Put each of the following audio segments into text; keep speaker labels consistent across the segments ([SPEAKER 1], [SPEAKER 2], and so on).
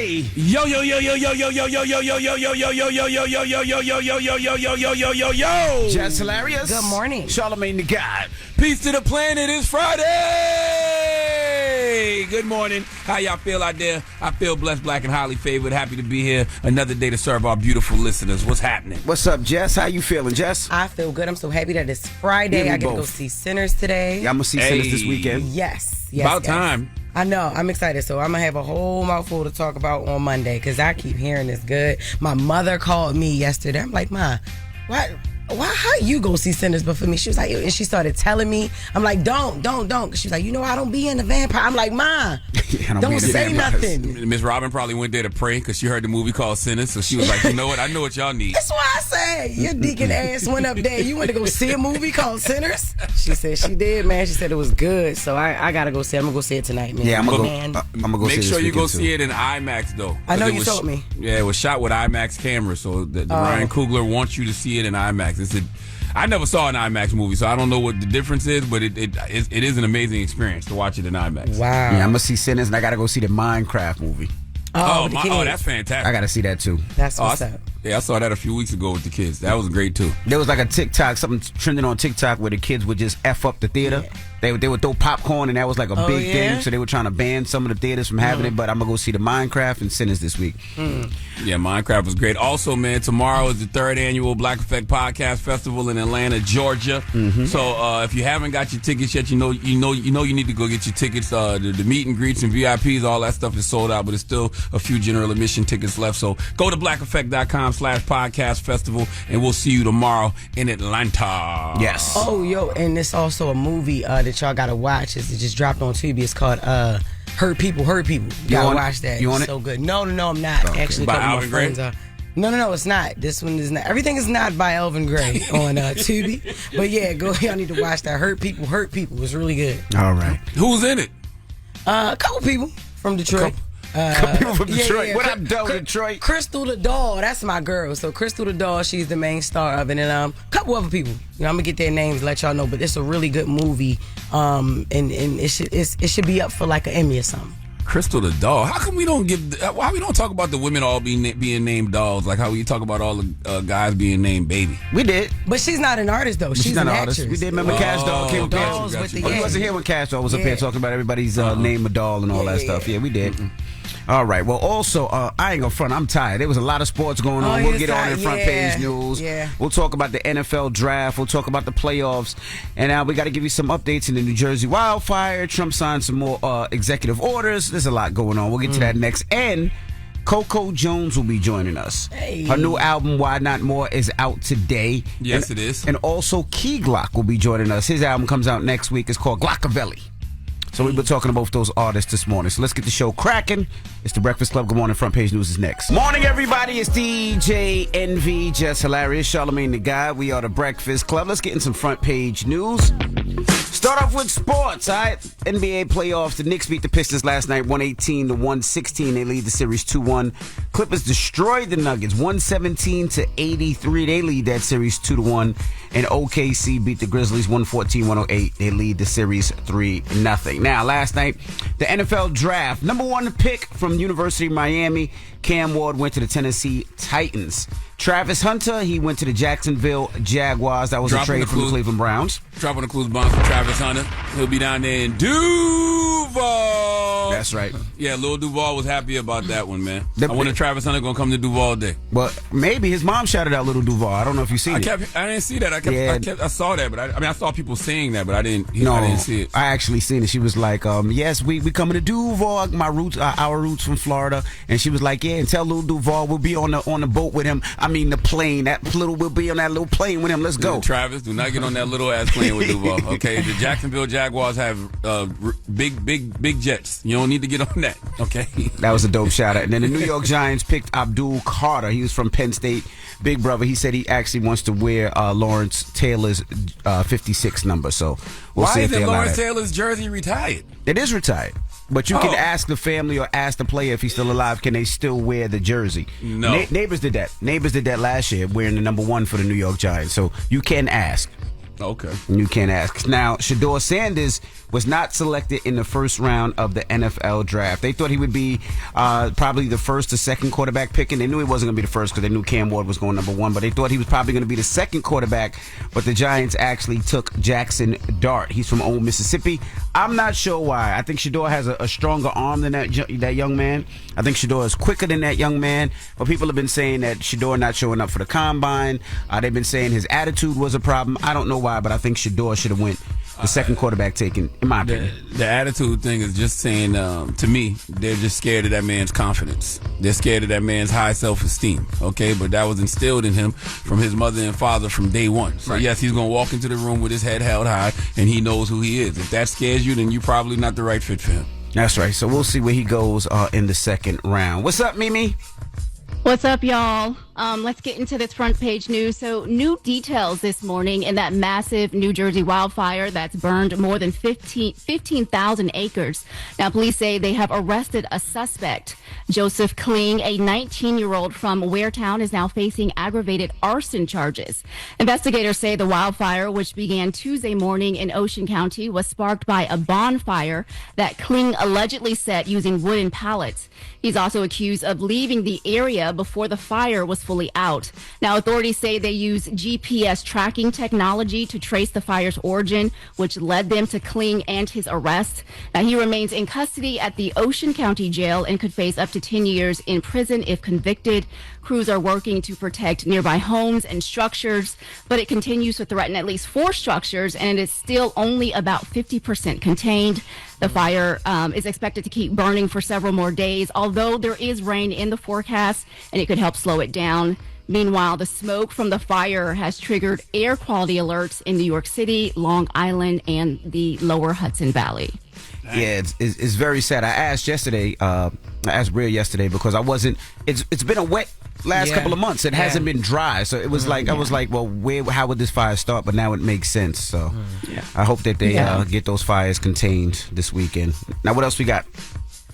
[SPEAKER 1] Hey.
[SPEAKER 2] Yo.
[SPEAKER 1] Jess Hilarious.
[SPEAKER 3] Good morning.
[SPEAKER 1] Charlamagne the God.
[SPEAKER 2] Peace to the planet. It's Friday. Good morning. How y'all feel out there? I feel blessed, black, and highly favored. Happy to be here. Another day to serve our beautiful listeners. What's happening?
[SPEAKER 1] What's up, Jess? How you feeling, Jess?
[SPEAKER 3] I feel good. I'm so happy that it's Friday. I get to go see Sinners today.
[SPEAKER 1] Yeah, I'm going to see Sinners this weekend.
[SPEAKER 3] Yes.
[SPEAKER 2] About time.
[SPEAKER 3] I know. I'm excited. So I'm going to have a whole mouthful to talk about on Monday because I keep hearing it's good. My mother called me yesterday. I'm like, Ma, how you go see Sinners but for me? She was like, and she started telling me. I'm like, don't. She's like, I don't be in the vampire. I'm like, Ma, don't say nothing.
[SPEAKER 2] Miss Robin probably went there to pray because she heard the movie called Sinners. So she was like, you know what? I know what y'all need.
[SPEAKER 3] That's why I said your deacon ass went up there. You went to go see a movie called Sinners? She said she did, man. She said it was good. So I got to go see it. I'm going to go see it tonight, man.
[SPEAKER 1] Yeah, I'm going to go see it.
[SPEAKER 2] Make sure you go
[SPEAKER 1] too.
[SPEAKER 2] see it in IMAX, though.
[SPEAKER 3] I know you told me.
[SPEAKER 2] Yeah, it was shot with IMAX cameras. So the Ryan Coogler wants you to see it in IMAX. I never saw an IMAX movie, so I don't know what the difference is, but it is an amazing experience to watch it in IMAX.
[SPEAKER 3] Wow.
[SPEAKER 1] Yeah, I'm going to see Sinners, and I got to go see the Minecraft movie.
[SPEAKER 2] Oh, that's fantastic.
[SPEAKER 1] I got to see that, too.
[SPEAKER 3] That's what's up.
[SPEAKER 2] Yeah, I saw that a few weeks ago with the kids. That was great, too.
[SPEAKER 1] There was like a TikTok, something trending on TikTok where the kids would just F up the theater. Yeah. They would throw popcorn, and that was like a big thing. So they were trying to ban some of the theaters from having it. But I'm going to go see the Minecraft and Sinners this week.
[SPEAKER 2] Yeah, Minecraft was great. Also, man, tomorrow is the 3rd annual Black Effect Podcast Festival in Atlanta, Georgia. So if you haven't got your tickets yet, you know you need to go get your tickets. The meet and greets and VIPs, all that stuff is sold out, but there's still a few general admission tickets left. So go to blackeffect.com/podcast festival, and we'll see you tomorrow in Atlanta.
[SPEAKER 1] Yes.
[SPEAKER 3] Oh, and it's also a movie that y'all gotta watch. It just dropped on Tubi. It's called Hurt People. You gotta watch that.
[SPEAKER 1] You on
[SPEAKER 3] it's
[SPEAKER 1] it?
[SPEAKER 3] so good. No, I'm not.
[SPEAKER 1] Okay.
[SPEAKER 3] Actually,
[SPEAKER 2] By
[SPEAKER 3] a couple
[SPEAKER 2] Alvin
[SPEAKER 3] of my friends
[SPEAKER 2] Gray?
[SPEAKER 3] are. No, it's not. This one is not. Everything is not by Alvin Gray on Tubi. But yeah, y'all need to watch that. Hurt People. It's really good.
[SPEAKER 1] All right.
[SPEAKER 2] Who's in it?
[SPEAKER 3] A couple people from Detroit.
[SPEAKER 1] Couple people from Detroit.
[SPEAKER 3] Yeah.
[SPEAKER 1] What up, though, Detroit?
[SPEAKER 3] Crystal the doll, that's my girl. So Crystal the doll, she's the main star of it, and a couple other people. I'm gonna get their names, let y'all know. But it's a really good movie, and it should be up for like an Emmy or something.
[SPEAKER 2] Crystal the doll. How come we don't why we don't talk about the women all being named dolls? Like how we talk about all the guys being named baby.
[SPEAKER 1] We did.
[SPEAKER 3] But she's not an artist though. She's
[SPEAKER 1] not
[SPEAKER 3] an
[SPEAKER 1] artist.
[SPEAKER 3] actress.
[SPEAKER 1] We did. Remember Cash Doll came up
[SPEAKER 3] here?
[SPEAKER 1] He wasn't here when Cash Doll was up here talking about everybody's name a doll and all that stuff. Yeah, we did. All right. Well, also, I ain't gonna front. I'm tired. There was a lot of sports going on. We'll get on in front page news.
[SPEAKER 3] Yeah.
[SPEAKER 1] We'll talk about the NFL draft. We'll talk about the playoffs. And we got to give you some updates in the New Jersey wildfire. Trump signed some more executive orders. There's a lot going on. We'll get to that next. And Coco Jones will be joining us.
[SPEAKER 3] Hey.
[SPEAKER 1] Her new album, Why Not More, is out today.
[SPEAKER 2] Yes, it is.
[SPEAKER 1] And also Key Glock will be joining us. His album comes out next week. It's called Glockavelli. So we've been talking to both those artists this morning. So let's get the show cracking. It's the Breakfast Club. Good morning. Front page news is next. Morning, everybody. It's DJ NV, Jess Hilarious, Charlamagne the God. We are the Breakfast Club. Let's get in some front page news. Start off with sports, all right? NBA playoffs. The Knicks beat the Pistons last night, 118-116. They lead the series 2-1. Clippers destroyed the Nuggets, 117-83. They lead that series 2-1. And OKC beat the Grizzlies, 114-108. They lead the series 3-0. Now, last night, the NFL draft. Number 1 pick from University of Miami, Cam Ward went to the Tennessee Titans. Travis Hunter, he went to the Jacksonville Jaguars. That was a trade from the Cleveland Browns.
[SPEAKER 2] Dropping the clues bomb for Travis Hunter. He'll be down there in Duval.
[SPEAKER 1] That's right.
[SPEAKER 2] Yeah, Lil Duval was happy about that one, man. I wonder if Travis Hunter gonna come to Duval Day.
[SPEAKER 1] Well, maybe his mom shouted out Little Duval. I don't know if you seen it.
[SPEAKER 2] I didn't see that. I saw that, but I saw people saying that, but I didn't see it.
[SPEAKER 1] I actually seen it. She was like, yes, we coming to Duval. My roots, our roots from Florida. And she was like, yeah, and tell Lil Duval we'll be on the boat with him. I mean the plane. We'll be on that little plane with him. Let's go.
[SPEAKER 2] Travis, do not get on that little ass plane with Duval. Okay, the Jacksonville Jaguars have big jets. You don't need to get on that. Okay,
[SPEAKER 1] that was a dope shout out. And then the New York Giants picked Abdul Carter. He was from Penn State. Big brother. He said he actually wants to wear Lawrence Taylor's 56 number. So we'll see if they allow it.
[SPEAKER 2] Why is Lawrence Taylor's jersey retired?
[SPEAKER 1] It is retired. But you can ask the family or ask the player if he's still alive, can they still wear the jersey?
[SPEAKER 2] No.
[SPEAKER 1] Neighbors did that. Neighbors did that last year, wearing the number 1 for the New York Giants. So you can ask.
[SPEAKER 2] Okay.
[SPEAKER 1] You can ask. Now, Shador Sanders was not selected in the first round of the NFL draft. They thought he would be probably the first or second quarterback pick, and they knew he wasn't going to be the first because they knew Cam Ward was going number 1, but they thought he was probably going to be the second quarterback, but the Giants actually took Jackson Dart. He's from Old Mississippi. I'm not sure why. I think Shedeur has a stronger arm than that young man. I think Shedeur is quicker than that young man, but people have been saying that Shedeur not showing up for the combine. They've been saying his attitude was a problem. I don't know why, but I think Shedeur should have went the second quarterback taken, in my opinion.
[SPEAKER 2] The attitude thing is just saying, to me, they're just scared of that man's confidence. They're scared of that man's high self-esteem, okay? But that was instilled in him from his mother and father from day one. So, yes, he's going to walk into the room with his head held high, and he knows who he is. If that scares you, then you're probably not the right fit for him.
[SPEAKER 1] That's right. So we'll see where he goes in the second round. What's up, Mimi?
[SPEAKER 4] What's up, y'all? Let's get into this front page news. So, new details this morning in that massive New Jersey wildfire that's burned more than 15,000 acres. Now, police say they have arrested a suspect. Joseph Kling, a 19-year-old from Waretown, is now facing aggravated arson charges. Investigators say the wildfire, which began Tuesday morning in Ocean County, was sparked by a bonfire that Kling allegedly set using wooden pallets. He's also accused of leaving the area before the fire was fully out. Now, authorities say they use GPS tracking technology to trace the fire's origin, which led them to Kling and his arrest. Now, he remains in custody at the Ocean County Jail and could face up to 10 years in prison if convicted. Crews are working to protect nearby homes and structures, but it continues to threaten at least 4 structures, and it is still only about 50% contained. The fire is expected to keep burning for several more days, although there is rain in the forecast, and it could help slow it down. Meanwhile, the smoke from the fire has triggered air quality alerts in New York City, Long Island, and the lower Hudson Valley.
[SPEAKER 1] Yeah, it's very sad. I asked Bria yesterday because it's been a wet last couple of months. It hasn't been dry. So it was I was like, well, how would this fire start? But now it makes sense. So I hope that they get those fires contained this weekend. Now, what else we got?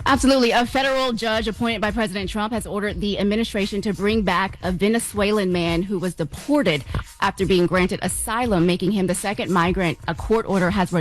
[SPEAKER 4] Absolutely. A federal judge appointed by President Trump has ordered the administration to bring back a Venezuelan man who was deported after being granted asylum, making him the second migrant a court order has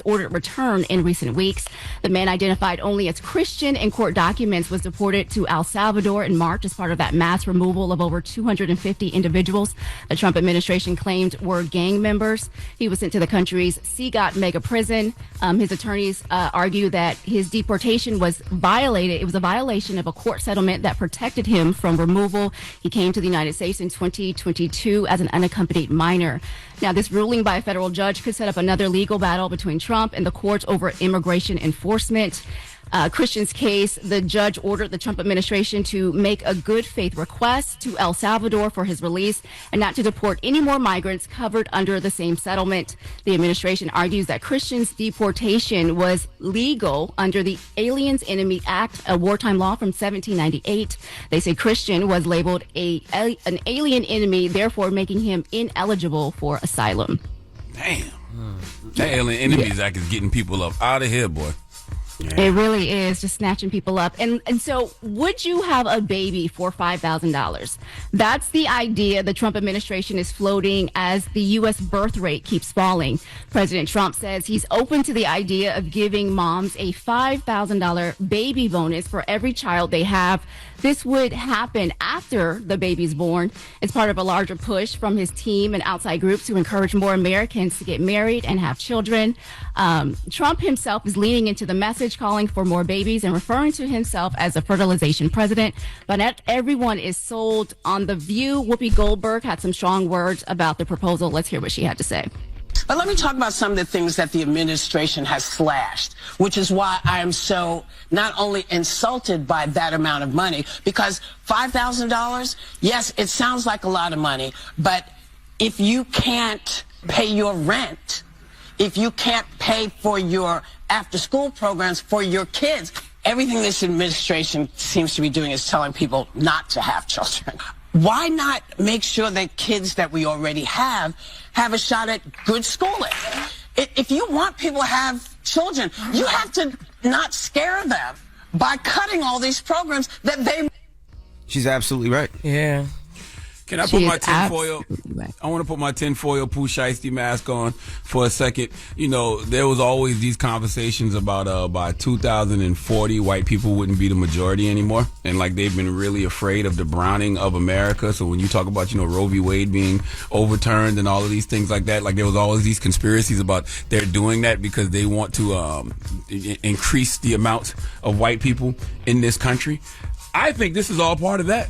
[SPEAKER 4] ordered return in recent weeks. The man, identified only as Christian in court documents, was deported to El Salvador in March as part of that mass removal of over 250 individuals the Trump administration claimed were gang members. He was sent to the country's Seagot mega prison. His attorneys argue that his deportation was violated. It was a violation of a court settlement that protected him from removal. He came to the United States in 2022 as an unaccompanied minor. Now, this ruling by a federal judge could set up another legal battle between Trump and the courts over immigration enforcement. Christian's case, the judge ordered the Trump administration to make a good faith request to El Salvador for his release and not to deport any more migrants covered under the same settlement. The administration argues that Christian's deportation was legal under the Aliens Enemy Act, a wartime law from 1798. They say Christian was labeled an alien enemy, therefore making him ineligible for asylum.
[SPEAKER 2] Damn. That Alien Enemies Act is getting people up out of here, boy.
[SPEAKER 4] Yeah. It really is, just snatching people up. And so would you have a baby for $5,000? That's the idea the Trump administration is floating as the U.S. birth rate keeps falling. President Trump says he's open to the idea of giving moms a $5,000 baby bonus for every child they have. This would happen after the baby's born. It's part of a larger push from his team and outside groups to encourage more Americans to get married and have children. Trump himself is leaning into the message, calling for more babies and referring to himself as a fertilization president. But not everyone is sold on the view. Whoopi Goldberg had some strong words about the proposal. Let's hear what she had to say.
[SPEAKER 5] But let me talk about some of the things that the administration has slashed, which is why I am so not only insulted by that amount of money, because $5,000, yes, it sounds like a lot of money, but if you can't pay your rent, if you can't pay for your after-school programs for your kids, everything this administration seems to be doing is telling people not to have children. Why not make sure that kids that we already have a shot at good schooling? If you want people to have children, you have to not scare them by cutting all these programs that they...
[SPEAKER 1] She's absolutely right.
[SPEAKER 3] Yeah.
[SPEAKER 2] Can I put my tinfoil? I want to put my tinfoil Pooh Shiesty mask on for a second. You know, there was always these conversations about by 2040, white people wouldn't be the majority anymore, and like they've been really afraid of the browning of America. So when you talk about Roe v. Wade being overturned and all of these things like that, like there was always these conspiracies about they're doing that because they want to increase the amount of white people in this country. I think this is all part of that.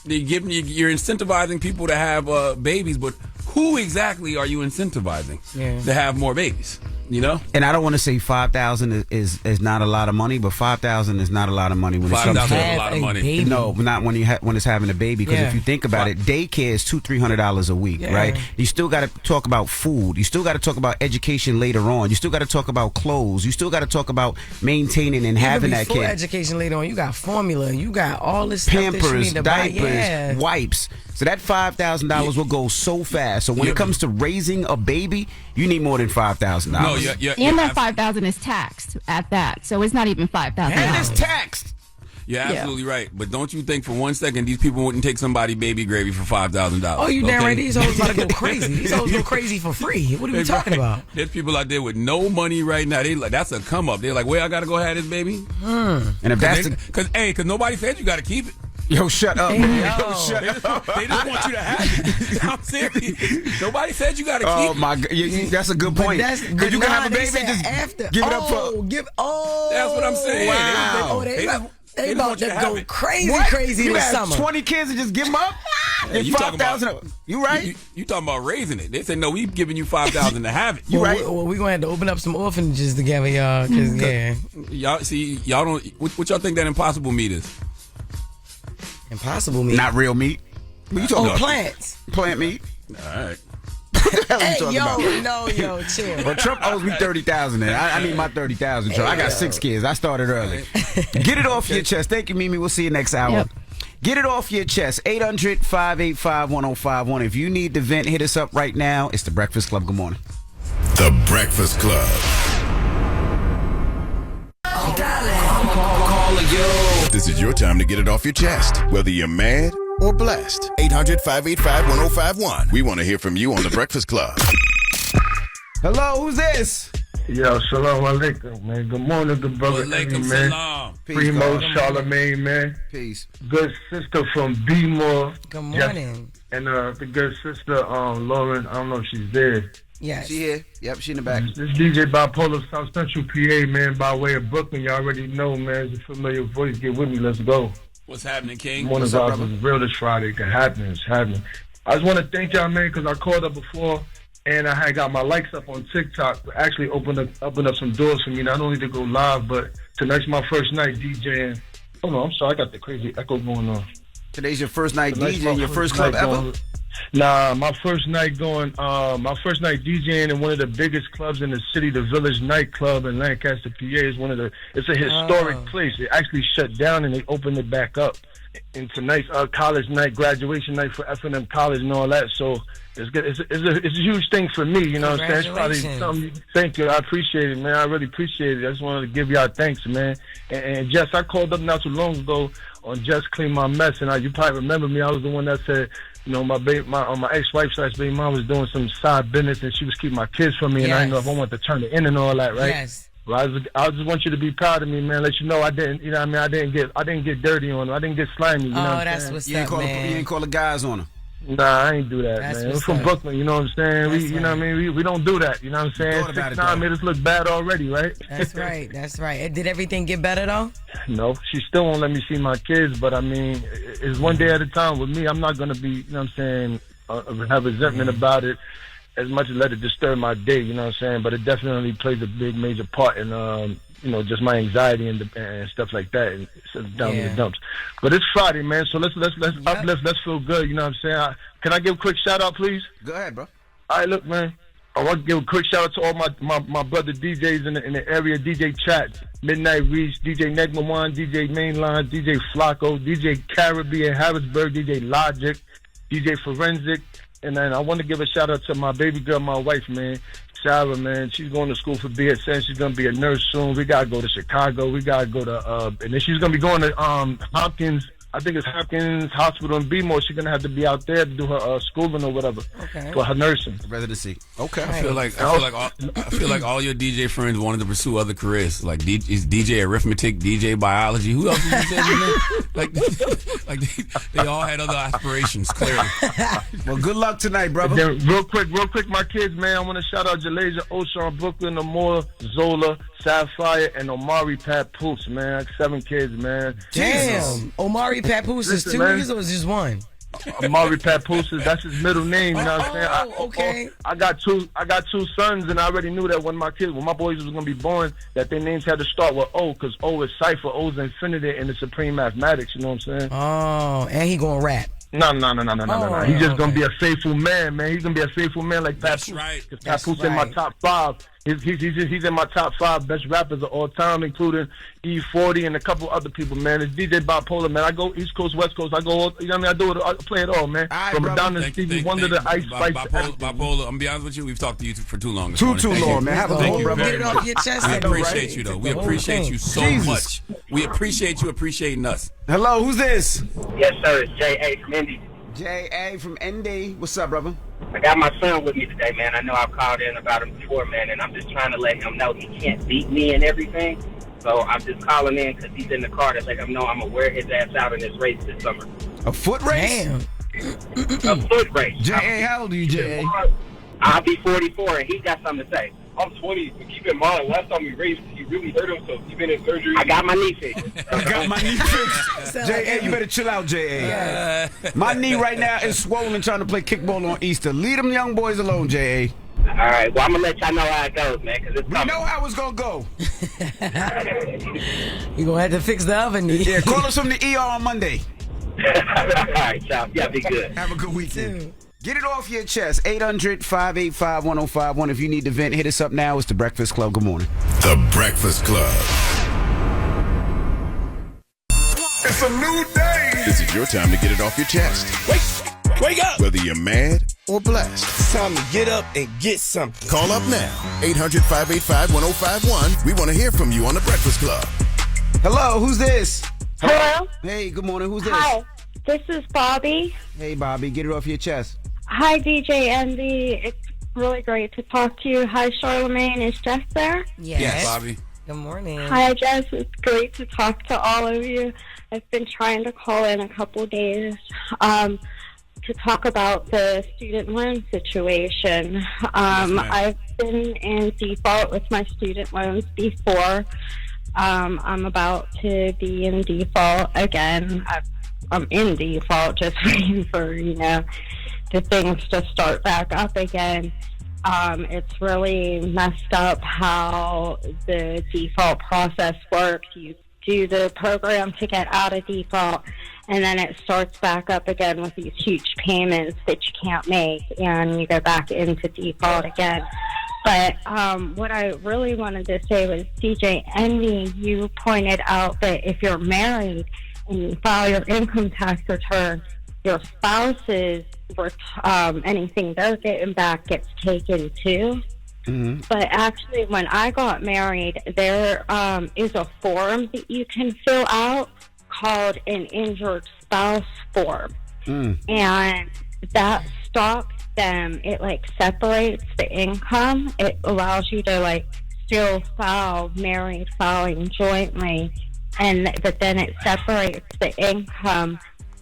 [SPEAKER 2] You're incentivizing people to have babies, but who exactly are you incentivizing to have more babies?
[SPEAKER 1] And I don't want to say 5,000 is not a lot of money, but 5,000 is not a lot of money when it comes to
[SPEAKER 2] a lot of money.
[SPEAKER 3] Baby.
[SPEAKER 1] No, not when it's having a baby. Because if you think about it, daycare is $200-300 a week, right? You still got to talk about food. You still got to talk about education later on. You still got to talk about clothes. You still got to talk about maintaining and having that kid.
[SPEAKER 3] Education later on, you got formula. You got all this stuff
[SPEAKER 1] Pampers,
[SPEAKER 3] that you need to
[SPEAKER 1] diapers,
[SPEAKER 3] buy.
[SPEAKER 1] wipes. So that $5,000 will go so fast. So when it comes to raising a baby, you need more than $5,000.
[SPEAKER 2] No,
[SPEAKER 4] and that $5,000 is taxed at that, so it's not even $5,000.
[SPEAKER 1] And it's taxed.
[SPEAKER 2] You're absolutely right. But don't you think for 1 second these people wouldn't take somebody baby gravy for $5,000?
[SPEAKER 3] Oh, you damn right. These hoes about to go crazy. These hoes go crazy for free. What are we talking about?
[SPEAKER 2] There's people out there with no money right now. They like, that's a come up. They're like, well, I got to go have this baby.
[SPEAKER 1] And if that's
[SPEAKER 2] because nobody said you got to keep it.
[SPEAKER 1] Yo, shut up.
[SPEAKER 3] Yo,
[SPEAKER 2] shut up. They just want you to have it. I'm serious. Nobody said you got to keep it.
[SPEAKER 1] Oh, my God. That's a good point. Because you can have a baby and just
[SPEAKER 3] after.
[SPEAKER 1] give it up for...
[SPEAKER 2] That's what I'm saying.
[SPEAKER 1] Wow.
[SPEAKER 3] They about to go crazy
[SPEAKER 1] you
[SPEAKER 3] this
[SPEAKER 1] have
[SPEAKER 3] summer.
[SPEAKER 1] 20 kids and just give them up?
[SPEAKER 2] Yeah, you talking about,
[SPEAKER 1] you right?
[SPEAKER 2] You talking about raising it. They said, no, we giving you $5,000 to have it.
[SPEAKER 1] You right?
[SPEAKER 3] Well, we're going to have to open up some orphanages together, y'all. Cause,
[SPEAKER 2] Y'all don't... What y'all think that impossible meat is?
[SPEAKER 3] Impossible meat.
[SPEAKER 1] Not real meat. What you talking about?
[SPEAKER 3] Plants.
[SPEAKER 1] Plant meat.
[SPEAKER 2] All right.
[SPEAKER 3] Chill.
[SPEAKER 1] Well, Trump owes me $30,000. I need my $30,000. Trump. I got 6 kids. I started early. Get it off your chest. Thank you, Mimi. We'll see you next hour.
[SPEAKER 4] Yep.
[SPEAKER 1] Get it off your chest. 800-585-1051. If you need to vent, hit us up right now. It's The Breakfast Club. Good morning.
[SPEAKER 6] The Breakfast Club. This is your time to get it off your chest, whether you're mad or blessed. 800-585-1051. We want to hear from you on The Breakfast Club.
[SPEAKER 1] Hello, who's this?
[SPEAKER 7] Yo, salam alaikum, man. Good morning, good brother.
[SPEAKER 2] Alaikum
[SPEAKER 7] man.
[SPEAKER 2] salam.
[SPEAKER 7] Primo, Charlamagne, man.
[SPEAKER 1] Peace.
[SPEAKER 7] Good sister from B-More.
[SPEAKER 3] Good morning.
[SPEAKER 7] And the good sister, Loren, I don't know if she's there.
[SPEAKER 3] Yes.
[SPEAKER 1] She here. Yep, she in the back.
[SPEAKER 7] This DJ Bipolar South Central PA, man, by way of Brooklyn. You already know, man. It's a familiar voice. Get with me. Let's go.
[SPEAKER 2] What's happening, King?
[SPEAKER 7] Morning vibes is real this Friday. It happening. It's happening. I just want to thank y'all, man, because I called up before and I had got my likes up on TikTok. Actually opened up some doors for me, not only to go live, but tonight's my first night DJing. Oh, no, I'm sorry. I got the crazy echo going on.
[SPEAKER 1] Today's your first night
[SPEAKER 7] Tonight's
[SPEAKER 1] DJing, your first club ever?
[SPEAKER 7] Nah, my first night DJing in one of the biggest clubs in the city, the Village nightclub in Lancaster, PA. It's a historic place. It actually shut down and they opened it back up. And tonight's college night, graduation night for F&M College and all that. So it's good. It's a huge thing for me. You know what I'm saying? It's probably something. Thank you. I appreciate it, man. I really appreciate it. I just wanted to give y'all thanks, man. And Jess, I called up not too long ago on Just Clean My Mess, and you probably remember me. I was the one that said, my ex-wife's baby mom was doing some side business, and she was keeping my kids from me, and I didn't know if I wanted to turn it in and all that, right?
[SPEAKER 3] Yes.
[SPEAKER 7] Well, I just want you to be proud of me, man. Let you know I didn't, you know what I mean? I didn't get dirty on her. I didn't get slimy. You know what I'm saying?
[SPEAKER 3] What's
[SPEAKER 1] You ain't call the guys on her.
[SPEAKER 7] Nah, I ain't do that,
[SPEAKER 3] That's
[SPEAKER 7] man. We're
[SPEAKER 3] what's
[SPEAKER 7] from
[SPEAKER 3] up.
[SPEAKER 7] Brooklyn, you know what I'm saying?
[SPEAKER 3] That's
[SPEAKER 7] You know what I mean? We don't do that, you know what I'm saying?
[SPEAKER 1] Thought about it,
[SPEAKER 7] 6ix9ine
[SPEAKER 1] though.
[SPEAKER 7] made us look bad already, right?
[SPEAKER 3] That's right. That's right. Did everything get better though?
[SPEAKER 7] No, she still won't let me see my kids, but I mean, it's one day at a time with me. I'm not going to be, you know what I'm saying, have resentment about it as much as let it disturb my day, you know what I'm saying? But it definitely plays a big, major part in, just my anxiety and stuff like that, and down in the dumps. But it's Friday, man, so let's uplift, let's feel good, you know what I'm saying? Can I give a quick shout out, please?
[SPEAKER 1] Go ahead, bro.
[SPEAKER 7] All right, look, man. I want to give a quick shout out to all my brother DJs in the area, DJ Chat, Midnight Reach, DJ Negmawan, DJ Mainline, DJ Flacco, DJ Caribbean, Harrisburg, DJ Logic, DJ Forensic, and then I want to give a shout out to my baby girl, my wife, man, Sarah, man. She's going to school for BSN. She's going to be a nurse soon. We got to go to Chicago. We got to go to, and then she's going to be going to Hopkins I think it's Hopkins Hospital in B-More. She's gonna have to be out there to do her schooling or whatever for her nursing
[SPEAKER 1] residency. Okay.
[SPEAKER 2] I feel like all your DJ friends wanted to pursue other careers, like is DJ arithmetic, DJ biology. Who else did you say? like they all had other aspirations. Clearly.
[SPEAKER 1] Well, good luck tonight, brother.
[SPEAKER 7] Then, real quick, my kids, man. I want to shout out Jalasia, Oshawn, Brooklyn, Amore, Zola, Sapphire, and Omari Papoose, man. 7 kids, man.
[SPEAKER 3] Damn. Omari Papoose is 2 niggas or is just one?
[SPEAKER 7] Amari Papoose, that's his middle name. You know what I'm saying?
[SPEAKER 3] Okay.
[SPEAKER 7] I got two sons, and I already knew that when my boys was gonna be born, that their names had to start with O, because O is cipher, O is infinity in the supreme mathematics. You know what I'm saying?
[SPEAKER 3] Oh, and he gonna rap.
[SPEAKER 7] No. He's just gonna be a faithful man, man. He's gonna be a faithful man like Papoose.
[SPEAKER 2] That's right.
[SPEAKER 7] Because Papoose in my top 5. He's in my top 5 best rappers of all time, including E40 and a couple other people, man. It's DJ Bipolar, man. I go East Coast, West Coast. I go, you know what I mean? I play it all, man.
[SPEAKER 1] All right,
[SPEAKER 7] from
[SPEAKER 1] brother.
[SPEAKER 7] down to Stevie Wonder to Ice Spice.
[SPEAKER 2] Bipolar, I'm gonna be honest with you. We've talked to you for too long.
[SPEAKER 1] Too long, man. Have a good one, brother.
[SPEAKER 3] Get it off your chest.
[SPEAKER 2] We appreciate you, though. We appreciate you so much. We appreciate you appreciating us.
[SPEAKER 1] Hello, who's this?
[SPEAKER 8] Yes, sir. It's J.A. from Indy.
[SPEAKER 1] J.A. from ND. What's up, brother?
[SPEAKER 8] I got my son with me today, man. I know I've called in about him before, man, and I'm just trying to let him know he can't beat me and everything. So I'm just calling in because he's in the car to let him know I'm going to wear his ass out in this race this summer.
[SPEAKER 1] A foot race?
[SPEAKER 3] Damn.
[SPEAKER 8] A foot race.
[SPEAKER 1] J.A., how old are you, J.A.?
[SPEAKER 8] I'll be 44, and he's got something to say.
[SPEAKER 9] I'm 20, but keep in mind, last time we raced, he really hurt himself. He's been in surgery.
[SPEAKER 8] I got my knee fixed.
[SPEAKER 1] I got my knee fixed. J.A., you better chill out, J.A. My knee right now is swollen trying to play kickball on Easter. Leave them young boys alone, J.A.
[SPEAKER 8] All right, well, I'm going to let y'all know how it goes, man, because it's
[SPEAKER 1] We
[SPEAKER 8] coming.
[SPEAKER 1] know how it's going to go.
[SPEAKER 3] You gonna have to fix the other knee.
[SPEAKER 1] Yeah, call us from the ER on Monday.
[SPEAKER 8] All right, y'all. Y'all be good.
[SPEAKER 1] Have a good weekend. Get it off your chest. 800-585-1051. If you need to vent, hit us up now. It's The Breakfast Club. Good morning.
[SPEAKER 6] The Breakfast Club.
[SPEAKER 10] It's a new day.
[SPEAKER 6] This is your time to get it off your chest.
[SPEAKER 10] Wake up.
[SPEAKER 6] Whether you're mad or blessed.
[SPEAKER 10] It's time to get up and get something.
[SPEAKER 6] Call up now. 800-585-1051. We want to hear from you on The Breakfast Club.
[SPEAKER 1] Hello, who's this?
[SPEAKER 11] Hello.
[SPEAKER 1] Hey, good morning. Who's this?
[SPEAKER 11] Hi. This is Bobby.
[SPEAKER 1] Hey, Bobby. Get it off your chest.
[SPEAKER 11] Hi, DJ Envy. It's really great to talk to you. Hi, Charlamagne. Is Jess there?
[SPEAKER 3] Yes.
[SPEAKER 2] Bobby.
[SPEAKER 3] Good morning.
[SPEAKER 11] Hi, Jess. It's great to talk to all of you. I've been trying to call in a couple days to talk about the student loan situation. I've been in default with my student loans before. I'm about to be in default again. I'm in default, just waiting for, the things to start back up again. It's really messed up how the default process works. You do the program to get out of default, and then it starts back up again with these huge payments that you can't make, and you go back into default again. But what I really wanted to say was, DJ Envy, you pointed out that if you're married and you file your income tax return, your spouse's anything they're getting back gets taken too. Mm-hmm. But actually, when I got married, there is a form that you can fill out called an injured spouse form. And that stops them. It separates the income. It allows you to still file married filing jointly, but then it separates the income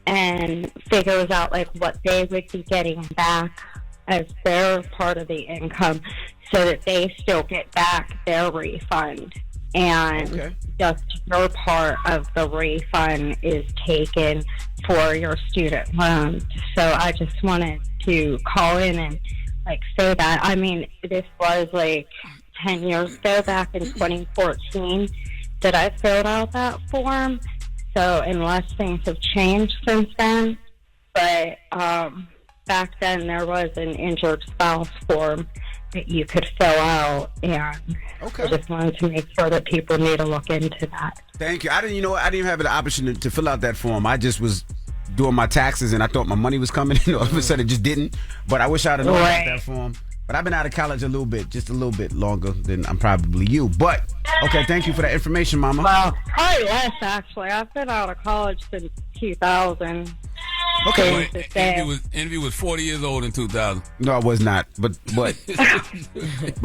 [SPEAKER 11] and figures out what they would be getting back as their part of the income, so that they still get back their refund, and just your part of the refund is taken for your student loans. So I just wanted to call in and say that. I mean, this was 10 years ago, back in 2014, that I filled out that form. So unless things have changed since then, but back then there was an injured spouse form that you could fill out, and I just wanted to make sure that people need to look into that.
[SPEAKER 1] Thank you. I didn't even have the option to fill out that form. I just was doing my taxes, and I thought my money was coming in. All of a sudden, it just didn't. But I wish I'd have known about that form. But I've been out of college just a little bit longer than I'm probably you. But Okay, thank you for that information, Mama.
[SPEAKER 11] Well, probably less, actually. I've been out of college since 2000.
[SPEAKER 1] Okay.
[SPEAKER 2] Envy was 40 years old in 2000.
[SPEAKER 1] No, I was not. But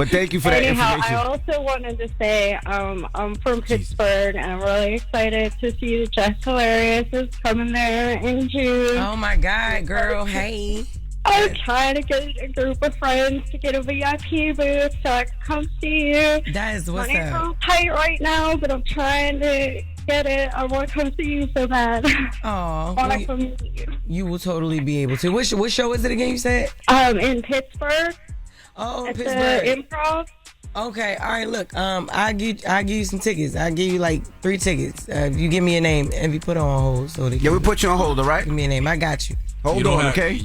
[SPEAKER 1] thank you for that
[SPEAKER 11] Anyhow,
[SPEAKER 1] information.
[SPEAKER 11] I also wanted to say I'm from Pittsburgh, and I'm really excited to see Jess Hilarious is coming there in June.
[SPEAKER 3] Oh, my God, girl. Hey.
[SPEAKER 11] I'm trying to get a group of friends to get a VIP booth so I can come see you.
[SPEAKER 3] That is what's
[SPEAKER 11] Money's
[SPEAKER 3] up.
[SPEAKER 11] real tight right now, but I'm trying to get it. I want to come see you so bad.
[SPEAKER 3] Oh,
[SPEAKER 11] I want to come meet you.
[SPEAKER 3] You will totally be able to. What show is it again, you said?
[SPEAKER 11] In Pittsburgh.
[SPEAKER 3] Oh,
[SPEAKER 11] at
[SPEAKER 3] Pittsburgh.
[SPEAKER 11] The Improv.
[SPEAKER 3] Okay, all right, look, I'll give you some tickets. I'll give you like 3 tickets. If you give me a name and we put it on hold.
[SPEAKER 1] Yeah, we put you on hold, all right?
[SPEAKER 3] Give me a name. I got you.
[SPEAKER 1] Hold on, okay?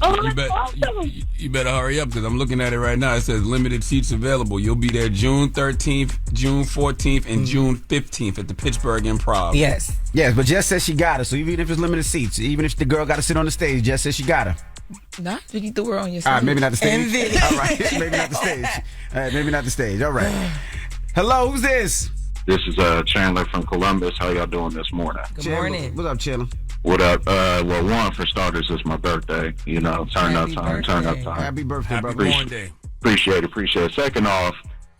[SPEAKER 2] You better hurry up because I'm looking at it right now. It says limited seats available. You'll be there June 13th, June 14th, and June 15th at the Pittsburgh Improv.
[SPEAKER 3] Yes.
[SPEAKER 1] Yes, but Jess says she got her. So even if it's limited seats, even if the girl got to sit on the stage, Jess says she got her.
[SPEAKER 12] Nah, you threw her on your
[SPEAKER 1] All right,
[SPEAKER 12] stage.
[SPEAKER 1] maybe not the stage.
[SPEAKER 3] Envy.
[SPEAKER 1] All right, maybe not the stage. All right, maybe not the stage. All right. Hello, who's this?
[SPEAKER 13] This is Chandler from Columbus. How y'all doing this morning?
[SPEAKER 3] Good morning.
[SPEAKER 1] What's up, Chandler?
[SPEAKER 13] What up? Well, one, for starters, it's my birthday. You know, turn up time.
[SPEAKER 1] Happy birthday, brother.
[SPEAKER 2] Born day.
[SPEAKER 13] Appreciate it. Second off,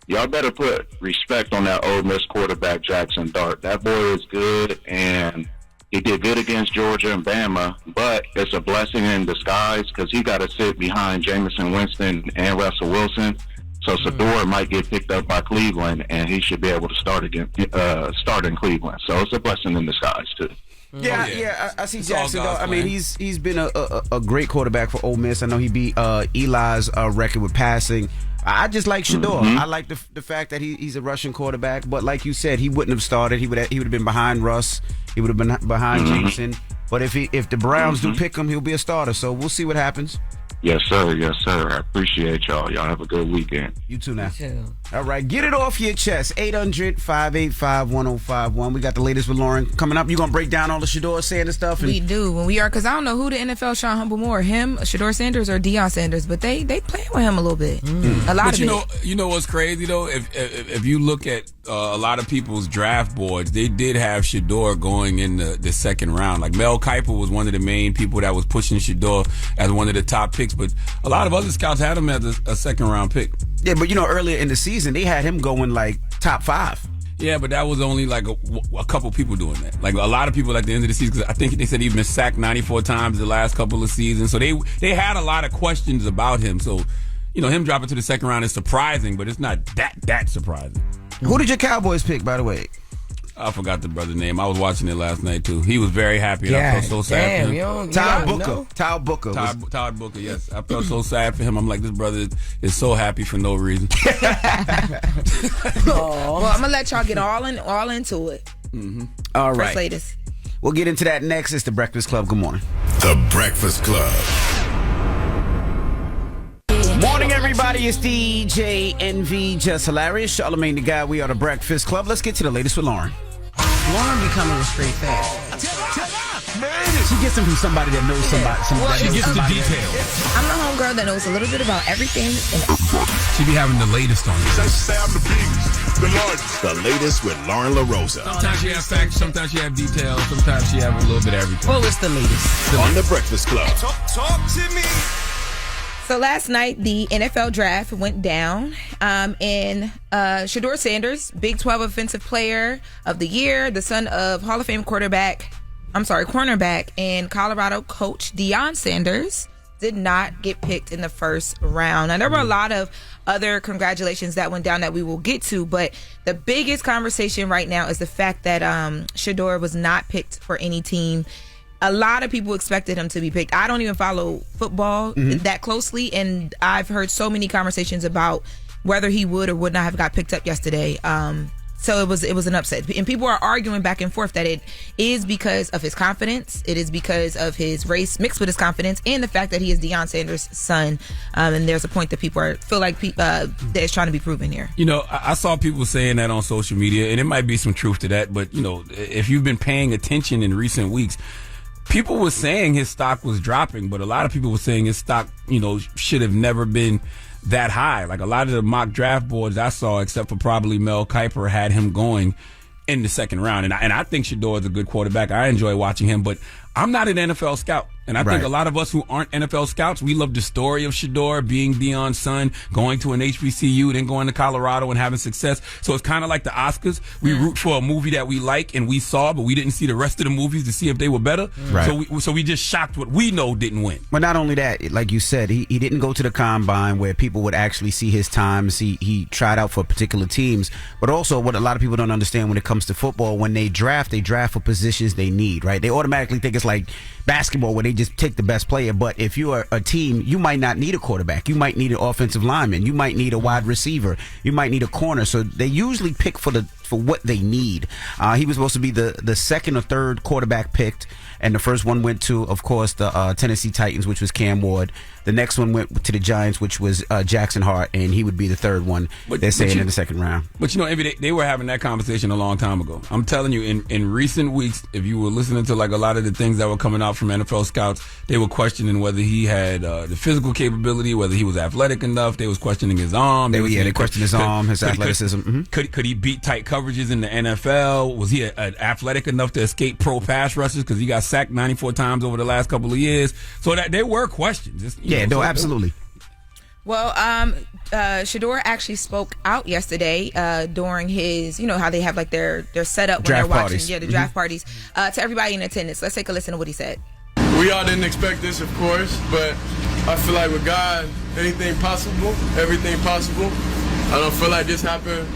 [SPEAKER 13] y'all better put respect on that Ole Miss quarterback, Jackson Dart. That boy is good, and he did good against Georgia and Bama, but it's a blessing in disguise because he got to sit behind Jameson Winston and Russell Wilson. So Sador might get picked up by Cleveland, and he should be able to start in Cleveland. So it's a blessing in disguise, too.
[SPEAKER 1] Yeah, I see Jackson. Though. I mean, he's been a great quarterback for Ole Miss. I know he beat Eli's record with passing. I just like Shador. I like the fact that he's a Russian quarterback. But like you said, he wouldn't have started. He would have been behind Russ. He would have been behind Jameson. But if the Browns do pick him, he'll be a starter. So we'll see what happens.
[SPEAKER 13] Yes, sir. I appreciate y'all. Y'all have a good weekend.
[SPEAKER 1] You too now.
[SPEAKER 3] You too.
[SPEAKER 1] All right, get it off your chest. 800-585-1051. We got the latest with Loren coming up. You gonna break down all the Shador Sanders stuff?
[SPEAKER 12] We do. When we are, because I don't know who the NFL Sean Humble more, him, Shador Sanders, or Deion Sanders, but they playing with him a little bit. A lot of it.
[SPEAKER 2] You know what's crazy though? If you look at a lot of people's draft boards, they did have Shador going in the second round. Like Mel Kiper was one of the main people that was pushing Shador as one of the top picks, but a lot of other scouts had him as a second round pick.
[SPEAKER 1] Yeah, but earlier in the season, they had him going like top 5.
[SPEAKER 2] Yeah, but that was only like a couple people doing that. Like a lot of people at the end of the season, because I think they said he's been sacked 94 times the last couple of seasons. So they had a lot of questions about him. So, him dropping to the second round is surprising, but it's not that surprising.
[SPEAKER 1] Who did your Cowboys pick, by the way?
[SPEAKER 2] I forgot the brother's name. I was watching it last night, too. He was very happy. And I felt so sad for him.
[SPEAKER 1] Todd Booker.
[SPEAKER 2] Todd Booker, yes. I felt so sad for him. I'm like, this brother is so happy for no reason.
[SPEAKER 12] Well, I'm going to let y'all get all into it.
[SPEAKER 1] All right.
[SPEAKER 12] First latest.
[SPEAKER 1] We'll get into that next. It's The Breakfast Club. Good morning.
[SPEAKER 6] The Breakfast Club.
[SPEAKER 1] Morning, everybody. It's DJ NV, Jess Hilarious, Charlamagne the Guy. We are The Breakfast Club. Let's get to the latest with Loren.
[SPEAKER 3] Loren becoming a straight fast.
[SPEAKER 1] She gets them from somebody that knows somebody.
[SPEAKER 2] She gets the details.
[SPEAKER 12] I'm the homegirl that knows a little bit about everything and
[SPEAKER 2] She be having the latest on it.
[SPEAKER 6] The latest with Lauren LaRosa.
[SPEAKER 2] Sometimes she have facts, sometimes she have details, sometimes she have a little bit of everything.
[SPEAKER 3] Well, it's the latest.
[SPEAKER 6] On The Breakfast Club.
[SPEAKER 10] Talk to me.
[SPEAKER 12] So last night, the NFL draft went down, and Shador Sanders, Big 12 Offensive Player of the Year, the son of Hall of Fame cornerback, and Colorado coach Deion Sanders, did not get picked in the first round. Now, there were a lot of other congratulations that went down that we will get to, but the biggest conversation right now is the fact that Shador was not picked for any team. A lot of people expected him to be picked. I don't even follow football that closely, and I've heard so many conversations about whether he would or would not have got picked up yesterday. So it was an upset. And people are arguing back and forth that it is because of his confidence, it is because of his race mixed with his confidence, and the fact that he is Deion Sanders' son. And there's a point that people feel like that is trying to be proven here.
[SPEAKER 2] I saw people saying that on social media, and it might be some truth to that, but, if you've been paying attention in recent weeks, people were saying his stock was dropping, but a lot of people were saying his stock, should have never been that high. Like a lot of the mock draft boards I saw, except for probably Mel Kiper, had him going in the second round. And I think Shedeur is a good quarterback. I enjoy watching him, but I'm not an NFL scout. And I think a lot of us who aren't NFL scouts, we love the story of Shedeur being Deion's son, going to an HBCU, then going to Colorado and having success. So it's kind of like the Oscars. We root for a movie that we like and we saw, but we didn't see the rest of the movies to see if they were better. Right. So we just shocked what we know didn't win.
[SPEAKER 1] But not only that, like you said, he didn't go to the combine where people would actually see his times. He tried out for particular teams. But also what a lot of people don't understand when it comes to football, when they draft for positions they need, right? They automatically think it's like basketball where they just take the best player. But if you are a team, you might not need a quarterback. You might need an offensive lineman. You might need a wide receiver. You might need a corner. So they usually pick for what they need. He was supposed to be the second or third quarterback picked, and the first one went to, of course, the Tennessee Titans, which was Cam Ward. The next one went to the Giants, which was Jackson Hart, and he would be the third one, they're saying, in the second round.
[SPEAKER 2] But, they were having that conversation a long time ago. I'm telling you, in recent weeks, if you were listening to like a lot of the things that were coming out from NFL scouts, they were questioning whether he had the physical capability, whether he was athletic enough. They was questioning his arm.
[SPEAKER 1] They questioned his arm, his athleticism.
[SPEAKER 2] Could he beat tight coverages in the NFL? Was he athletic enough to escape pro pass rushes because he got sacked 94 times over the last couple of years? So that there were questions.
[SPEAKER 1] Absolutely.
[SPEAKER 12] Well, Shedeur actually spoke out yesterday during his, how they have like their setup when
[SPEAKER 1] draft
[SPEAKER 12] they're
[SPEAKER 1] parties.
[SPEAKER 12] watching, the draft parties, to everybody in attendance. Let's take a listen to what he said.
[SPEAKER 14] We all didn't expect this, of course, but I feel like with God, anything possible, everything possible. I don't feel like this happened,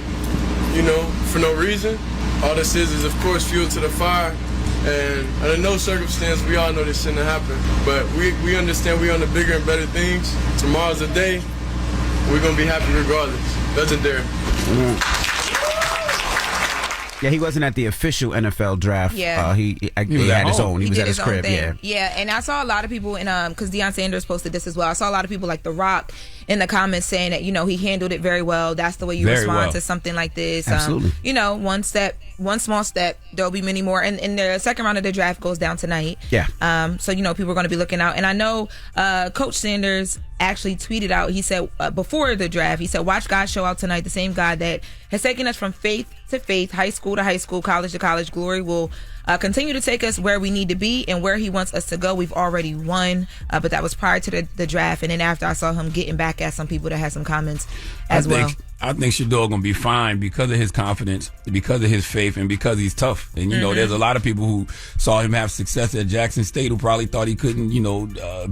[SPEAKER 14] for no reason. All this is of course, fuel to the fire. And under no circumstance, we all know this shouldn't have happened. But we understand we're on the bigger and better things. Tomorrow's the day. We're going to be happy regardless. Legendary.
[SPEAKER 1] Yeah, he wasn't at the official NFL draft.
[SPEAKER 12] Yeah.
[SPEAKER 1] He had his own. He was at his crib.
[SPEAKER 12] Yeah, and I saw a lot of people, because Deion Sanders posted this as well. I saw a lot of people like The Rock in the comments saying that, he handled it very well. That's the way you respond to something like this.
[SPEAKER 1] Absolutely.
[SPEAKER 12] One small step, there'll be many more. And the second round of the draft goes down tonight.
[SPEAKER 1] Yeah.
[SPEAKER 12] So, people are going to be looking out. And I know Coach Sanders actually tweeted out, he said, before the draft, he said, watch God show out tonight. The same God that has taken us from faith to faith, high school to high school, college to college. Glory will continue to take us where we need to be and where he wants us to go. We've already won, but that was prior to the draft. And then after, I saw him getting back at some people that had some comments as well.
[SPEAKER 2] I think Shedeur going to be fine because of his confidence, because of his faith, and because he's tough. And, there's a lot of people who saw him have success at Jackson State who probably thought he couldn't,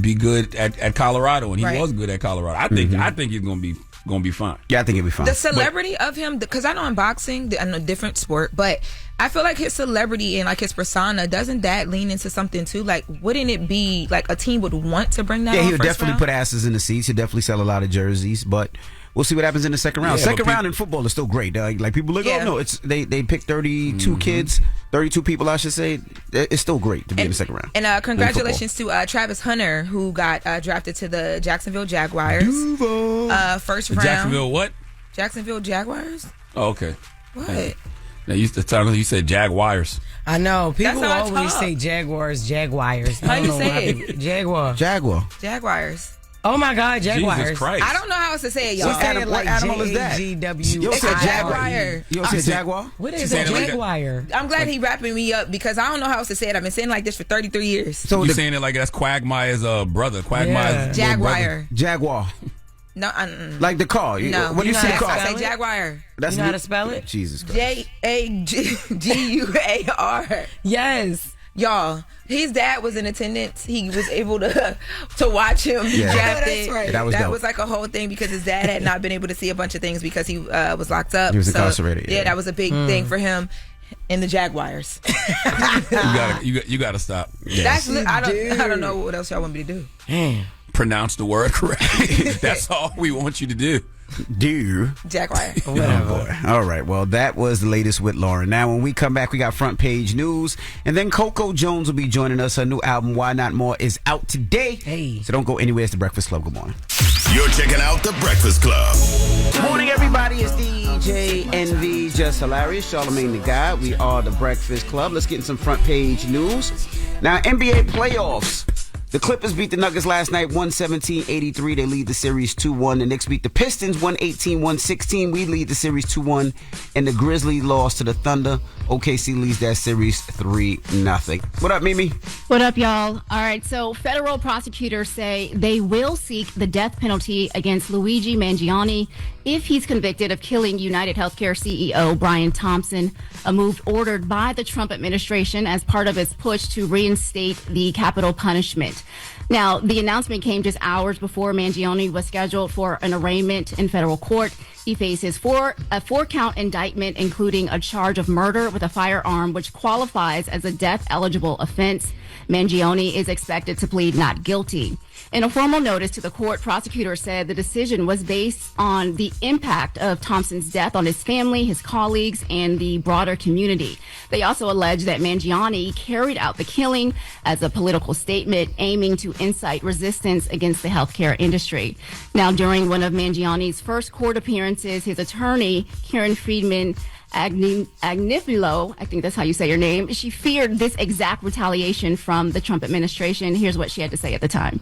[SPEAKER 2] be good at Colorado. And he was good at Colorado. I think he's going to be fine.
[SPEAKER 1] Yeah, I think he'll be fine.
[SPEAKER 12] The celebrity of him, because I know in boxing, I know different sport, but I feel like his celebrity and like his persona, doesn't that lean into something too? Like, wouldn't it be like a team would want to bring that?
[SPEAKER 1] Yeah,
[SPEAKER 12] on
[SPEAKER 1] he would
[SPEAKER 12] first
[SPEAKER 1] definitely
[SPEAKER 12] round?
[SPEAKER 1] put asses in the seats. He'll definitely sell a lot of jerseys, but we'll see what happens in the second round.
[SPEAKER 2] Yeah,
[SPEAKER 1] second round in football is still great. Like people look, oh no, it's they pick 32 kids, 32 people, I should say. It's still great to be in the second round.
[SPEAKER 12] And congratulations to Travis Hunter, who got drafted to the Jacksonville Jaguars. First round.
[SPEAKER 2] Jacksonville what?
[SPEAKER 12] Jacksonville Jaguars.
[SPEAKER 2] Oh, okay.
[SPEAKER 12] What?
[SPEAKER 2] Now you said Jaguars.
[SPEAKER 3] I know. People
[SPEAKER 12] That's how I
[SPEAKER 3] always
[SPEAKER 12] talk.
[SPEAKER 3] say Jaguars.
[SPEAKER 12] How you say it?
[SPEAKER 3] Jaguar.
[SPEAKER 12] Jaguars.
[SPEAKER 3] Oh my God, Jaguars.
[SPEAKER 2] Jesus Christ.
[SPEAKER 12] I don't know how else to say it, y'all.
[SPEAKER 1] What animal is that?
[SPEAKER 3] J-A-G-W.
[SPEAKER 1] You don't say Jaguar.
[SPEAKER 12] Jaguar.
[SPEAKER 1] You don't say Jaguar?
[SPEAKER 3] What is a Jaguar?
[SPEAKER 12] I'm glad he wrapping me up because I don't know how else to say it. I've been saying it like this for 33 years.
[SPEAKER 1] So
[SPEAKER 2] you saying it like that's Quagmire's brother. Quagmire's
[SPEAKER 12] Jaguar.
[SPEAKER 1] Jaguar.
[SPEAKER 12] No,
[SPEAKER 1] like the car.
[SPEAKER 12] No.
[SPEAKER 1] When you see the car.
[SPEAKER 12] I say Jaguar.
[SPEAKER 1] That's
[SPEAKER 3] You know how to spell it?
[SPEAKER 1] Jesus Christ.
[SPEAKER 12] Jaguar.
[SPEAKER 3] Yes.
[SPEAKER 12] Y'all, his dad was in attendance. He was able to watch him be drafted.
[SPEAKER 3] That's right.
[SPEAKER 1] That
[SPEAKER 12] was like a whole thing because his dad had not been able to see a bunch of things because he was locked up.
[SPEAKER 1] He was incarcerated.
[SPEAKER 12] Yeah, that was a big thing for him. In the Jaguars.
[SPEAKER 2] you gotta stop.
[SPEAKER 12] Yes. I don't know what else y'all want me to do.
[SPEAKER 2] Pronounce the word correctly. That's all we want you to do.
[SPEAKER 12] Jaguar.
[SPEAKER 1] Whatever. All right. Well, that was the latest with Loren. Now, when we come back, we got front page news, and then Coco Jones will be joining us. Her new album, Why Not More, is out today.
[SPEAKER 3] Hey.
[SPEAKER 1] So don't go anywhere. It's the Breakfast Club. Good morning.
[SPEAKER 6] You're checking out the Breakfast Club.
[SPEAKER 1] Morning, everybody. It's DJ NV, Jess Hilarious, Charlamagne the Guy. We are the Breakfast Club. Let's get in some front page news. Now, NBA playoffs The Clippers beat the Nuggets last night, 117-83. They lead the series 2-1. The Knicks beat the Pistons, 118-116. We lead the series 2-1. And the Grizzlies lost to the Thunder. OKC leads that series 3-0. What up, Mimi?
[SPEAKER 4] What up, y'all? All right, so federal prosecutors say they will seek the death penalty against Luigi Mangione if he's convicted of killing United Healthcare CEO Brian Thompson, a move ordered by the Trump administration as part of its push to reinstate the capital punishment. Now, the announcement came just hours before Mangione was scheduled for an arraignment in federal court. He faces a four-count indictment, including a charge of murder with a firearm, which qualifies as a death-eligible offense. Mangione is expected to plead not guilty. In a formal notice to the court, prosecutors said the decision was based on the impact of Thompson's death on his family, his colleagues, and the broader community. They also allege that Mangione carried out the killing as a political statement aiming to incite resistance against the healthcare industry. Now, during one of Mangione's first court appearances, his attorney, Karen Friedman Agnifilo, I think that's how you say your name, she feared this exact retaliation from the Trump administration. Here's what she had to say at the time.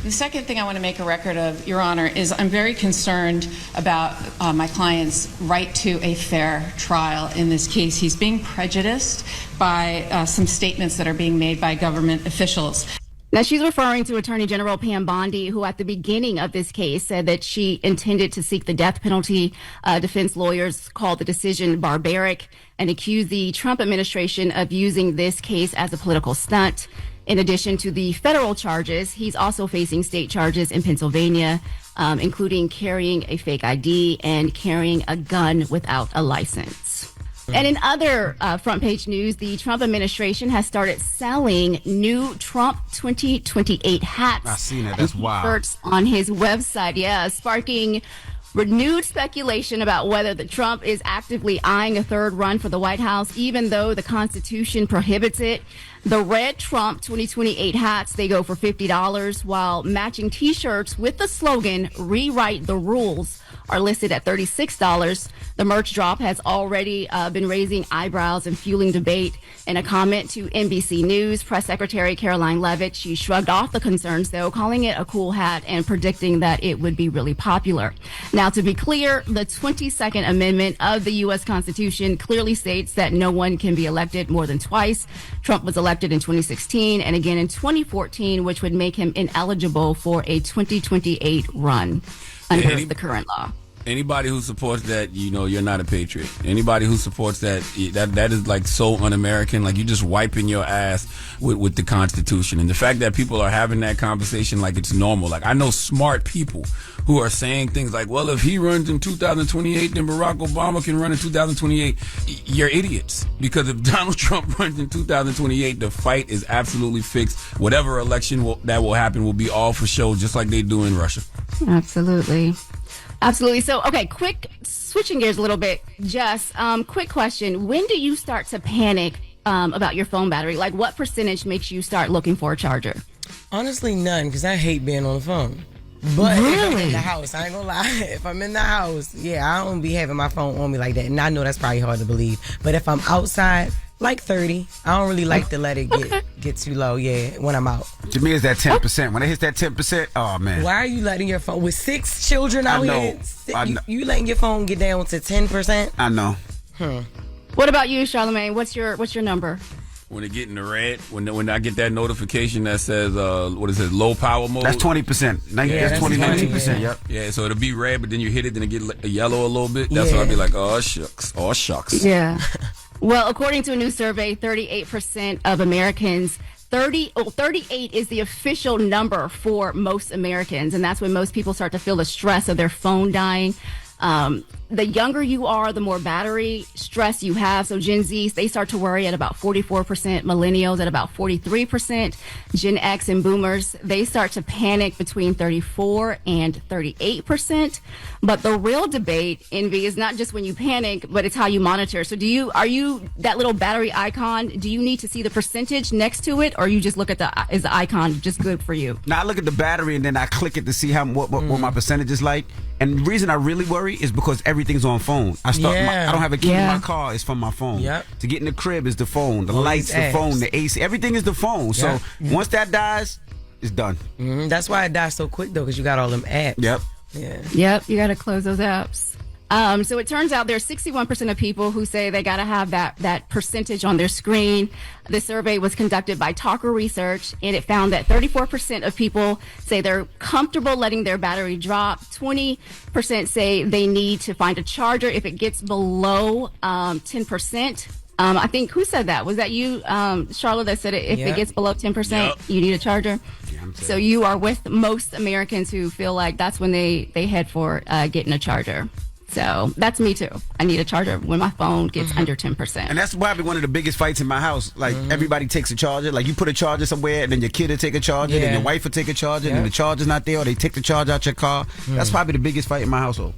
[SPEAKER 15] The second thing I want to make a record of, Your Honor, is I'm very concerned about my client's right to a fair trial in this case. He's being prejudiced by some statements that are being made by government officials.
[SPEAKER 4] Now, she's referring to Attorney General Pam Bondi, who at the beginning of this case said that she intended to seek the death penalty. Defense lawyers called the decision barbaric and accused the Trump administration of using this case as a political stunt. In addition to the federal charges, he's also facing state charges in Pennsylvania, including carrying a fake ID and carrying a gun without a license. And in other front page news, the Trump administration has started selling new Trump 2028 hats.
[SPEAKER 1] I've seen it. That's wild.
[SPEAKER 4] Shirts on his website, sparking renewed speculation about whether the Trump is actively eyeing a third run for the White House, even though the Constitution prohibits it. The red Trump 2028 hats, they go for $50, while matching T-shirts with the slogan, "Rewrite the Rules," are listed at $36. The merch drop has already been raising eyebrows and fueling debate. In a comment to NBC News, Press Secretary Caroline Leavitt, she shrugged off the concerns, though, calling it a cool hat and predicting that it would be really popular. Now, to be clear, the 22nd Amendment of the U.S. Constitution clearly states that no one can be elected more than twice. Trump was elected in 2016 and again in 2014, which would make him ineligible for a 2028 run under the current law.
[SPEAKER 2] Anybody who supports that, you're not a patriot. Anybody who supports that is like so un-American. Like, you're just wiping your ass with the Constitution. And the fact that people are having that conversation like it's normal. Like, I know smart people who are saying things like, well, if he runs in 2028, then Barack Obama can run in 2028. You're idiots. Because if Donald Trump runs in 2028, the fight is absolutely fixed. Whatever election that will happen will be all for show, just like they do in Russia.
[SPEAKER 4] Absolutely. So, okay, quick, switching gears a little bit, Jess, quick question. When do you start to panic about your phone battery? Like, what percentage makes you start looking for a charger?
[SPEAKER 3] Honestly, none, because I hate being on the phone. But
[SPEAKER 4] really?
[SPEAKER 3] If I'm in the house, I ain't gonna lie. If I'm in the house, I don't be having my phone on me like that. And I know that's probably hard to believe. But if I'm outside, like 30, I don't really like to let it get too low, when I'm out.
[SPEAKER 1] To me, it's that 10%. When it hits that 10%, oh, man.
[SPEAKER 3] Why are you letting your phone, with 6 children out here,
[SPEAKER 1] I know.
[SPEAKER 3] You letting your phone get down to 10%?
[SPEAKER 1] I know.
[SPEAKER 4] What about you, Charlamagne? What's your number?
[SPEAKER 2] When it get in the red, when I get that notification that says, low power mode.
[SPEAKER 1] That's 20%. That's 19%, yep.
[SPEAKER 2] Yeah, so it'll be red, but then you hit it, then it get yellow a little bit. That's when I'll be like, oh, shucks.
[SPEAKER 4] Yeah. Well, according to a new survey, 38% of Americans, 38 is the official number for most Americans, and that's when most people start to feel the stress of their phone dying. The younger you are, the more battery stress you have. So Gen Z, they start to worry at about 44%, millennials at about 43%, Gen X and boomers, they start to panic between 34 and 38%. But the real debate, Envy, is not just when you panic, but it's how you monitor. So are you that little battery icon, do you need to see the percentage next to it, or you just look at is the icon just good for you?
[SPEAKER 1] Now I look at the battery and then I click it to see what my percentage is like. And the reason I really worry is because everything's on phone. I don't have a key in my car. It's from my phone.
[SPEAKER 3] Yep.
[SPEAKER 1] To get in the crib is the phone. The lights, the phone, the AC. Everything is the phone. So once that dies, it's done.
[SPEAKER 3] That's why it dies so quick, though, because you got all them apps.
[SPEAKER 1] Yep.
[SPEAKER 3] Yeah.
[SPEAKER 4] Yep, you got to close those apps. So it turns out there's 61% of people who say they got to have that percentage on their screen. The survey was conducted by Talker Research, and it found that 34% of people say they're comfortable letting their battery drop. 20% say they need to find a charger if it gets below 10%. I think, who said that? Was that you, Charlotte, that said if it gets below 10%, you need a charger? So you are with most Americans who feel like that's when they head for getting a charger. So that's me too. I need a charger when my phone gets under 10%.
[SPEAKER 1] And that's probably one of the biggest fights in my house. Like, everybody takes a charger. Like, you put a charger somewhere, and then your kid will take a charger, then your wife will take a charger, and then the charger's not there, or they take the charger out your car. That's probably the biggest fight in my household.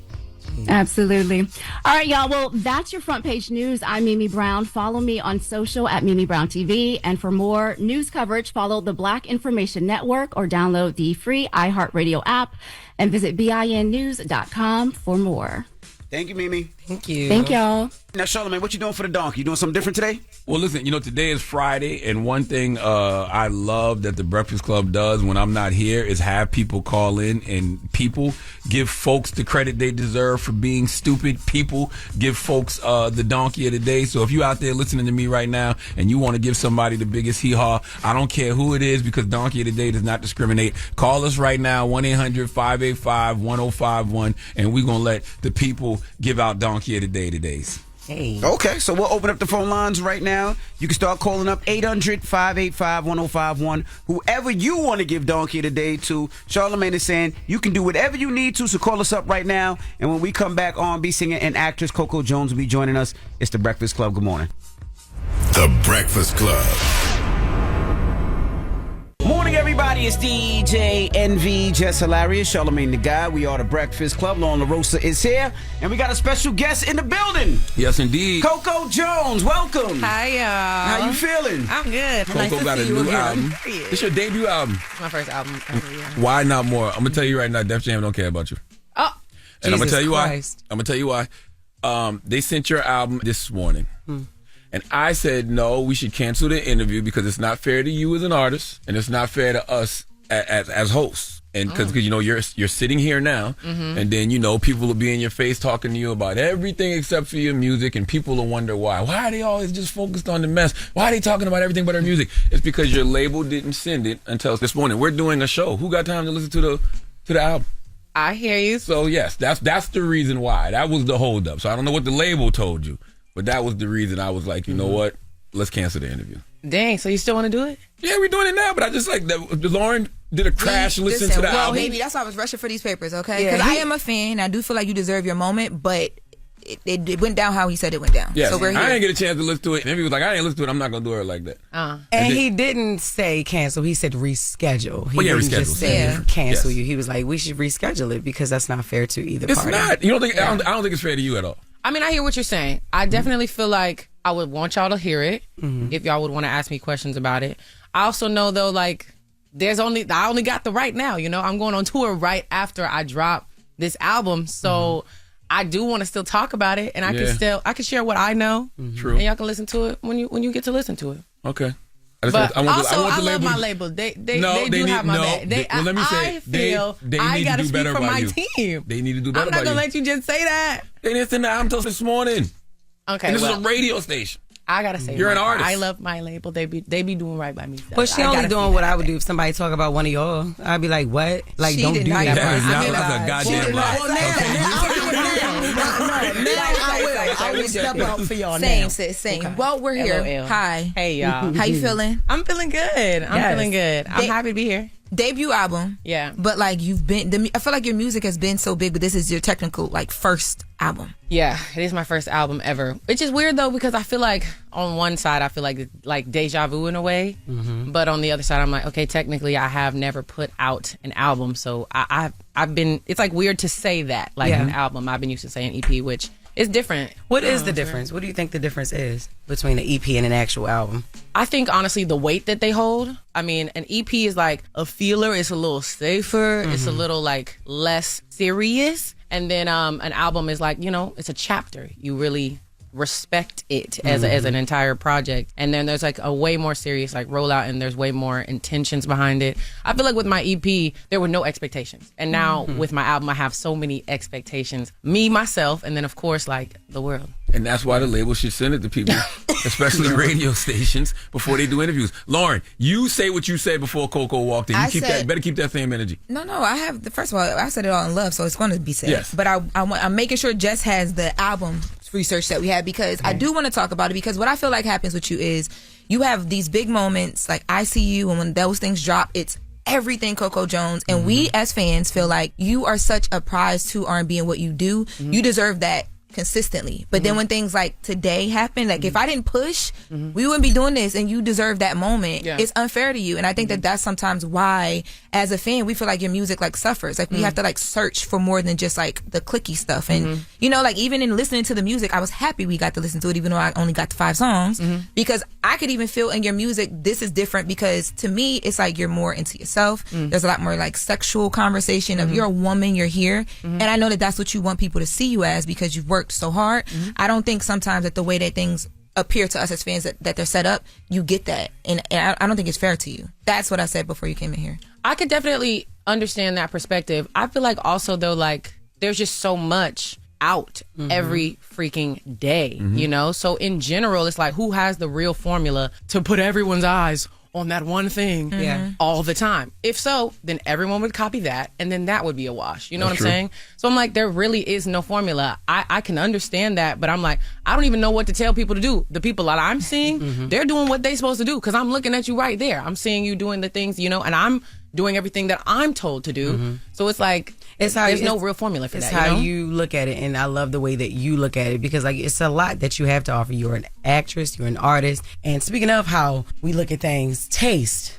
[SPEAKER 4] Absolutely. All right, y'all. Well, that's your front page news. I'm Mimi Brown. Follow me on social at Mimi Brown TV. And for more news coverage, follow the Black Information Network or download the free iHeartRadio app and visit BINnews.com for more.
[SPEAKER 1] Thank you, Mimi.
[SPEAKER 3] Thank you.
[SPEAKER 4] Thank y'all.
[SPEAKER 1] Now, Charlamagne, what you doing for the donkey? You doing something different today?
[SPEAKER 2] Well, listen, today is Friday, and one thing I love that the Breakfast Club does when I'm not here is have people call in, and people give folks the credit they deserve for being stupid. People give folks the donkey of the day. So if you out there listening to me right now and you want to give somebody the biggest hee-haw, I don't care who it is, because donkey of the day does not discriminate. Call us right now, 1-800-585-1051, and we're going to let the people give out donkey of the day today.
[SPEAKER 3] Hey.
[SPEAKER 1] Okay, so we'll open up the phone lines right now. You can start calling up 800-585-1051. Whoever you want to give donkey of the day to, Charlamagne is saying you can do whatever you need to, so call us up right now. And when we come back, R&B singer and actress Coco Jones will be joining us. It's The Breakfast Club. Good morning.
[SPEAKER 6] The Breakfast Club.
[SPEAKER 1] Morning, everybody. It's DJ NV, Jess Hilarious, Charlamagne the Guy. We are The Breakfast Club. Loren LaRosa is here. And we got a special guest in the building.
[SPEAKER 2] Yes, indeed.
[SPEAKER 1] Coco Jones, welcome.
[SPEAKER 16] Hi, y'all.
[SPEAKER 1] How you feeling?
[SPEAKER 16] I'm good.
[SPEAKER 2] Coco got a new album. It's your debut album.
[SPEAKER 16] My first album ever, yeah.
[SPEAKER 2] Why not more? I'm going to tell you right now, Def Jam don't care about you.
[SPEAKER 16] Oh,
[SPEAKER 2] and I'm going to tell you
[SPEAKER 16] Christ.
[SPEAKER 2] why. I'm going to tell you why. They sent your album this morning. And I said, no, we should cancel the interview because it's not fair to you as an artist, and it's not fair to us as hosts. And because you're sitting here now, and then people will be in your face talking to you about everything except for your music, and people will wonder why. Why are they always just focused on the mess? Why are they talking about everything but our music? It's because your label didn't send it until this morning. We're doing a show. Who got time to listen to the album?
[SPEAKER 16] I hear you.
[SPEAKER 2] So yes, that's the reason why. That was the holdup. So I don't know what the label told you. But that was the reason I was like, you know what? Let's cancel the interview.
[SPEAKER 16] Dang, so you still want to do it?
[SPEAKER 2] Yeah, we're doing it now, but I just like that. Loren did a crash listen to the album.
[SPEAKER 12] Baby, that's why I was rushing for these papers, okay? Because I am a fan. I do feel like you deserve your moment, but it went down how he said it went down.
[SPEAKER 2] Yes.
[SPEAKER 12] So we're here.
[SPEAKER 2] I didn't get a chance to listen to it. And he was like, I ain't listen to it. I'm not going to do it like that.
[SPEAKER 3] And he didn't say cancel. He said reschedule. He
[SPEAKER 2] didn't
[SPEAKER 3] reschedule.
[SPEAKER 2] Just
[SPEAKER 3] say cancel you. He was like, we should reschedule it because that's not fair to either party.
[SPEAKER 2] It's not. You don't think? I don't think it's fair to you at all.
[SPEAKER 16] I mean, I hear what you're saying. I definitely feel like I would want y'all to hear it if y'all would want to ask me questions about it. I also know, though, like, I only got the right now. I'm going on tour right after I drop this album. So I do want to still talk about it, and I can share what I know.
[SPEAKER 2] True.
[SPEAKER 16] And y'all can listen to it when you get to listen to it.
[SPEAKER 2] Okay.
[SPEAKER 16] I love my label. They do have my back.
[SPEAKER 2] Let me say,
[SPEAKER 16] I feel I got to speak for my team.
[SPEAKER 2] They need to do better
[SPEAKER 16] I'm not going to let you just say that.
[SPEAKER 2] They didn't send the album till this morning.
[SPEAKER 16] Okay,
[SPEAKER 2] and this is a radio station.
[SPEAKER 16] I gotta say,
[SPEAKER 2] you're an artist.
[SPEAKER 16] I love my label. They be doing right by me. So
[SPEAKER 3] but she only doing what I would do if somebody talk about one of y'all. I'd be like, what? Like,
[SPEAKER 12] she
[SPEAKER 3] don't do that.
[SPEAKER 2] That's a goddamn lie.
[SPEAKER 3] I will step out for y'all
[SPEAKER 12] now.
[SPEAKER 3] Same.
[SPEAKER 12] Okay. Well, we're here.
[SPEAKER 16] LOL.
[SPEAKER 12] Hi.
[SPEAKER 16] Hey, y'all.
[SPEAKER 12] How you feeling?
[SPEAKER 16] I'm feeling good. I'm happy to be here.
[SPEAKER 12] Debut album.
[SPEAKER 16] Yeah.
[SPEAKER 12] But like I feel like your music has been so big, but this is your technical first album.
[SPEAKER 16] Yeah, it is my first album ever. Which is weird though, because I feel like on one side I feel like deja vu in a way, but on the other side I'm like, okay, technically I have never put out an album, so I've been. It's like weird to say that an album. I've been used to saying EP, which is different.
[SPEAKER 3] What is the difference? What do you think the difference is between an EP and an actual album?
[SPEAKER 16] I think honestly the weight that they hold. I mean, an EP is like a feeler. It's a little safer. It's a little less serious. And then an album is like, it's a chapter. You really respect it as an entire project. And then there's like a way more serious like rollout, and there's way more intentions behind it. I feel like with my EP, there were no expectations. And now with my album, I have so many expectations. Me, myself, and then of course like the world.
[SPEAKER 2] And that's why the label should send it to people, especially radio stations, before they do interviews. Lauren, you say what you said before Coco walked in. You better keep that same energy.
[SPEAKER 12] No, I have first of all, I said it all in love, so it's going to be said.
[SPEAKER 2] Yes.
[SPEAKER 12] But I'm making sure Jess has the album research that we had, because I do want to talk about it, because what I feel like happens with you is you have these big moments like I See You, and when those things drop, it's everything Coco Jones, and we as fans feel like you are such a prize to R&B and what you do. You deserve that consistently. But then when things like today happen, like if I didn't push, we wouldn't be doing this, and you deserve that moment. It's unfair to you, and I think that that's sometimes why as a fan we feel like your music like suffers. Like we have to like search for more than just like the clicky stuff. And you know, like even in listening to the music, I was happy we got to listen to it, even though I only got the 5 songs, because I could even feel in your music this is different, because to me it's like you're more into yourself. There's a lot more like sexual conversation of you're a woman, you're here, and I know that that's what you want people to see you as, because you've worked so hard. I don't think sometimes that the way that things appear to us as fans that they're set up, you get that, and I don't think it's fair to you. That's what I said before you came in here.
[SPEAKER 16] I could definitely understand that perspective. I feel like also though, like there's just so much out every freaking day, you know? So in general, it's like, who has the real formula to put everyone's eyes on that one thing all the time? If so, then everyone would copy that, and then that would be a wash. You know what I'm saying? So I'm like, there really is no formula. I can understand that, but I'm like, I don't even know what to tell people to do. The people that I'm seeing, they're doing what they're supposed to do, because I'm looking at you right there. I'm seeing you doing the things, you know, and I'm doing everything that I'm told to do. So it's like, there's no real formula for that.
[SPEAKER 3] It's how
[SPEAKER 16] you know?
[SPEAKER 3] you look at it, and I love the way that you look at it, because like it's a lot that you have to offer. You're an actress, you're an artist, and speaking of how we look at things, taste,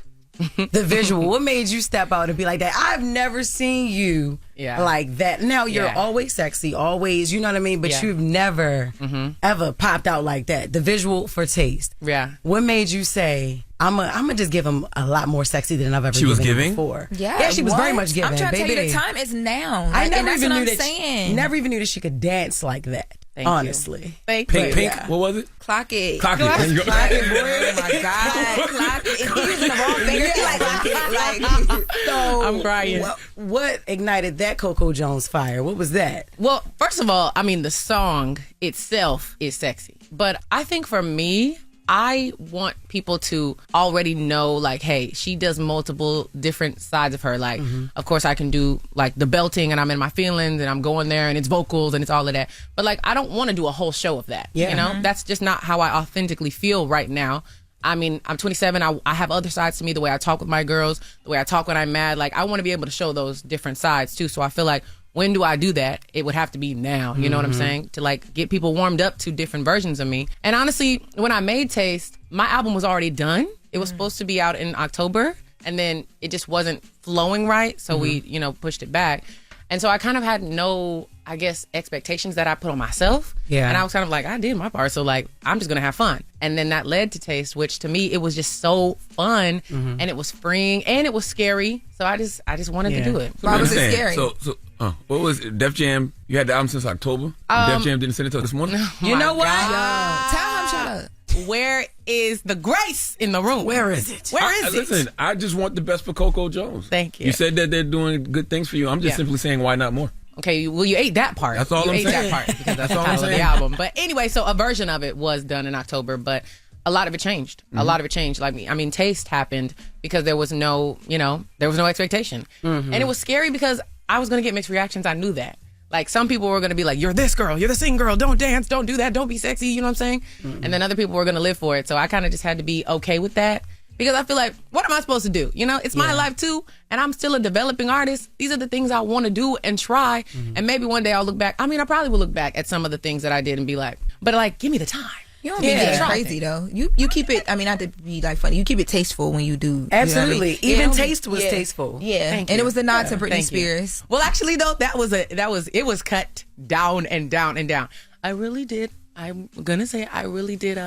[SPEAKER 3] the visual. What made you step out and be like that? I've never seen you like that. Now you're always sexy, always, you know what I mean? But you've never ever popped out like that. The visual for Taste.
[SPEAKER 16] Yeah.
[SPEAKER 3] What made you say, I'm gonna just give him a lot more sexy than I've ever
[SPEAKER 2] She was
[SPEAKER 3] given him
[SPEAKER 2] giving?
[SPEAKER 3] before?
[SPEAKER 12] Yeah,
[SPEAKER 3] she was very much giving.
[SPEAKER 12] I'm trying to
[SPEAKER 3] baby.
[SPEAKER 12] tell you, the time is now.
[SPEAKER 3] I
[SPEAKER 12] Like,
[SPEAKER 3] never
[SPEAKER 12] and that's
[SPEAKER 3] even
[SPEAKER 12] what
[SPEAKER 3] knew
[SPEAKER 12] I'm
[SPEAKER 3] that.
[SPEAKER 12] saying.
[SPEAKER 3] Never even knew that she could dance like that. Honestly,
[SPEAKER 16] Thank
[SPEAKER 2] Pink,
[SPEAKER 16] you.
[SPEAKER 2] what was it?
[SPEAKER 12] Clock it.
[SPEAKER 2] Clock it. There you go.
[SPEAKER 12] Clock it, boy. Oh my God. Clock it. If you're using the wrong finger, you like clock it. Like,
[SPEAKER 3] so
[SPEAKER 16] I'm crying.
[SPEAKER 3] What ignited that Coco Jones fire? What was that?
[SPEAKER 16] Well, first of all, I mean, the song itself is sexy. But I think for me, I want people to already know, like, hey, she does multiple different sides of her. Like, of course, I can do, like, the belting, and I'm in my feelings, and I'm going there, and it's vocals, and it's all of that. But, like, I don't want to do a whole show of that. You know? That's just not how I authentically feel right now. I mean, I'm 27. I have other sides to me, the way I talk with my girls, the way I talk when I'm mad. Like, I want to be able to show those different sides, too. So I feel like, when do I do that? It would have to be now. You know what I'm saying? To like get people warmed up to different versions of me. And honestly, when I made Taste, my album was already done. It was supposed to be out in October, and then it just wasn't flowing right. So we, you know, pushed it back. And so I kind of had no, I guess, expectations that I put on myself. Yeah. And I was kind of like, I did my part. So like, I'm just going to have fun. And then that led to Taste, which to me, it was just so fun, and it was freeing, and it was scary. So I just wanted to do it.
[SPEAKER 12] Why was it scary?
[SPEAKER 2] So what was it? Def Jam? You had the album since October? Def Jam didn't send it to us this morning?
[SPEAKER 3] You know what?
[SPEAKER 12] Tell him, shut up.
[SPEAKER 16] Where is the grace in the room?
[SPEAKER 3] Where is it?
[SPEAKER 16] Where is it?
[SPEAKER 2] Listen, I just want the best for Coco Jones.
[SPEAKER 16] Thank you.
[SPEAKER 2] You said that they're doing good things for you. I'm just simply saying, why not more?
[SPEAKER 16] Okay, well, you ate that part.
[SPEAKER 2] That's all
[SPEAKER 16] you
[SPEAKER 2] I'm
[SPEAKER 16] ate
[SPEAKER 2] saying.
[SPEAKER 16] that part because that's the title of the album. But anyway, so a version of it was done in October, but a lot of it changed. A lot of it changed. Like, I mean, Taste happened because there was no, there was no expectation. And it was scary because I was going to get mixed reactions. I knew that. Like, some people were going to be like, you're this girl, you're the sing girl, don't dance, don't do that, don't be sexy, you know what I'm saying? And then other people were going to live for it. So I kind of just had to be okay with that. Because I feel like, what am I supposed to do? You know, it's my life too, and I'm still a developing artist. These are the things I want to do and try, and maybe one day I'll look back. I mean, I probably will look back at some of the things that I did and be like, but like, give me the time.
[SPEAKER 12] You don't be getting crazy though. You keep it. I mean, not to be like funny. You keep it tasteful when you do.
[SPEAKER 3] Absolutely.
[SPEAKER 12] You know what I mean?
[SPEAKER 3] Even Taste was tasteful.
[SPEAKER 12] Yeah, and it was the nod to Britney Spears.
[SPEAKER 16] Well, actually though, it was cut down and down and down. I really did. I'm gonna say I really did.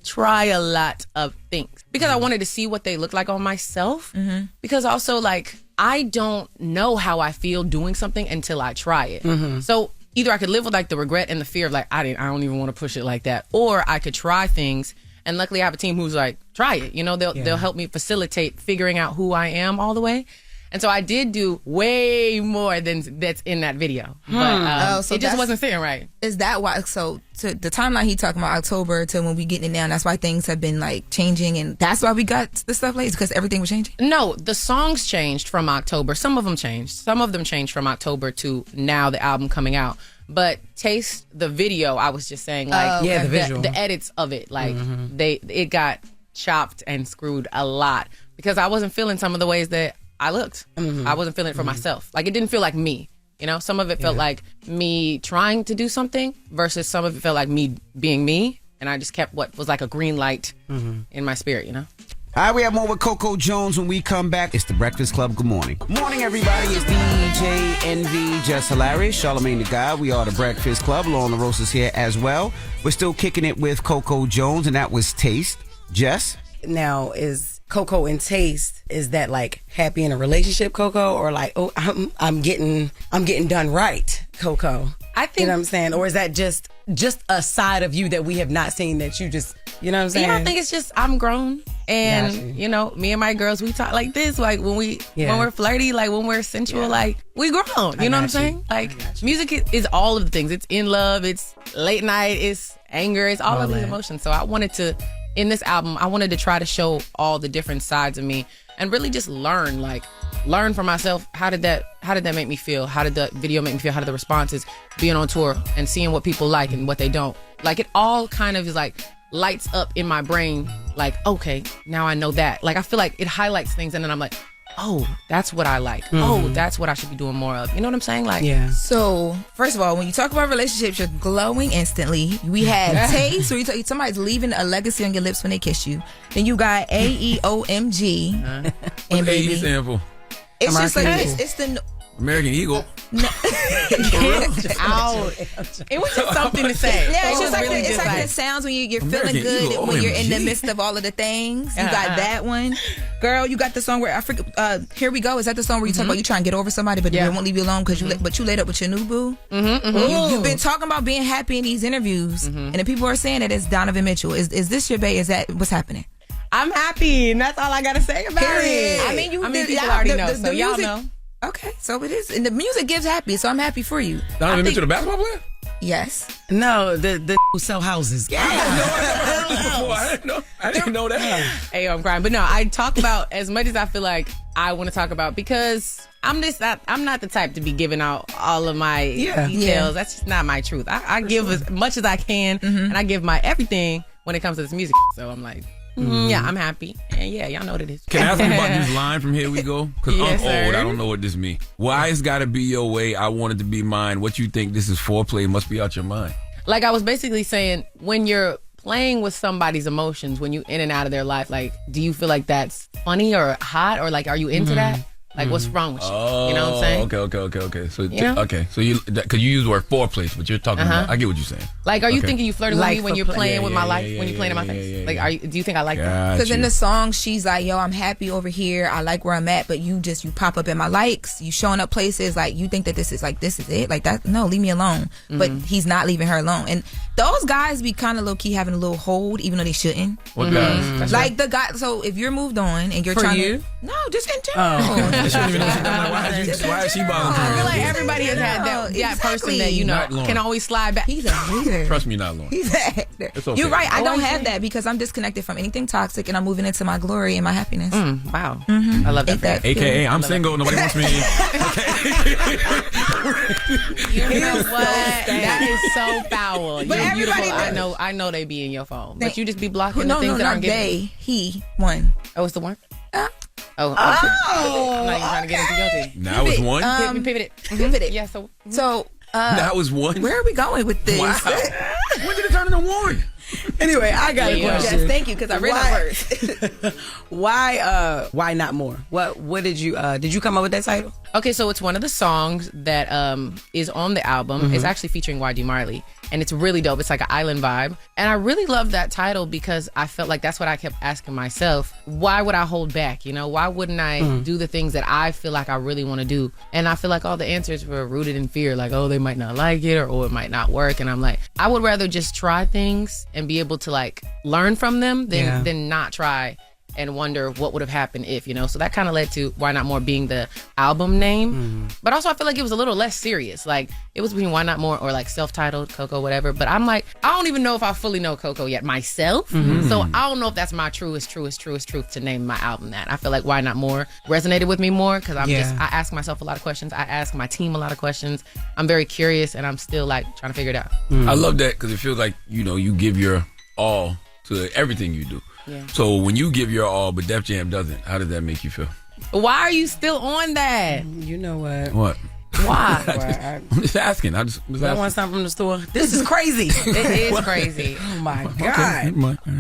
[SPEAKER 16] Try a lot of things because I wanted to see what they look like on myself. Because also, like, I don't know how I feel doing something until I try it. So either I could live with like the regret and the fear of like, I don't even want to push it like that. Or I could try things. And luckily I have a team who's like, try it. You know, they'll help me facilitate figuring out who I am all the way. And so I did do way more than that's in that video. But
[SPEAKER 12] so
[SPEAKER 16] it just wasn't sitting right.
[SPEAKER 12] Is that why? So to the timeline he talking about October to when we getting it now, that's why things have been like changing, and that's why we got the stuff late because everything was changing.
[SPEAKER 16] No, the songs changed from October. Some of them changed. Some of them changed from October to now the album coming out. But Taste, the video, I was just saying like
[SPEAKER 3] the visual,
[SPEAKER 16] the edits of it, like it got chopped and screwed a lot because I wasn't feeling some of the ways that I looked. I wasn't feeling it for myself. Like, it didn't feel like me. You know, some of it felt like me trying to do something versus some of it felt like me being me. And I just kept what was like a green light in my spirit, you know?
[SPEAKER 1] All right, we have more with Coco Jones when we come back. It's The Breakfast Club. Good morning. Morning, everybody. It's DJ Envy, Jess Hilarious, Charlamagne the God. We are The Breakfast Club. Loren Roques is here as well. We're still kicking it with Coco Jones, and that was Taste. Jess?
[SPEAKER 3] Now, is Coco and Taste, is that like happy in a relationship, Coco, or like, oh, I'm getting done right, Coco?
[SPEAKER 16] I think,
[SPEAKER 3] you know what I'm saying, or is that just a side of you that we have not seen that you just, you know what I'm saying?
[SPEAKER 16] Yeah, I think it's just I'm grown, and you know, me and my girls, we talk like this, like when we're flirty, like when we're sensual, like we grown. You know what I'm saying? Like music is all of the things. It's in love, it's late night, it's anger, it's all of these emotions. So I wanted to. In this album, I wanted to try to show all the different sides of me and really just learn for myself. How did that make me feel? How did the video make me feel? How did the responses being on tour and seeing what people like and what they don't? Like, it all kind of is like lights up in my brain. Like, okay, now I know that. Like, I feel like it highlights things and then I'm like, oh, that's what I like. Oh, that's what I should be doing more of. You know what I'm saying? Like,
[SPEAKER 12] So, first of all, when you talk about relationships, you're glowing instantly. We have Taste, so somebody's leaving a legacy on your lips when they kiss you. Then you got AEOMG.
[SPEAKER 2] What's AE stand for?
[SPEAKER 12] It's just like, it's the...
[SPEAKER 2] American Eagle.
[SPEAKER 16] Out. It was just something to say.
[SPEAKER 12] Yeah, it's
[SPEAKER 16] It
[SPEAKER 12] just
[SPEAKER 16] was
[SPEAKER 12] like
[SPEAKER 16] really
[SPEAKER 12] it's
[SPEAKER 16] just
[SPEAKER 12] like the sounds when you're feeling
[SPEAKER 2] American
[SPEAKER 12] good
[SPEAKER 2] Eagle,
[SPEAKER 12] when you're in the
[SPEAKER 2] OMG.
[SPEAKER 12] midst of all of the things. You got that one, girl. You got the song where I forget. Here we go. Is that the song where you talk about you trying to get over somebody, but they won't leave you alone because you laid up with your new boo? You've been talking about being happy in these interviews, and the people are saying that it's Donovan Mitchell. Is this your bae? Is that what's happening?
[SPEAKER 16] I'm happy, and that's all I gotta say about it.
[SPEAKER 12] I mean,
[SPEAKER 16] people already know, so y'all know.
[SPEAKER 12] Okay, so it is, and the music gives happy, so I'm happy for you.
[SPEAKER 2] Donovan Mitchell, the basketball player?
[SPEAKER 12] Yes.
[SPEAKER 3] No, the who sell houses.
[SPEAKER 2] Yeah. I didn't know that.
[SPEAKER 16] Hey, I'm crying. But no, I talk about as much as I feel like I want to talk about because I'm not the type to be giving out all of my details. That's just not my truth. I give as much as I can, and I give my everything when it comes to this music. So I'm like, yeah, I'm happy. And yeah, y'all know what it is.
[SPEAKER 2] Can I ask you about this line from Here We Go? Because
[SPEAKER 16] Yes,
[SPEAKER 2] I'm old.
[SPEAKER 16] sir.
[SPEAKER 2] I don't know what this means. Why it's got to be your way? I want it to be mine. What you think this is foreplay must be out your mind.
[SPEAKER 16] Like I was basically saying, when you're playing with somebody's emotions, when you in and out of their life, like, do you feel like that's funny or hot, or like, are you into that? Like, what's wrong with you?
[SPEAKER 2] Oh,
[SPEAKER 16] You know what I'm saying?
[SPEAKER 2] Okay. So,
[SPEAKER 16] You know?
[SPEAKER 2] so you, because you use the word foreplay, but you're talking about, I get what you're saying.
[SPEAKER 16] Like, are you
[SPEAKER 2] Okay.
[SPEAKER 16] thinking you flirting
[SPEAKER 3] Like
[SPEAKER 16] with me when
[SPEAKER 3] for
[SPEAKER 16] you're playing with my life,
[SPEAKER 2] yeah,
[SPEAKER 16] when you're playing in my
[SPEAKER 2] yeah,
[SPEAKER 16] face?
[SPEAKER 2] yeah,
[SPEAKER 16] Like,
[SPEAKER 2] yeah.
[SPEAKER 16] do you think I like that?
[SPEAKER 12] Because in the song, she's like, yo, I'm happy over here. I like where I'm at, but you pop up in my likes. You showing up places like you think that this is it. Like that. No, leave me alone. But he's not leaving her alone. And those guys be kind of low key having a little hold, even though they shouldn't.
[SPEAKER 2] What guys?
[SPEAKER 12] Like the guy. So if you're moved on and you're
[SPEAKER 3] For
[SPEAKER 12] trying
[SPEAKER 3] you?
[SPEAKER 12] to. No, just in general.
[SPEAKER 2] Why is she bothering
[SPEAKER 16] I
[SPEAKER 2] you?
[SPEAKER 16] feel like everybody has had that person that,
[SPEAKER 2] Not Loren.
[SPEAKER 16] can always slide back.
[SPEAKER 12] He's a hater.
[SPEAKER 2] Trust me, not Loren.
[SPEAKER 12] He's a hater.
[SPEAKER 2] It's okay.
[SPEAKER 12] You're right. I
[SPEAKER 16] Oh,
[SPEAKER 12] don't
[SPEAKER 16] you
[SPEAKER 12] have
[SPEAKER 16] think?
[SPEAKER 12] that because I'm disconnected from anything toxic and I'm moving into my glory and my happiness.
[SPEAKER 16] Wow. I love that.
[SPEAKER 12] Ain't that
[SPEAKER 2] AKA, I'm single. Nobody wants me.
[SPEAKER 16] You know what? That is so foul.
[SPEAKER 12] But
[SPEAKER 16] You're beautiful.
[SPEAKER 12] everybody
[SPEAKER 16] I know they be in your phone, but you just be blocking
[SPEAKER 12] No,
[SPEAKER 16] the things
[SPEAKER 12] no,
[SPEAKER 16] that
[SPEAKER 12] not
[SPEAKER 16] aren't getting.
[SPEAKER 12] they. He won.
[SPEAKER 16] Oh, it's the one.
[SPEAKER 12] Uh,
[SPEAKER 16] Oh, okay. I'm not even trying to get into your team.
[SPEAKER 2] Now it's one.
[SPEAKER 16] Pivot it.
[SPEAKER 12] Pivot it.
[SPEAKER 16] Yeah. So
[SPEAKER 12] So,
[SPEAKER 2] Now it's one.
[SPEAKER 12] where are we going with this?
[SPEAKER 2] Wow. When did it turn into one?
[SPEAKER 3] Anyway, I got a question.
[SPEAKER 12] Yes, thank you, because I read that verse.
[SPEAKER 3] Why not more? What did you come up with that title?
[SPEAKER 16] Okay, so it's one of the songs that is on the album. It's actually featuring YG Marley, and it's really dope. It's like an island vibe, and I really love that title because I felt like that's what I kept asking myself. Why would I hold back? You know, why wouldn't I do the things that I feel like I really want to do? And I feel like all the answers were rooted in fear, like, oh, they might not like it, or it might not work. And I'm like, I would rather just try things and be able to like learn from them than not try and wonder what would have happened if, you know. So that kind of led to Why Not More being the album name. But also I feel like it was a little less serious. Like it was between Why Not More or like self-titled Coco, whatever. But I'm like, I don't even know if I fully know Coco yet myself. So I don't know if that's my truest truth to name my album that. I feel like Why Not More resonated with me more because I ask myself a lot of questions. I ask my team a lot of questions. I'm very curious and I'm still like trying to figure it out.
[SPEAKER 2] I love that because it feels like, you know, you give your all to everything you do.
[SPEAKER 16] Yeah.
[SPEAKER 2] So when you give your all, but Def Jam doesn't, how does that make you feel?
[SPEAKER 16] Why are you still on that?
[SPEAKER 3] You know what?
[SPEAKER 2] What?
[SPEAKER 16] Why?
[SPEAKER 2] I'm just asking. I
[SPEAKER 3] want something from the store. This is crazy.
[SPEAKER 16] It is crazy.
[SPEAKER 3] Oh my God.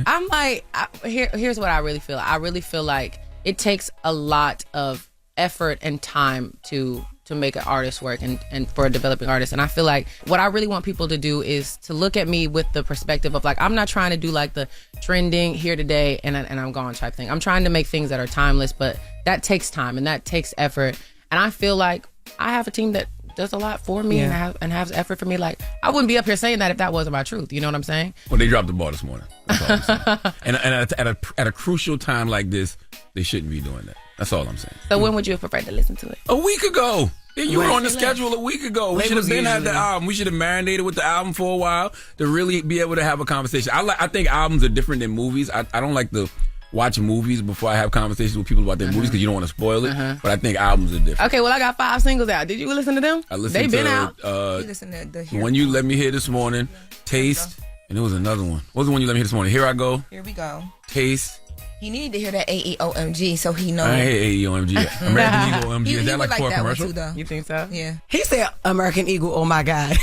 [SPEAKER 16] I'm like, here's what I really feel. I really feel like it takes a lot of effort and time to make an artist work and for a developing artist. And I feel like what I really want people to do is to look at me with the perspective of like, I'm not trying to do like the trending here today and I'm gone type thing. I'm trying to make things that are timeless, but that takes time and that takes effort. And I feel like I have a team that does a lot for me and has effort for me. Like I wouldn't be up here saying that if that wasn't my truth. You know what I'm saying?
[SPEAKER 2] Well, they dropped the ball this morning. That's all I'm saying. and at a crucial time like this, they shouldn't be doing that. That's all I'm saying.
[SPEAKER 16] So when would you have preferred to listen to it?
[SPEAKER 2] A week ago. Yeah, you were on the schedule a week ago. We should have been had the album. We should have marinated with the album for a while to really be able to have a conversation. I think albums are different than movies. I don't like to watch movies before I have conversations with people about their movies because you don't want to spoil it. But I think albums are different.
[SPEAKER 16] Okay, well, I got 5 singles out. Did you listen to them?
[SPEAKER 2] I listened
[SPEAKER 16] They've been out.
[SPEAKER 12] You listen to
[SPEAKER 2] the one you let me hear this morning, Taste, and there was another one. What was the one you let me hear this morning? Here I Go.
[SPEAKER 12] Here we go.
[SPEAKER 2] Taste.
[SPEAKER 12] He needed to hear that AEOMG so he knows.
[SPEAKER 2] I hate AEOMG. American Eagle OMG. Is that like for a commercial?
[SPEAKER 12] Too,
[SPEAKER 16] you think so?
[SPEAKER 12] Yeah.
[SPEAKER 3] He said American Eagle, oh my God.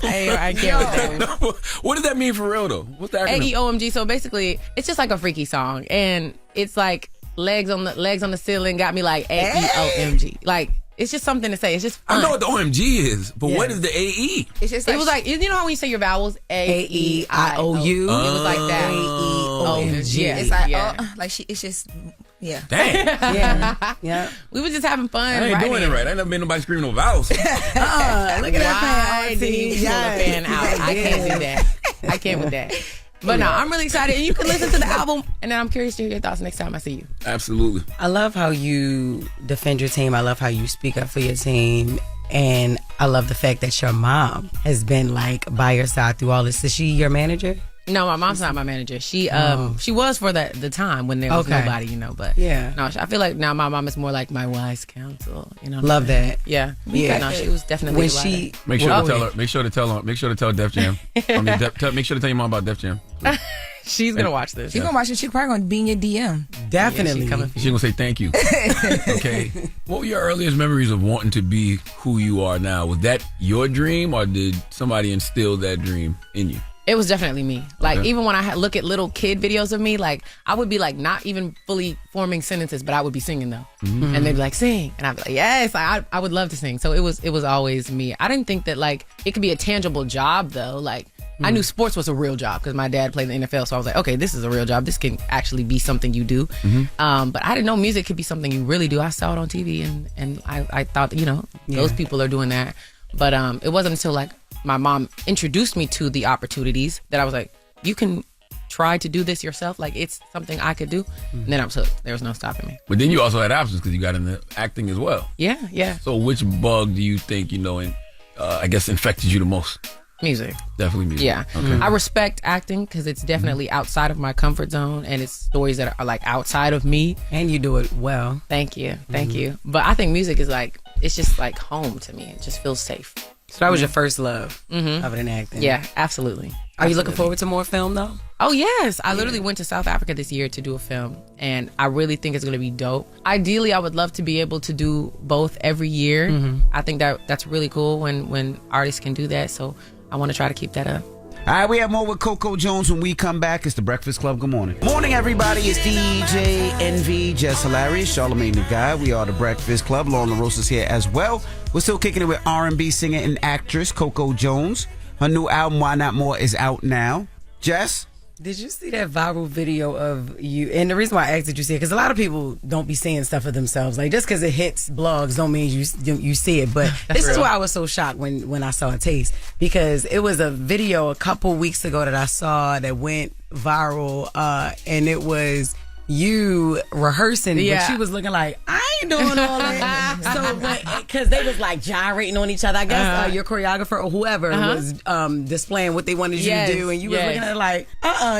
[SPEAKER 16] Hey, I can't with that.
[SPEAKER 2] What does that mean for real though? What's the acronym?
[SPEAKER 16] AEOMG. So basically, it's just like a freaky song. And it's like legs on the ceiling got me like AEOMG. Like, it's just something to say. It's just fun.
[SPEAKER 2] I know what the OMG is, but what is the AE?
[SPEAKER 12] It's just like,
[SPEAKER 16] it was like, you know how when you say your vowels, A-E-I-O-U? It was like that.
[SPEAKER 3] AEOMG.
[SPEAKER 12] Yeah. It's like, it's just, yeah.
[SPEAKER 2] Damn.
[SPEAKER 3] Yeah.
[SPEAKER 16] We were just having fun.
[SPEAKER 2] I ain't doing it right. I ain't never been nobody screaming no vowels.
[SPEAKER 3] Look at that
[SPEAKER 16] Why did you pull a fan out? I can't do that. I can't with that. But no, I'm really excited. And you can listen to the album, and then I'm curious to hear your thoughts next time I see you.
[SPEAKER 2] Absolutely.
[SPEAKER 3] I love how you defend your team. I love how you speak up for your team. And I love the fact that your mom has been like by your side through all this. Is she your manager?
[SPEAKER 16] No, my mom's not my manager. She was for the time when there was nobody, you know. But no, I feel like now my mom is more like my wise counsel. You know,
[SPEAKER 3] love that.
[SPEAKER 16] Yeah. No, she was definitely
[SPEAKER 3] when
[SPEAKER 16] the
[SPEAKER 3] she.
[SPEAKER 2] Make sure to tell her. Make sure to tell Def Jam. Make sure to tell your mom about Def Jam.
[SPEAKER 16] She's gonna watch this.
[SPEAKER 12] She's gonna watch it. She's probably gonna be in your DM.
[SPEAKER 3] Definitely.
[SPEAKER 2] She's gonna say thank you. Okay. What were your earliest memories of wanting to be who you are now? Was that your dream, or did somebody instill that dream in you?
[SPEAKER 16] It was definitely me. Like, even when I look at little kid videos of me, like, I would be, like, not even fully forming sentences, but I would be singing, though. Mm-hmm. And they'd be like, sing. And I'd be like, yes, like, I would love to sing. So it was always me. I didn't think that, like, it could be a tangible job, though. Like, I knew sports was a real job because my dad played in the NFL. So I was like, okay, this is a real job. This can actually be something you do.
[SPEAKER 2] Mm-hmm.
[SPEAKER 16] But I didn't know music could be something you really do. I saw it on TV, and I thought, you know, those people are doing that. But it wasn't until, like, my mom introduced me to the opportunities that I was like, you can try to do this yourself. Like, it's something I could do. And then I was hooked. There was no stopping me.
[SPEAKER 2] But then you also had options because you got into acting as well.
[SPEAKER 16] Yeah.
[SPEAKER 2] So which bug do you think, you know, I guess infected you the most?
[SPEAKER 16] Music.
[SPEAKER 2] Definitely music.
[SPEAKER 16] Yeah.
[SPEAKER 2] Okay.
[SPEAKER 16] I respect acting because it's definitely outside of my comfort zone and it's stories that are like outside of me.
[SPEAKER 3] And you do it well.
[SPEAKER 16] Thank you. But I think music is like, it's just like home to me. It just feels safe.
[SPEAKER 3] So that was your first love other than acting?
[SPEAKER 16] Yeah, absolutely.
[SPEAKER 3] Are you looking forward to more film though?
[SPEAKER 16] Oh yes. I literally went to South Africa this year to do a film and I really think it's going to be dope. Ideally, I would love to be able to do both every year. I think that's really cool when artists can do that. So I want to try to keep that up.
[SPEAKER 1] All right, we have more with Coco Jones when we come back. It's the Breakfast Club. Good morning. Morning, everybody. It's DJ NV, Jess Hilarious, Charlamagne the Guy. We are the Breakfast Club. Loren Roques is here as well. We're still kicking it with R&B singer and actress Coco Jones. Her new album, Why Not More, is out now. Jess?
[SPEAKER 3] Did you see that viral video of you? And the reason why I asked did you see it, because a lot of people don't be saying stuff of themselves. Like, just because it hits blogs don't mean you see it. But this is why I was so shocked when I saw a taste, because it was a video a couple weeks ago that I saw that went viral, and it was you rehearsing, but she was looking like, I ain't doing all that. So, because they was like gyrating on each other, I guess your choreographer or whoever was displaying what they wanted you to do, and you were looking at it like,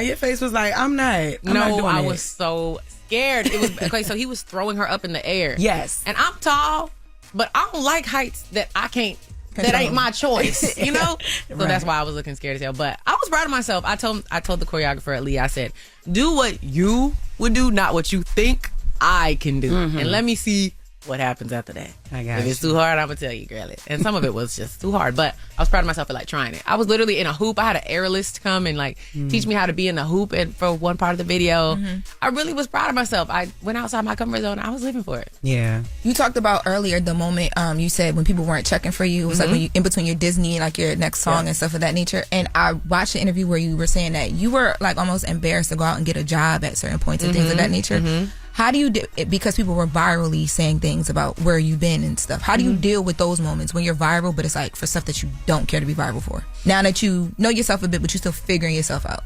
[SPEAKER 3] your face was like, I'm not doing
[SPEAKER 16] I
[SPEAKER 3] it.
[SPEAKER 16] was so scared. It was okay. So he was throwing her up in the air.
[SPEAKER 3] Yes,
[SPEAKER 16] and I'm tall, but I don't like heights that I can't. That ain't my choice, you know. So that's why I was looking scared as hell. But I was proud of myself. I told the choreographer at Lee, I said, do what you would do, not what you think I can do, and let me see what happens after that. If it's too hard, I'm gonna tell you, girl. And some of it was just too hard, but I was proud of myself for like trying it. I was literally in a hoop. I had an aerialist come and like teach me how to be in the hoop, and for one part of the video, I really was proud of myself. I went outside my comfort zone. I was living for it.
[SPEAKER 3] Yeah.
[SPEAKER 12] You talked about earlier the moment you said when people weren't checking for you. It was like when you in between your Disney, like your next song and stuff of that nature. And I watched an interview where you were saying that you were like almost embarrassed to go out and get a job at certain points and things of that nature. How do you do it? Because people were virally saying things about where you've been and stuff. How do you deal with those moments when you're viral, but it's like for stuff that you don't care to be viral for? Now that you know yourself a bit, but you're still figuring yourself out.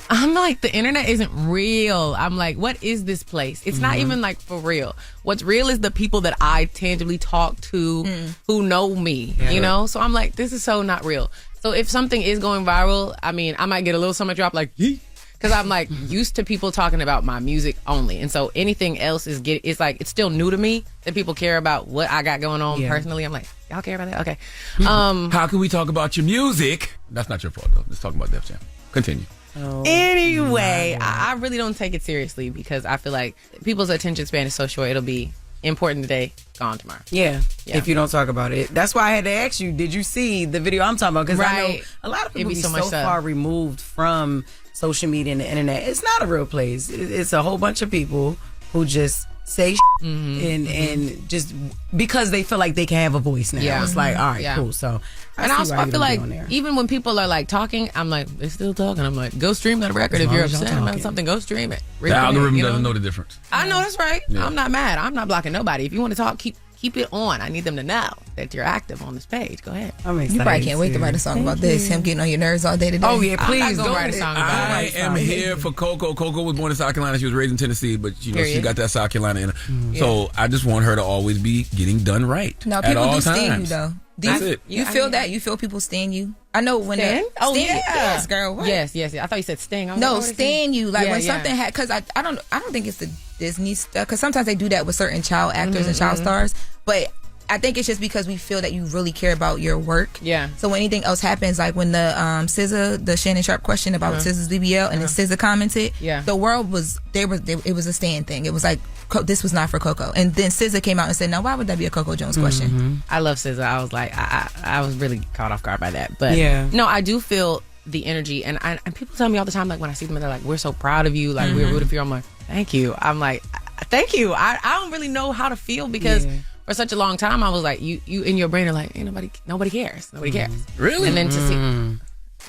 [SPEAKER 16] I'm like, the internet isn't real. I'm like, what is this place? It's not even like for real. What's real is the people that I tangibly talk to who know me, you know? So I'm like, this is so not real. So if something is going viral, I mean, I might get a little stomach drop like, yee. Because I'm like used to people talking about my music only, and so anything else it's like it's still new to me that people care about what I got going on personally. I'm like, y'all care about that? Okay.
[SPEAKER 2] How can we talk about your music? That's not your fault though. Let's talk about Def Jam. Continue.
[SPEAKER 16] Anyway, I really don't take it seriously because I feel like people's attention span is so short. It'll be important today, gone tomorrow.
[SPEAKER 3] Yeah, if you don't talk about it. That's why I had to ask you, did you see the video I'm talking about? Because I know a lot of people be so far removed from social media and the internet. It's not a real place. It's a whole bunch of people who just say and just because they feel like they can have a voice now. It's like, all right, cool. So
[SPEAKER 16] and also I feel like even when people are like talking, I'm like, they're still talking. I'm like, go stream that record. If you're upset about something, go stream it.
[SPEAKER 2] The algorithm doesn't know the difference.
[SPEAKER 16] I know, that's right. I'm not mad. I'm not blocking nobody. If you want to talk, keep it on. I need them to know that you're active on this page. Go ahead.
[SPEAKER 12] You probably can't wait to write a song about this. Him getting on your nerves all day today.
[SPEAKER 16] Oh yeah, please go write a song about
[SPEAKER 2] it. I am here for Coco. Coco was born in South Carolina. She was raised in Tennessee, but you know she got that South Carolina in her. So I just want her to always be getting done right.
[SPEAKER 12] No, people do stand you though. That's it. You feel that? You feel people stand you? I know when
[SPEAKER 16] stand?
[SPEAKER 12] Yes, girl. What?
[SPEAKER 16] Yes. I thought you said sting.
[SPEAKER 12] No, stand you. Like when something because I don't think it's the Disney stuff, because sometimes they do that with certain child actors and child stars, but I think it's just because we feel that you really care about your work. Yeah. So when anything else happens, like when the SZA, the Shannon Sharp question about SZA's BBL, and then SZA commented, the world was it was a stand thing. It was like, this was not for Coco, and then SZA came out and said, "Now, why would that be a Coco Jones question?"
[SPEAKER 16] I love SZA. I was like, I was really caught off guard by that, but no, I do feel the energy, and people tell me all the time, like when I see them, they're like, "We're so proud of you, like we're rooting for you." I'm like, "Thank you." I'm like, "Thank you." I don't really know how to feel because. For such a long time, I was like, you in your brain are like, ain't nobody cares. Nobody cares.
[SPEAKER 2] Really?
[SPEAKER 16] And then to see,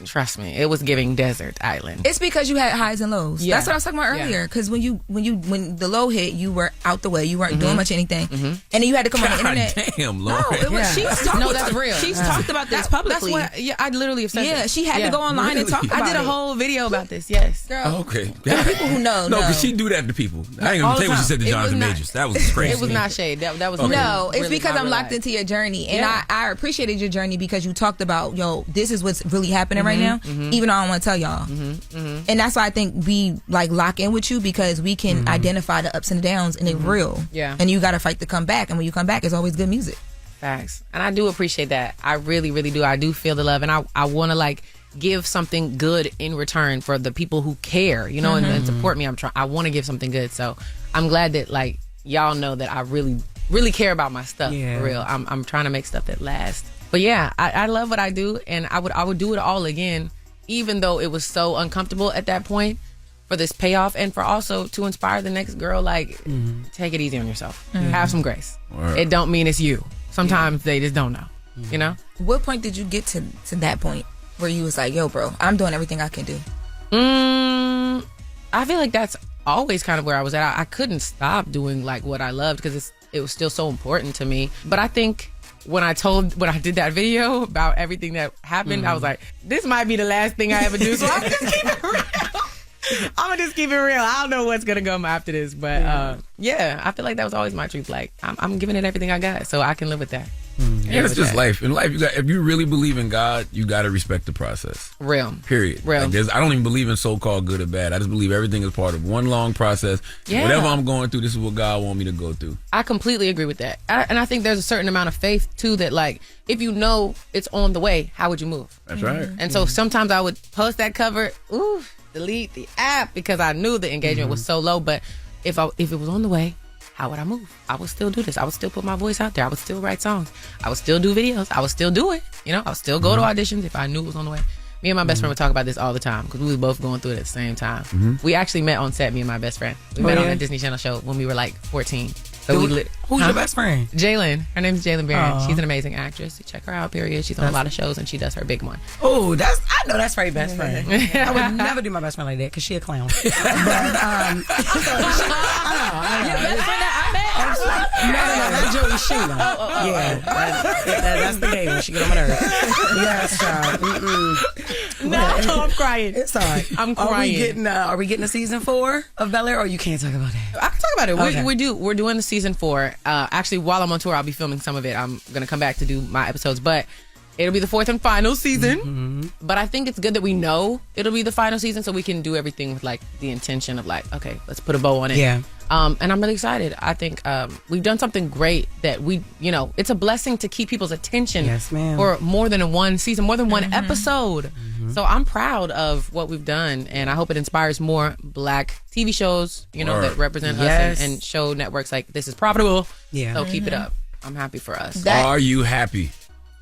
[SPEAKER 16] trust me, it was giving desert island.
[SPEAKER 12] It's because you had highs and lows. That's what I was talking about earlier. Because when the low hit, you were out the way. You weren't doing much anything, and then you had to come on the internet.
[SPEAKER 2] Damn, Lord.
[SPEAKER 12] No, it was.
[SPEAKER 16] That's real.
[SPEAKER 12] She's talked about this publicly.
[SPEAKER 16] That's what. I literally have said.
[SPEAKER 12] Yeah, she had to go online and talk about it.
[SPEAKER 16] I did a whole video about this. Yes,
[SPEAKER 12] girl.
[SPEAKER 2] Okay.
[SPEAKER 12] People who know.
[SPEAKER 2] No, because she do that to people. I ain't gonna tell you what she said to Jonathan Majors. That was crazy.
[SPEAKER 16] It was not shade. That was
[SPEAKER 12] no. It's because I'm locked into your journey, and I appreciated your journey because you talked about this is what's really happening right now. Even though I don't want to tell y'all, and that's why I think we like lock in with you because we can identify the ups and the downs, and they're real. Yeah, and you got to fight to come back, and when you come back, it's always good music.
[SPEAKER 16] Facts, and I do appreciate that. I really, really do. I do feel the love, and I want to like give something good in return for the people who care, you know, and support me. I want to give something good, so I'm glad that like y'all know that I really, really care about my stuff for real. I'm trying to make stuff that lasts. But yeah, I love what I do, and I would do it all again. even though it was so uncomfortable at that point, for this payoff and for also to inspire the next girl, like, take it easy on yourself. Have some grace.
[SPEAKER 17] Word.
[SPEAKER 16] It don't mean it's you. Sometimes they just don't know, you know?
[SPEAKER 12] What point did you get to that point where you was like, yo, bro, I'm doing everything I can do?
[SPEAKER 16] I feel like that's always kind of where I was at. I couldn't stop doing like what I loved because it was still so important to me. But I think when I did that video about everything that happened, I was like, this might be the last thing I ever do. So I'm just keep it real. I'm gonna just keep it real. I don't know what's gonna come after this, but I feel like that was always my truth. Like I'm giving it everything I got, so I can live with that.
[SPEAKER 2] And it's just life. In life, if you really believe in God, you got to respect the process.
[SPEAKER 16] Real.
[SPEAKER 2] Period.
[SPEAKER 16] Real.
[SPEAKER 2] Like I don't even believe in so-called good or bad. I just believe everything is part of one long process.
[SPEAKER 16] Yeah.
[SPEAKER 2] Whatever I'm going through, this is what God wants me to go through.
[SPEAKER 16] I completely agree with that. And I think there's a certain amount of faith, too, that, like, if you know it's on the way, how would you move?
[SPEAKER 2] That's right.
[SPEAKER 16] And so sometimes I would post that cover, delete the app because I knew the engagement was so low. But if it was on the way, how would I move? I would still do this. I would still put my voice out there. I would still write songs. I would still do videos. I would still do it. You know, I would still go to auditions if I knew it was on the way. Me and my best friend would talk about this all the time because we were both going through it at the same time. We actually met on set, me and my best friend. We met on a Disney Channel show when we were like 14. So
[SPEAKER 3] who's your best friend?
[SPEAKER 16] Jalen. Her name is Jalen Barron. She's an amazing actress. Check her out, period. She's on a lot of shows and she does her big one.
[SPEAKER 3] Oh, I know that's right, best friend. I would never do my best friend like that because she a clown. But, I know. Best friend that I met? No, that's Joey Sheila. That's the gay one. She get on my nerves. Yes, child.
[SPEAKER 16] No, I'm crying.
[SPEAKER 3] It's all right.
[SPEAKER 16] I'm crying.
[SPEAKER 3] Are we getting a season 4 of Bel Air, or you can't talk about that?
[SPEAKER 16] I can talk about it.
[SPEAKER 3] Okay.
[SPEAKER 16] We're doing the season 4. Actually, while I'm on tour, I'll be filming some of it. I'm gonna come back to do my episodes, but it'll be the 4th and final season. But I think it's good that we know it'll be the final season, so we can do everything with like the intention of like, okay, let's put a bow on it.
[SPEAKER 3] Yeah.
[SPEAKER 16] And I'm really excited. I think we've done something great that it's a blessing to keep people's attention for more than one season, more than one episode. So I'm proud of what we've done, and I hope it inspires more Black TV shows, that represent us and show networks like this is profitable. Yeah. So keep it up. I'm happy for us.
[SPEAKER 2] Are you happy?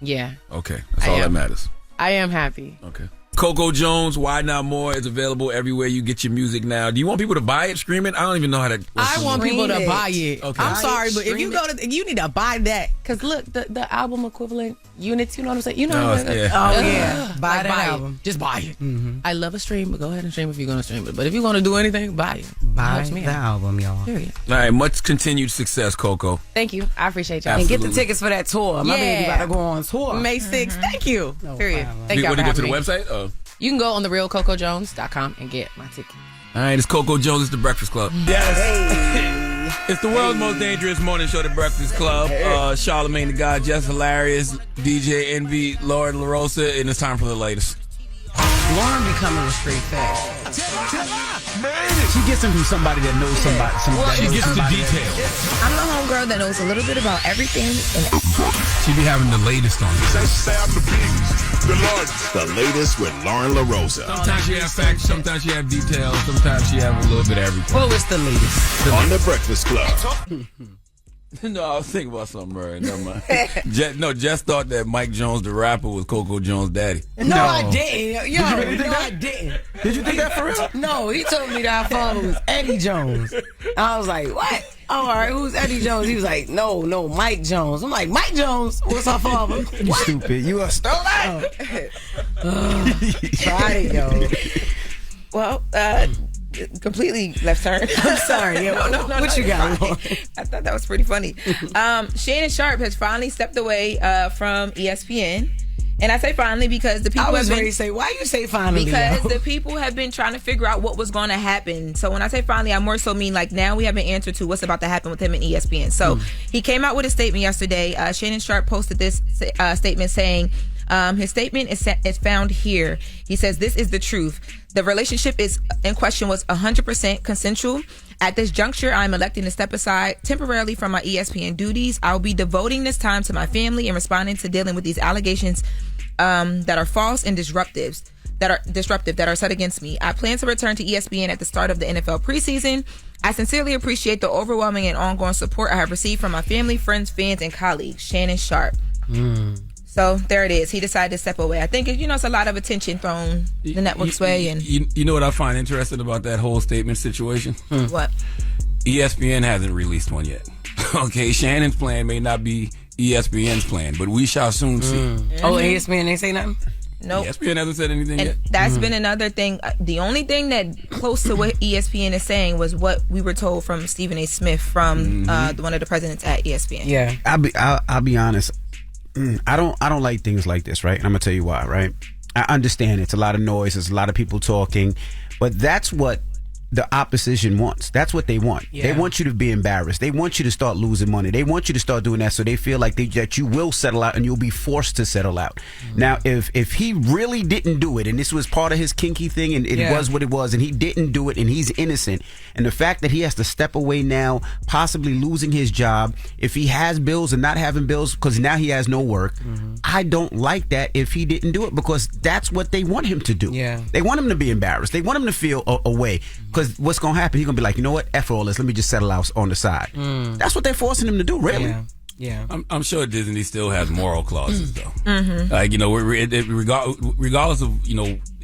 [SPEAKER 16] Yeah.
[SPEAKER 2] Okay. That's all that matters.
[SPEAKER 16] I am happy.
[SPEAKER 2] Okay. Coco Jones, Why Not More, is available everywhere you get your music now. Do you want people to buy it, stream it? I don't even know how to.
[SPEAKER 16] I want people to buy it.
[SPEAKER 2] Okay.
[SPEAKER 16] I'm sorry, but if you you need to buy that. Because look, the album equivalent units, you know what I'm saying? You know what I'm saying?
[SPEAKER 3] Oh, yeah. Buy that album.
[SPEAKER 16] Just buy it. I love a stream, but go ahead and stream if you're going to stream it. But if you're going to do anything, buy it.
[SPEAKER 3] Buy the album, y'all.
[SPEAKER 16] Period.
[SPEAKER 2] All right. Much continued success, Coco.
[SPEAKER 16] Thank you. I appreciate y'all.
[SPEAKER 3] And get the tickets for that tour. My baby about to go on tour.
[SPEAKER 16] May 6th. Thank you. Period. Thank y'all for
[SPEAKER 2] go to
[SPEAKER 16] having
[SPEAKER 2] the
[SPEAKER 16] me.
[SPEAKER 2] website?
[SPEAKER 16] You can go on therealcocojones.com and get my ticket.
[SPEAKER 2] All right, it's Coco Jones. It's The Breakfast Club. Yes. It's the world's most dangerous morning show, The Breakfast Club. Charlamagne the God, Jess Hilarious, DJ Envy, Loren LaRosa, and it's time for the latest.
[SPEAKER 3] Loren becoming a straight fact. She gets them from somebody that knows somebody.
[SPEAKER 2] She gets the details.
[SPEAKER 12] I'm the homegirl that knows a little bit about everything.
[SPEAKER 2] She be having the latest on it.
[SPEAKER 6] The latest with Loren LaRosa.
[SPEAKER 2] Sometimes she have facts, sometimes she have details, sometimes she have a little bit of everything.
[SPEAKER 3] Well, it's the latest.
[SPEAKER 6] On The Breakfast Club.
[SPEAKER 2] No, I was thinking about something, right? Never mind. Jess thought that Mike Jones, the rapper, was Coco Jones' daddy.
[SPEAKER 3] No, I didn't. Yo, I didn't.
[SPEAKER 1] Did you think that for real?
[SPEAKER 3] No, he told me that our father was Eddie Jones. I was like, what? Oh, all right, who's Eddie Jones? He was like, no, Mike Jones. I'm like, Mike Jones? What's our father?
[SPEAKER 1] You stupid. You a stole that?
[SPEAKER 3] Tried it, yo.
[SPEAKER 12] Well, completely left turn.
[SPEAKER 3] I'm sorry. Yeah, no, what you got?
[SPEAKER 12] I thought that was pretty funny. Shannon Sharpe has finally stepped away from ESPN. And I say finally because the people
[SPEAKER 3] I was
[SPEAKER 12] have
[SPEAKER 3] ready
[SPEAKER 12] been...
[SPEAKER 3] to say, why you say finally?
[SPEAKER 12] Because the people have been trying to figure out what was going to happen. So when I say finally, I more so mean like now we have an answer to what's about to happen with him and ESPN. So he came out with a statement yesterday. Shannon Sharpe posted this statement saying, his statement is found here. He says, this is the truth. The relationship is in question was 100% consensual. At this juncture, I'm electing to step aside temporarily from my ESPN duties. I'll be devoting this time to my family and responding to dealing with these allegations that are false and disruptive that are set against me. I plan to return to ESPN at the start of the NFL preseason. I sincerely appreciate the overwhelming and ongoing support I have received from my family, friends, fans, and colleagues. Shannon Sharpe. So there it is. He decided to step away. I think it's a lot of attention thrown the network's way. And
[SPEAKER 2] you know what I find interesting about that whole statement situation?
[SPEAKER 12] What?
[SPEAKER 2] ESPN hasn't released one yet. Okay, Shannon's plan may not be ESPN's plan, but we shall soon see.
[SPEAKER 3] Oh, ESPN ain't say nothing?
[SPEAKER 12] Nope.
[SPEAKER 2] ESPN hasn't said anything yet.
[SPEAKER 12] That's been another thing. The only thing that close to what ESPN is saying was what we were told from Stephen A. Smith from one of the presidents at ESPN.
[SPEAKER 3] Yeah.
[SPEAKER 1] I'll be honest. I don't like things like this, right? And I'm gonna tell you why, right? I understand it's a lot of noise, there's a lot of people talking, but that's what the opposition wants. That's what they want.
[SPEAKER 3] Yeah.
[SPEAKER 1] They want you to be embarrassed. They want you to start losing money. They want you to start doing that, so they feel like that you will settle out and you'll be forced to settle out. Now, if he really didn't do it, and this was part of his kinky thing, and it was what it was, and he didn't do it, and he's innocent, and the fact that he has to step away now, possibly losing his job, if he has bills and not having bills because now he has no work, I don't like that if he didn't do it, because that's what they want him to do.
[SPEAKER 3] Yeah.
[SPEAKER 1] They want him to be embarrassed. They want him to feel away. Because what's going to happen, he's going to be like, you know what, F all this, let me just settle out on the side. That's what they're forcing him to do, really.
[SPEAKER 3] Yeah.
[SPEAKER 2] I'm sure Disney still has moral clauses, though. Like, regardless of,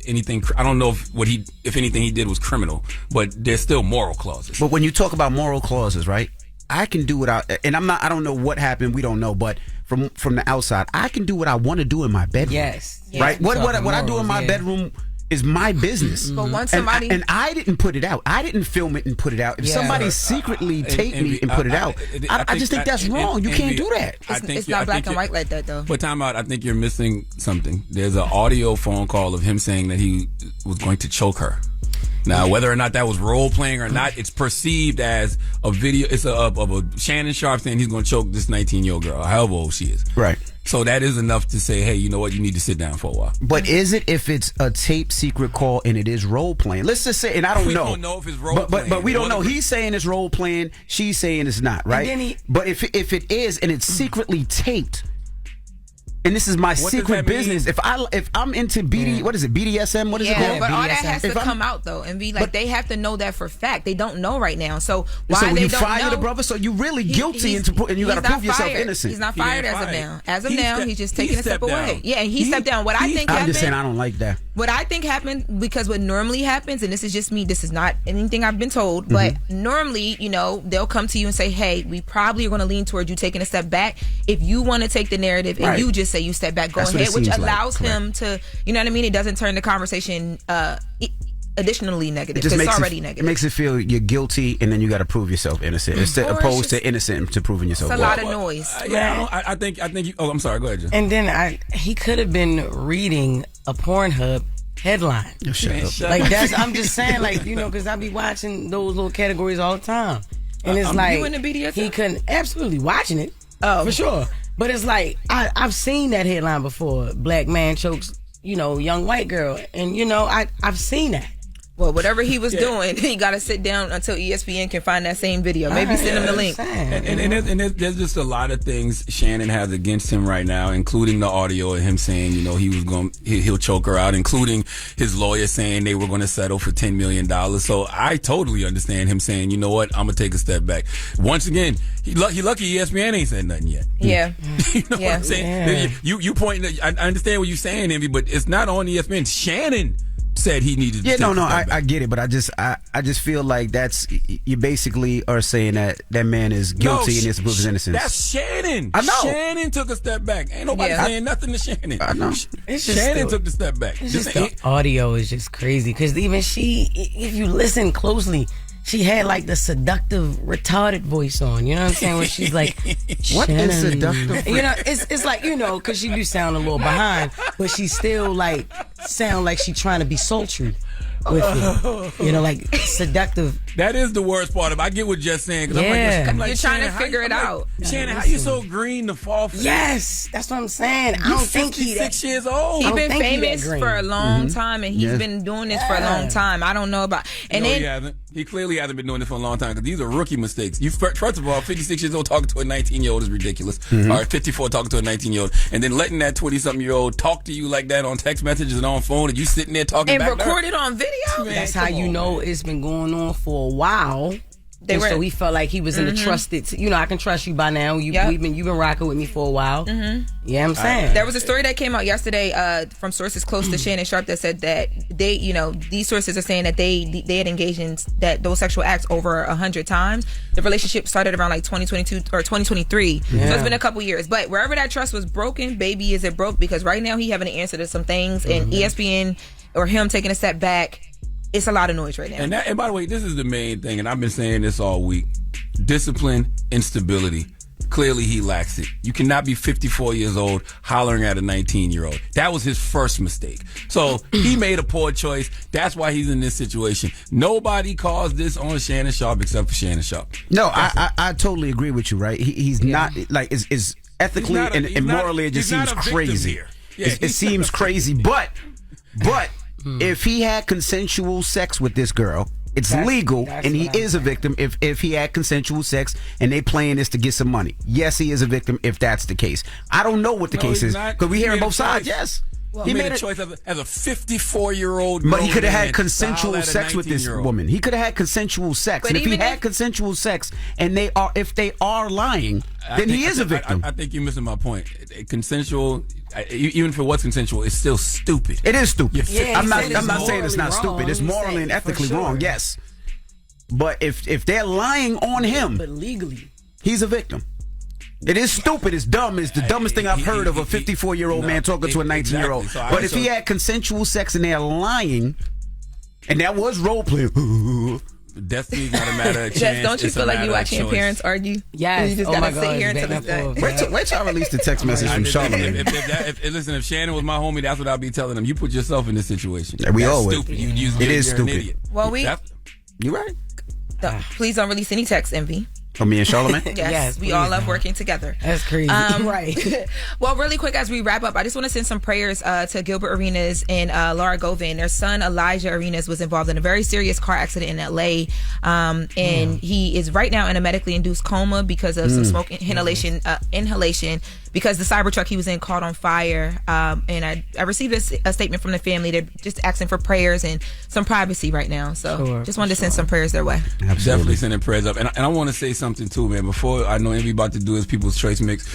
[SPEAKER 2] anything, I don't know if anything he did was criminal, but there's still moral clauses.
[SPEAKER 1] But when you talk about moral clauses, right, I can do without, and I don't know what happened, we don't know, but from the outside, I can do what I want to do in my bedroom.
[SPEAKER 3] Yes.
[SPEAKER 1] Right? What I do in my bedroom is my business.
[SPEAKER 12] But once somebody
[SPEAKER 1] and I didn't put it out. I didn't film it and put it out. If somebody secretly taped me and put it out, I just think that's wrong. You can't do that.
[SPEAKER 12] It's not black and white like that, though.
[SPEAKER 2] But time out, I think you're missing something. There's an audio phone call of him saying that he was going to choke her. Now, whether or not that was role playing or not, it's perceived as a video. It's of a Shannon Sharp saying he's going to choke this 19-year-old girl, however old she is.
[SPEAKER 1] Right.
[SPEAKER 2] So that is enough to say, hey, you know what? You need to sit down for a while.
[SPEAKER 1] But is it if it's a taped secret call and it is role playing? Let's just say, and I don't know.
[SPEAKER 2] We don't know if it's role playing.
[SPEAKER 1] But we don't know. He's saying it's role playing. She's saying it's not, right? But if it is and it's secretly taped, and this is my secret business. If I'm into what is it? BDSM? What is it called?
[SPEAKER 12] But all that has to come out though, and be like, they have to know that for fact. They don't know right now. So why
[SPEAKER 1] so
[SPEAKER 12] they
[SPEAKER 1] you
[SPEAKER 12] don't
[SPEAKER 1] fire
[SPEAKER 12] know?
[SPEAKER 1] The brother? So you really guilty and you got to prove yourself innocent.
[SPEAKER 12] He's not fired as of now. As of now, he's just taking a step away. Yeah, and he stepped down. What I think happened.
[SPEAKER 1] I'm just saying I don't like that.
[SPEAKER 12] What I think happened, because what normally happens, and this is just me, this is not anything I've been told, but normally, they'll come to you and say, hey, we probably are going to lean towards you taking a step back. If you want to take the narrative and you just say you step back, go ahead, which allows him to, you know what I mean? It doesn't turn the conversation additionally negative, because it's already negative.
[SPEAKER 1] It makes it feel you're guilty and then you got to prove yourself innocent instead opposed to innocent to proving yourself
[SPEAKER 12] guilty. It's a lot of noise.
[SPEAKER 2] I think you, I'm sorry, go ahead, Jen.
[SPEAKER 3] And then he could have been reading a Pornhub headline.
[SPEAKER 1] Shut up.
[SPEAKER 3] Like I'm just saying, because I be watching those little categories all the time. And it's like,
[SPEAKER 12] you in the BDSM?
[SPEAKER 3] He couldn't, absolutely watching it. Oh, for sure. But it's like, I've seen that headline before. Black man chokes, young white girl. And, I've seen that.
[SPEAKER 12] Well, whatever he was doing, he got to sit down until ESPN can find that same video. Maybe send him the link.
[SPEAKER 2] And there's just a lot of things Shannon has against him right now, including the audio of him saying, he'll choke her out, including his lawyer saying they were going to settle for $10 million. So I totally understand him saying, you know what, I'm going to take a step back. Once again, he lucky ESPN ain't said nothing yet.
[SPEAKER 12] Yeah.
[SPEAKER 2] You know what I'm saying? Yeah. You pointing, I understand what you're saying, Envy, but it's not on ESPN. Shannon said he needed to
[SPEAKER 1] I get it, but I just feel like you basically are saying that man is guilty and it's proof his innocence.
[SPEAKER 2] That's Shannon.
[SPEAKER 1] I know.
[SPEAKER 2] Shannon took a step back. Ain't nobody saying nothing to Shannon.
[SPEAKER 1] I know.
[SPEAKER 2] Shannon took the step back.
[SPEAKER 3] The audio is just crazy, because even if you listen closely, she had like the seductive retarded voice on, you know what I'm saying? Where she's like,
[SPEAKER 1] what is seductive?
[SPEAKER 3] It's like, because she do sound a little behind, but she still like sound like she trying to be sultry with it. Like seductive.
[SPEAKER 2] That is the worst part of it. I get what Jess saying.
[SPEAKER 3] I'm
[SPEAKER 12] like, you're trying to figure it out.
[SPEAKER 2] Shannon, how you so green to fall for?
[SPEAKER 3] Yes, that's what I'm saying. I don't think he's
[SPEAKER 2] 6 years old.
[SPEAKER 12] He's been famous for a long time, and he's been doing this for a long time. I don't know about. And
[SPEAKER 2] he hasn't. He clearly hasn't been doing this for a long time, because these are rookie mistakes. First of all, 56 years old talking to a 19-year-old is ridiculous. Or 54 talking to a 19-year-old, and then letting that 20-something-year-old talk to you like that on text messages and on phone, and you sitting there talking
[SPEAKER 12] and
[SPEAKER 2] back
[SPEAKER 12] record it on video.
[SPEAKER 3] That's how you know it's been going on for a while. So he felt like he was in the trusted. I can trust you by now. You've been rocking with me for a while. Yeah, I'm saying.
[SPEAKER 12] There was a story that came out yesterday from sources close to Shannon Sharpe that said that they, these sources are saying that they had engaged in those sexual acts over 100 times. The relationship started around like 2022 or 2023. So it's been a couple years. But wherever that trust was broken, baby, is it broke? Because right now he having an answer to some things, and ESPN or him taking a step back. It's a lot of noise right now.
[SPEAKER 2] And by the way, this is the main thing, and I've been saying this all week. Discipline and stability. Clearly, he lacks it. You cannot be 54 years old hollering at a 19-year-old. That was his first mistake. So he made a poor choice. That's why he's in this situation. Nobody calls this on Shannon Sharpe except for Shannon Sharpe.
[SPEAKER 1] No, I totally agree with you, right? He's not, like, is ethically and morally, it just seems crazy. It seems crazy, but if he had consensual sex with this girl, it's legal, and he is a victim if he had consensual sex and they playing this to get some money. Yes, he is a victim if that's the case. I don't know what the case is because we hearing both sides. Yes.
[SPEAKER 2] Well, he made a choice as a 54-year-old.
[SPEAKER 1] But he could have had consensual sex with this woman. He could have had consensual sex. And if he had consensual sex and if they are lying, then he is a victim.
[SPEAKER 2] I think you're missing my point. Consensual, even if it was consensual, it's still stupid.
[SPEAKER 1] It is stupid. I'm not saying it's not stupid. It's morally and ethically wrong, yes. But if they're lying on him,
[SPEAKER 3] but legally,
[SPEAKER 1] he's a victim. It is stupid. It's dumb. It's the dumbest thing I've heard of a 54-year-old man talking to a 19-year-old. Exactly. But if he had consensual sex and they're lying, and that was role play.
[SPEAKER 2] Destiny's not a matter of chance.
[SPEAKER 12] Jess, don't you feel like you watching your parents argue?
[SPEAKER 3] Yes.
[SPEAKER 12] You just gotta sit here until it's done.
[SPEAKER 1] Wait till I release the text message from Charlamagne.
[SPEAKER 2] Listen, if Shannon was my homie, that's what I'd be telling him. You put yourself in this situation.
[SPEAKER 1] We
[SPEAKER 2] that's
[SPEAKER 1] always.
[SPEAKER 2] Stupid.
[SPEAKER 1] It is stupid.
[SPEAKER 12] Well,
[SPEAKER 1] you right.
[SPEAKER 12] Please don't release any text, Envy.
[SPEAKER 1] For me and Charlamagne?
[SPEAKER 12] Yes, we all love working together.
[SPEAKER 3] That's crazy.
[SPEAKER 12] Right. Well, really quick as we wrap up, I just want to send some prayers to Gilbert Arenas and Laura Govan. Their son, Elijah Arenas, was involved in a very serious car accident in L.A. And he is right now in a medically induced coma because of some smoke inhalation because the Cybertruck he was in caught on fire. And I received a statement from the family. They're just asking for prayers and some privacy right now. So just wanted to send some prayers their way.
[SPEAKER 2] Absolutely. Definitely sending prayers up. And I want to say something too, man. Before I know Envy about to do his People's Choice mix,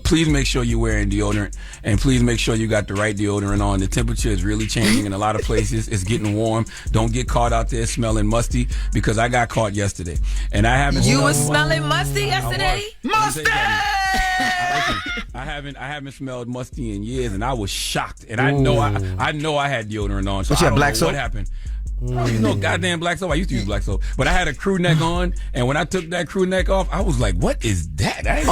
[SPEAKER 2] please make sure you're wearing deodorant, and please make sure you got the right deodorant on. The temperature is really changing in a lot of places. It's getting warm. Don't get caught out there smelling musty, because I got caught yesterday, and I haven't.
[SPEAKER 12] You were smelling musty yesterday?
[SPEAKER 1] Musty!
[SPEAKER 2] I haven't smelled musty in years, and I was shocked. And I know I had deodorant on. So
[SPEAKER 1] but you had black soap?
[SPEAKER 2] What happened? Oh, you know, goddamn black soap. I used to use black soap, but I had a crew neck on, and when I took that crew neck off, I was like, "What is that?" I ain't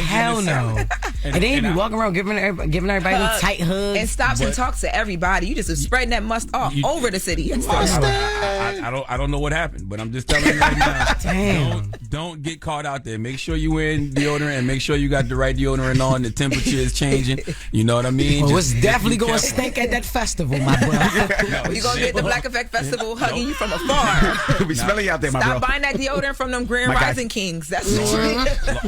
[SPEAKER 3] hell no! And then you be walking around giving everybody little tight hugs
[SPEAKER 12] and stops and talks to everybody. You just spreading that must all over the city.
[SPEAKER 2] I don't know what happened, but I'm just telling you right now. Damn. Don't get caught out there. Make sure you wearing deodorant, and make sure you got the right deodorant on. The temperature is changing. You know what I mean?
[SPEAKER 3] Well, it's definitely gonna stink at that festival, my brother.
[SPEAKER 12] You gonna get the Black Effect Festival hugging you from afar.
[SPEAKER 1] We smelling you out there, my bro.
[SPEAKER 12] Stop buying that deodorant from them Grand Rising Kings. That's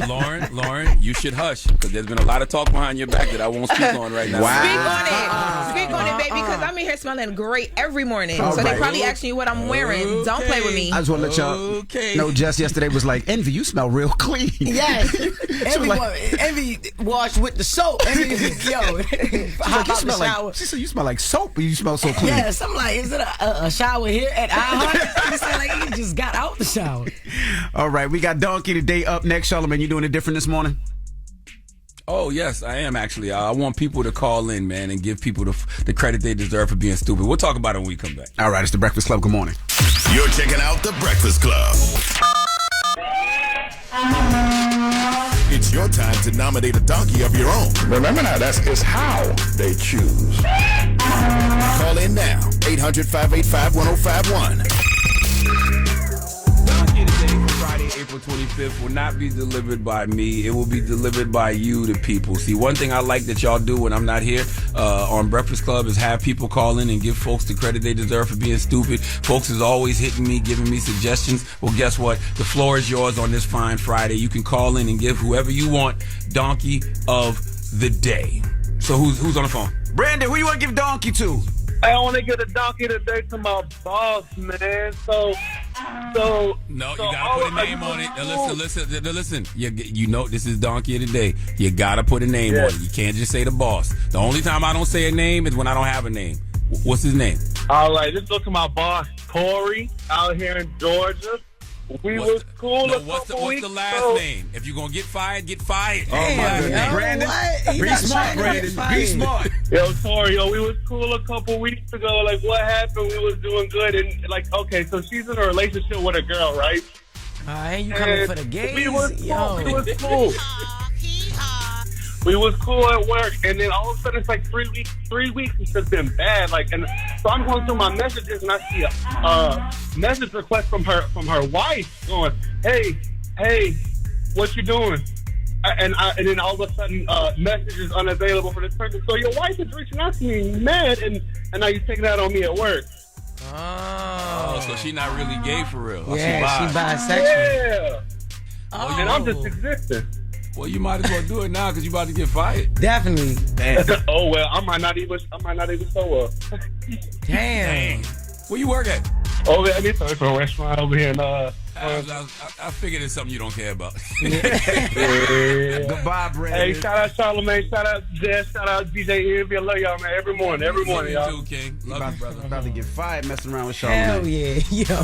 [SPEAKER 2] Lauren, you should hush, because there's been a lot of talk behind your back that I won't speak on right now.
[SPEAKER 1] Wow.
[SPEAKER 12] Speak on it, baby, because I'm in here smelling great every morning. So they probably asking you what I'm wearing. Don't play with me.
[SPEAKER 1] I just want to let y'all know, Jess yesterday was like, "Envy, you smell real clean."
[SPEAKER 3] Yes. Envy washed with the soap. Envy,
[SPEAKER 1] you smell like, she said you smell like soap, but you smell so clean.
[SPEAKER 3] Yes, I'm like, is it a shower here at iHeart? He said like he just got out the shower.
[SPEAKER 1] All right, we got Donkey today up next. Charlamagne, you doing it different this morning?
[SPEAKER 2] Oh, yes, I am actually. I want people to call in, man, and give people the credit they deserve for being stupid. We'll talk about it when we come back.
[SPEAKER 1] All right, it's The Breakfast Club. Good morning.
[SPEAKER 6] You're checking out The Breakfast Club. It's your time to nominate a donkey of your own.
[SPEAKER 10] Remember now, it's how they choose.
[SPEAKER 6] Call in now, 800-585-1051.
[SPEAKER 2] Donkey today for Friday, April 25th will not be delivered by me. It will be delivered by you, the people. See, one thing I like that y'all do when I'm not here on Breakfast Club is have people call in and give folks the credit they deserve for being stupid. Folks is always hitting me, giving me suggestions. Well, guess what? The floor is yours on this fine Friday. You can call in and give whoever you want Donkey of the Day. So who's on the phone?
[SPEAKER 1] Brandon, who you want to give Donkey to?
[SPEAKER 9] I want to get a donkey today to my boss, man. So
[SPEAKER 2] No, you gotta put a name on it. Now listen. You know this is donkey of the day. You gotta put a name on it. You can't just say the boss. The only time I don't say a name is when I don't have a name. What's his name?
[SPEAKER 9] All right, let's go to my boss, Corey, out here in Georgia. Was cool.
[SPEAKER 2] What's the last name? If you're gonna get fired, get fired.
[SPEAKER 1] Oh my goodness, Brandon. Be smart, Brandon. Be smart.
[SPEAKER 9] Yo, Tori, we was cool a couple weeks ago. Like, what happened? We was doing good, and like, okay, so she's in a relationship with a girl, right?
[SPEAKER 3] All right, you coming for the gays?
[SPEAKER 9] We was cool. We was cool at work, and then all of a sudden it's like 3 weeks. 3 weeks it's just been bad. Like, and so I'm going through my messages, and I see a message request from her wife going, "Hey, what you doing?" And then all of a sudden, message is unavailable for this person. So your wife is reaching out to me, mad, and now you're taking that on me at work.
[SPEAKER 2] Oh, so she not really gay for real.
[SPEAKER 3] Yeah, she bisexual.
[SPEAKER 9] Yeah. And I'm just existing.
[SPEAKER 2] Well, you might as well do it now because you about to get fired.
[SPEAKER 3] Definitely.
[SPEAKER 2] Damn.
[SPEAKER 9] Oh well, I might not even show up.
[SPEAKER 3] Damn.
[SPEAKER 2] Where you work at?
[SPEAKER 9] Over at it's a restaurant over here in
[SPEAKER 2] I figured it's something you don't care about.
[SPEAKER 1] Goodbye, Brandon.
[SPEAKER 9] Hey, shout out Charlamagne, shout out Jess, shout out DJ Envy. I love y'all, man. Every morning, y'all.
[SPEAKER 2] You too, King. Love you, brother.
[SPEAKER 1] About to get fired messing around with Charlamagne.
[SPEAKER 3] Hell yeah, yo.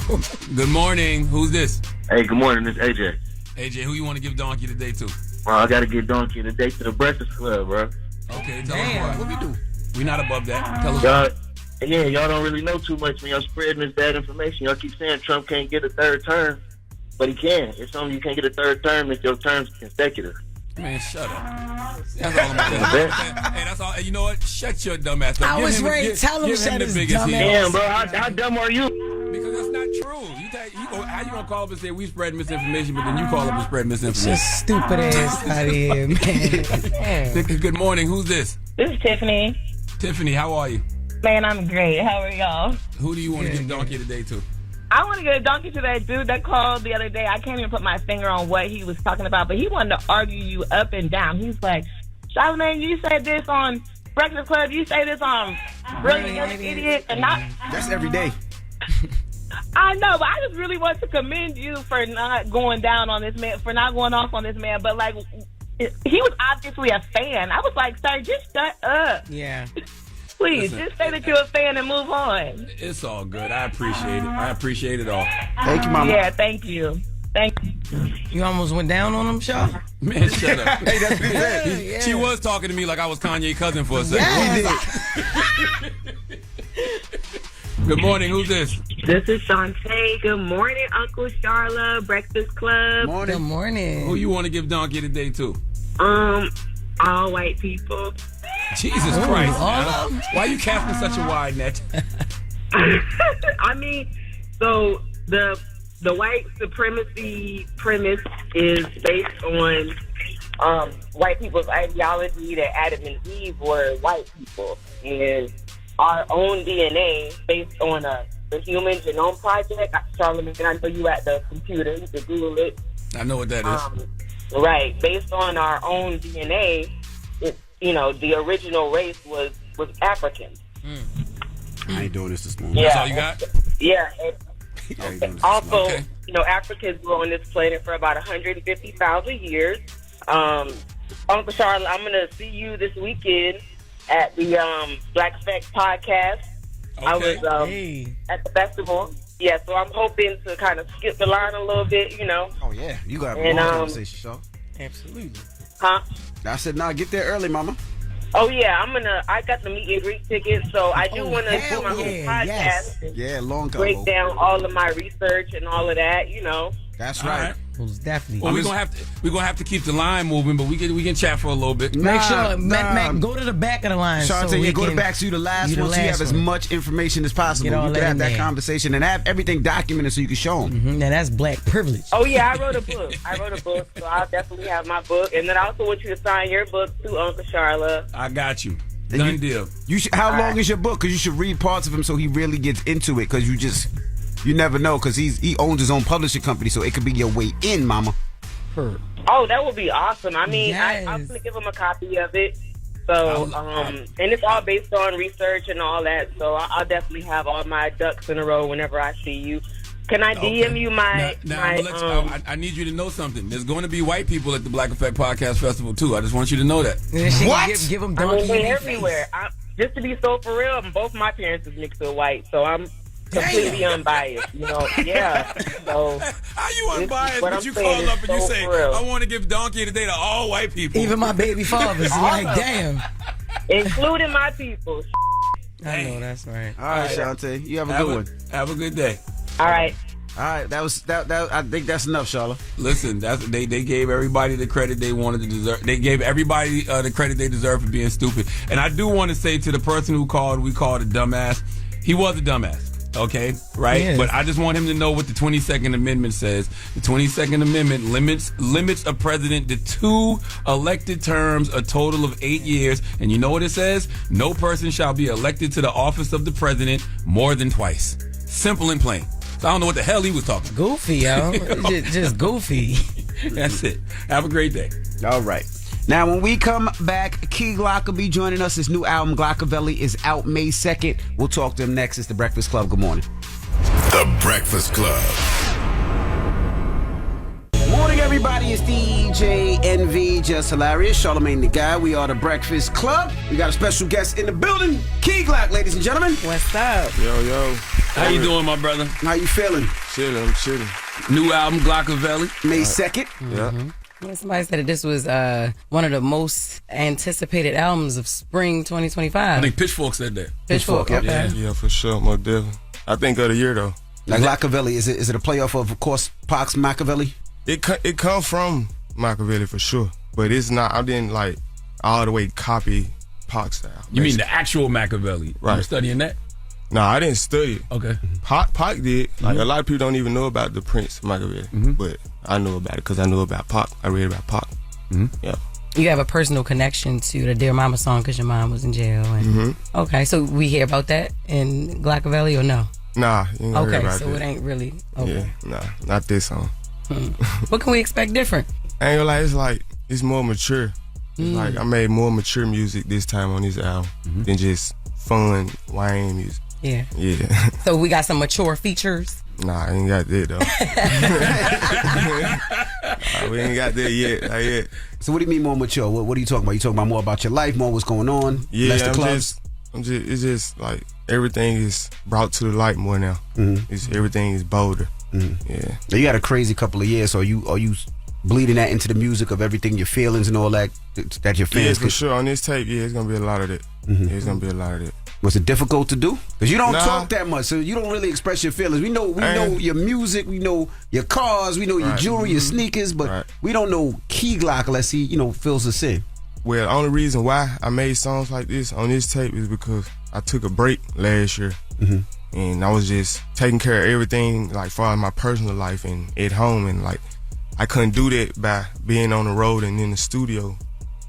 [SPEAKER 2] Good morning. Who's this?
[SPEAKER 17] Hey, good morning. This is AJ.
[SPEAKER 2] AJ, who you want to give donkey today to?
[SPEAKER 17] Well, I got to give donkey today to the Breakfast Club, bro.
[SPEAKER 2] Okay, tell us what we do. We not above that. Tell us
[SPEAKER 17] y'all don't really know too much when y'all spreading this bad information. Y'all keep saying Trump can't get a third term, but he can. It's only you can't get a third term if your term's consecutive.
[SPEAKER 2] Man, shut up. That's all I'm gonna say. Hey, that's all. You know what? Shut your dumb ass up.
[SPEAKER 3] I was ready to tell him shut his dumb ass.
[SPEAKER 17] Damn, bro, how dumb are you?
[SPEAKER 2] Because that's not true. How you gonna call up and say we spread misinformation, but then you call up and spread misinformation?
[SPEAKER 3] Just stupid ass out of here, man.
[SPEAKER 2] Good morning. Who's this?
[SPEAKER 18] This is Tiffany.
[SPEAKER 2] Tiffany, how are you?
[SPEAKER 18] Man, I'm great. How are y'all?
[SPEAKER 2] Who do you want to give donkey today to?
[SPEAKER 18] I want to get a donkey to that dude that called the other day. I can't even put my finger on what he was talking about, but he wanted to argue you up and down. He's like, Charlamagne, you said this on Breakfast Club. You say this on Brilliant Young Idiot. And
[SPEAKER 1] that's every day.
[SPEAKER 18] I know, but I just really want to commend you for not going down on this man, for not going off on this man. But, like, he was obviously a fan. I was like, sir, just shut up.
[SPEAKER 3] Yeah.
[SPEAKER 18] Please, just say that you're a fan and move on.
[SPEAKER 2] It's all good. I appreciate it. I appreciate it all.
[SPEAKER 1] Thank you, Mama.
[SPEAKER 18] Yeah, thank you. Thank you.
[SPEAKER 3] You almost went down on him, Shaw?
[SPEAKER 2] Man, shut up.
[SPEAKER 1] Hey, that's what he said.
[SPEAKER 2] Yeah. She was talking to me like I was Kanye's cousin for a second.
[SPEAKER 3] Yes.
[SPEAKER 2] Good morning. Who's this?
[SPEAKER 19] This is Shantae. Good morning, Uncle Charla, Breakfast Club.
[SPEAKER 3] Good morning.
[SPEAKER 2] Who you want to give donkey today to?
[SPEAKER 19] All white people.
[SPEAKER 2] Jesus Christ. Why are you casting such a wide net?
[SPEAKER 19] I mean, so the white supremacy premise is based on white people's ideology that Adam and Eve were white people, and our own DNA based on the Human Genome Project. Charlamagne, I know you at the computer. You can Google it.
[SPEAKER 2] I know what that is.
[SPEAKER 19] Right. Based on our own DNA, the original race was African.
[SPEAKER 1] I ain't doing this morning.
[SPEAKER 2] That's all you got?
[SPEAKER 19] Yeah. Also, Africans were on this planet for about 150,000 years. Uncle Charlotte, I'm going to see you this weekend at the Black Effect podcast.
[SPEAKER 2] Okay.
[SPEAKER 19] I was at the festival. Yeah, so I'm hoping to kind of skip the line a little bit,
[SPEAKER 1] Oh, yeah. You got to have a long conversation, Shaw.
[SPEAKER 3] Absolutely.
[SPEAKER 19] Huh?
[SPEAKER 1] I said, get there early, Mama.
[SPEAKER 19] Oh, yeah, I got the meet and greet tickets, so I do want to do my own podcast.
[SPEAKER 1] And long
[SPEAKER 19] break down all of my research and all of that,
[SPEAKER 1] That's right.
[SPEAKER 3] Definitely.
[SPEAKER 2] Well, we're gonna have to keep the line moving, but we can chat for a little bit.
[SPEAKER 3] Make sure Mack, go to the back of the line.
[SPEAKER 1] Shantae, go to the back so you the last one, so you have as much information as possible. You can have that conversation and have everything documented so you can show them.
[SPEAKER 3] Now that's black privilege.
[SPEAKER 19] Oh yeah, I wrote a book, so I'll definitely have my book, and then I also want you to sign your book too, Uncle Charla.
[SPEAKER 2] I got you. Done deal.
[SPEAKER 1] How long is your book? Because you should read parts of him so he really gets into it. Because you never know, because he owns his own publishing company, so it could be your way in, Mama.
[SPEAKER 19] Oh, that would be awesome. I mean, I'm going to give him a copy of it. So, and it's all based on research and all that. So I'll definitely have all my ducks in a row whenever I see you. Can I DM you my?
[SPEAKER 2] I need you to know something. There's going to be white people at the Black Effect Podcast Festival too. I just want you to know that.
[SPEAKER 3] What? Give them donkey.
[SPEAKER 19] They're everywhere. Just to be so for real, both my parents is mixed with white, so I'm completely unbiased. You know, yeah. So
[SPEAKER 2] how you unbiased? But you call up and you say, "I want to give donkey today to all white people."
[SPEAKER 3] Even my baby fathers. Like, damn.
[SPEAKER 19] Including my people.
[SPEAKER 3] I know that's right.
[SPEAKER 1] All right, Shantae. You have a good one.
[SPEAKER 2] Have a good day.
[SPEAKER 19] All right.
[SPEAKER 1] All right, that I think that's enough, Charla.
[SPEAKER 2] Listen, they gave everybody the credit they wanted to deserve. They gave everybody the credit they deserve for being stupid. And I do want to say to the person who we called a dumbass, he was a dumbass. Okay, right?
[SPEAKER 3] Yes.
[SPEAKER 2] But I just want him to know what the 22nd Amendment says. The 22nd Amendment limits a president to 2 elected terms, a total of 8 years. And you know what it says? No person shall be elected to the office of the president more than twice. Simple and plain. So I don't know what the hell he was talking about.
[SPEAKER 3] Goofy, yo. just goofy.
[SPEAKER 2] That's it. Have a great day.
[SPEAKER 1] All right. Now, when we come back, Key Glock will be joining us. His new album, Glockavelli, is out May 2nd. We'll talk to him next. It's The Breakfast Club. Good morning.
[SPEAKER 6] The Breakfast Club.
[SPEAKER 1] Morning, everybody. It's DJ NV, Jess Hilarious, Charlamagne the Guy. We are The Breakfast Club. We got a special guest in the building, Key Glock, ladies and gentlemen.
[SPEAKER 3] What's up?
[SPEAKER 14] Yo.
[SPEAKER 2] How you doing, my brother?
[SPEAKER 1] How you feeling?
[SPEAKER 14] I'm chilling.
[SPEAKER 2] New album, Glockavelli.
[SPEAKER 1] May 2nd.
[SPEAKER 14] Yeah.
[SPEAKER 3] Yeah, somebody said that this was one of the most anticipated albums of spring 2025.
[SPEAKER 2] I think Pitchfork said that.
[SPEAKER 3] Pitchfork, okay.
[SPEAKER 14] Yeah, for sure, most definitely. I think of the year though.
[SPEAKER 1] Now, Glockavelli, is it a playoff of course, Pac's Machiavelli?
[SPEAKER 14] It come from Machiavelli for sure, but it's not. I didn't like all the way copy Pac style.
[SPEAKER 2] You mean the actual Machiavelli?
[SPEAKER 14] Right.
[SPEAKER 2] You studying that?
[SPEAKER 14] No, I didn't study it.
[SPEAKER 2] Okay.
[SPEAKER 14] Pac did. Like a lot of people don't even know about the Prince Machiavelli, but I knew about it because I knew about Pac. I read about Pac. Yeah.
[SPEAKER 3] You have a personal connection to the Dear Mama song because your mom was in jail. And, okay, so we hear about that in Glockavelli or no?
[SPEAKER 14] Nah. You ain't heard about
[SPEAKER 3] so
[SPEAKER 14] that.
[SPEAKER 3] it ain't really. Okay.
[SPEAKER 14] Yeah. Nah, not this song.
[SPEAKER 3] What can we expect different?
[SPEAKER 14] I ain't gonna lie, it's more mature. It's like I made more mature music this time on this album than just fun Wayne music.
[SPEAKER 3] Yeah.
[SPEAKER 14] Yeah.
[SPEAKER 3] So we got some mature features.
[SPEAKER 14] Nah, I ain't got that though. We ain't got that yet. Not yet.
[SPEAKER 1] So what do you mean more mature? What are you talking about? You talking about more about your life, more what's going on?
[SPEAKER 14] Yeah,
[SPEAKER 1] less the clubs?
[SPEAKER 14] it's just like everything is brought to the light more now. Everything is bolder. Yeah.
[SPEAKER 1] Now, you had a crazy couple of years. So are you bleeding that into the music of everything, your feelings and all that your fans?
[SPEAKER 14] Yeah, for sure. On this tape, it's gonna be a lot of that. It's gonna be a lot of that.
[SPEAKER 1] Was it difficult to do? Because you don't talk that much, so you don't really express your feelings. We know your music, we know your cars, we know your jewelry, your sneakers, but we don't know Key Glock unless he, fills us in.
[SPEAKER 14] Well, the only reason why I made songs like this on this tape is because I took a break last year. And I was just taking care of everything, like far as my personal life and at home, and like I couldn't do that by being on the road and in the studio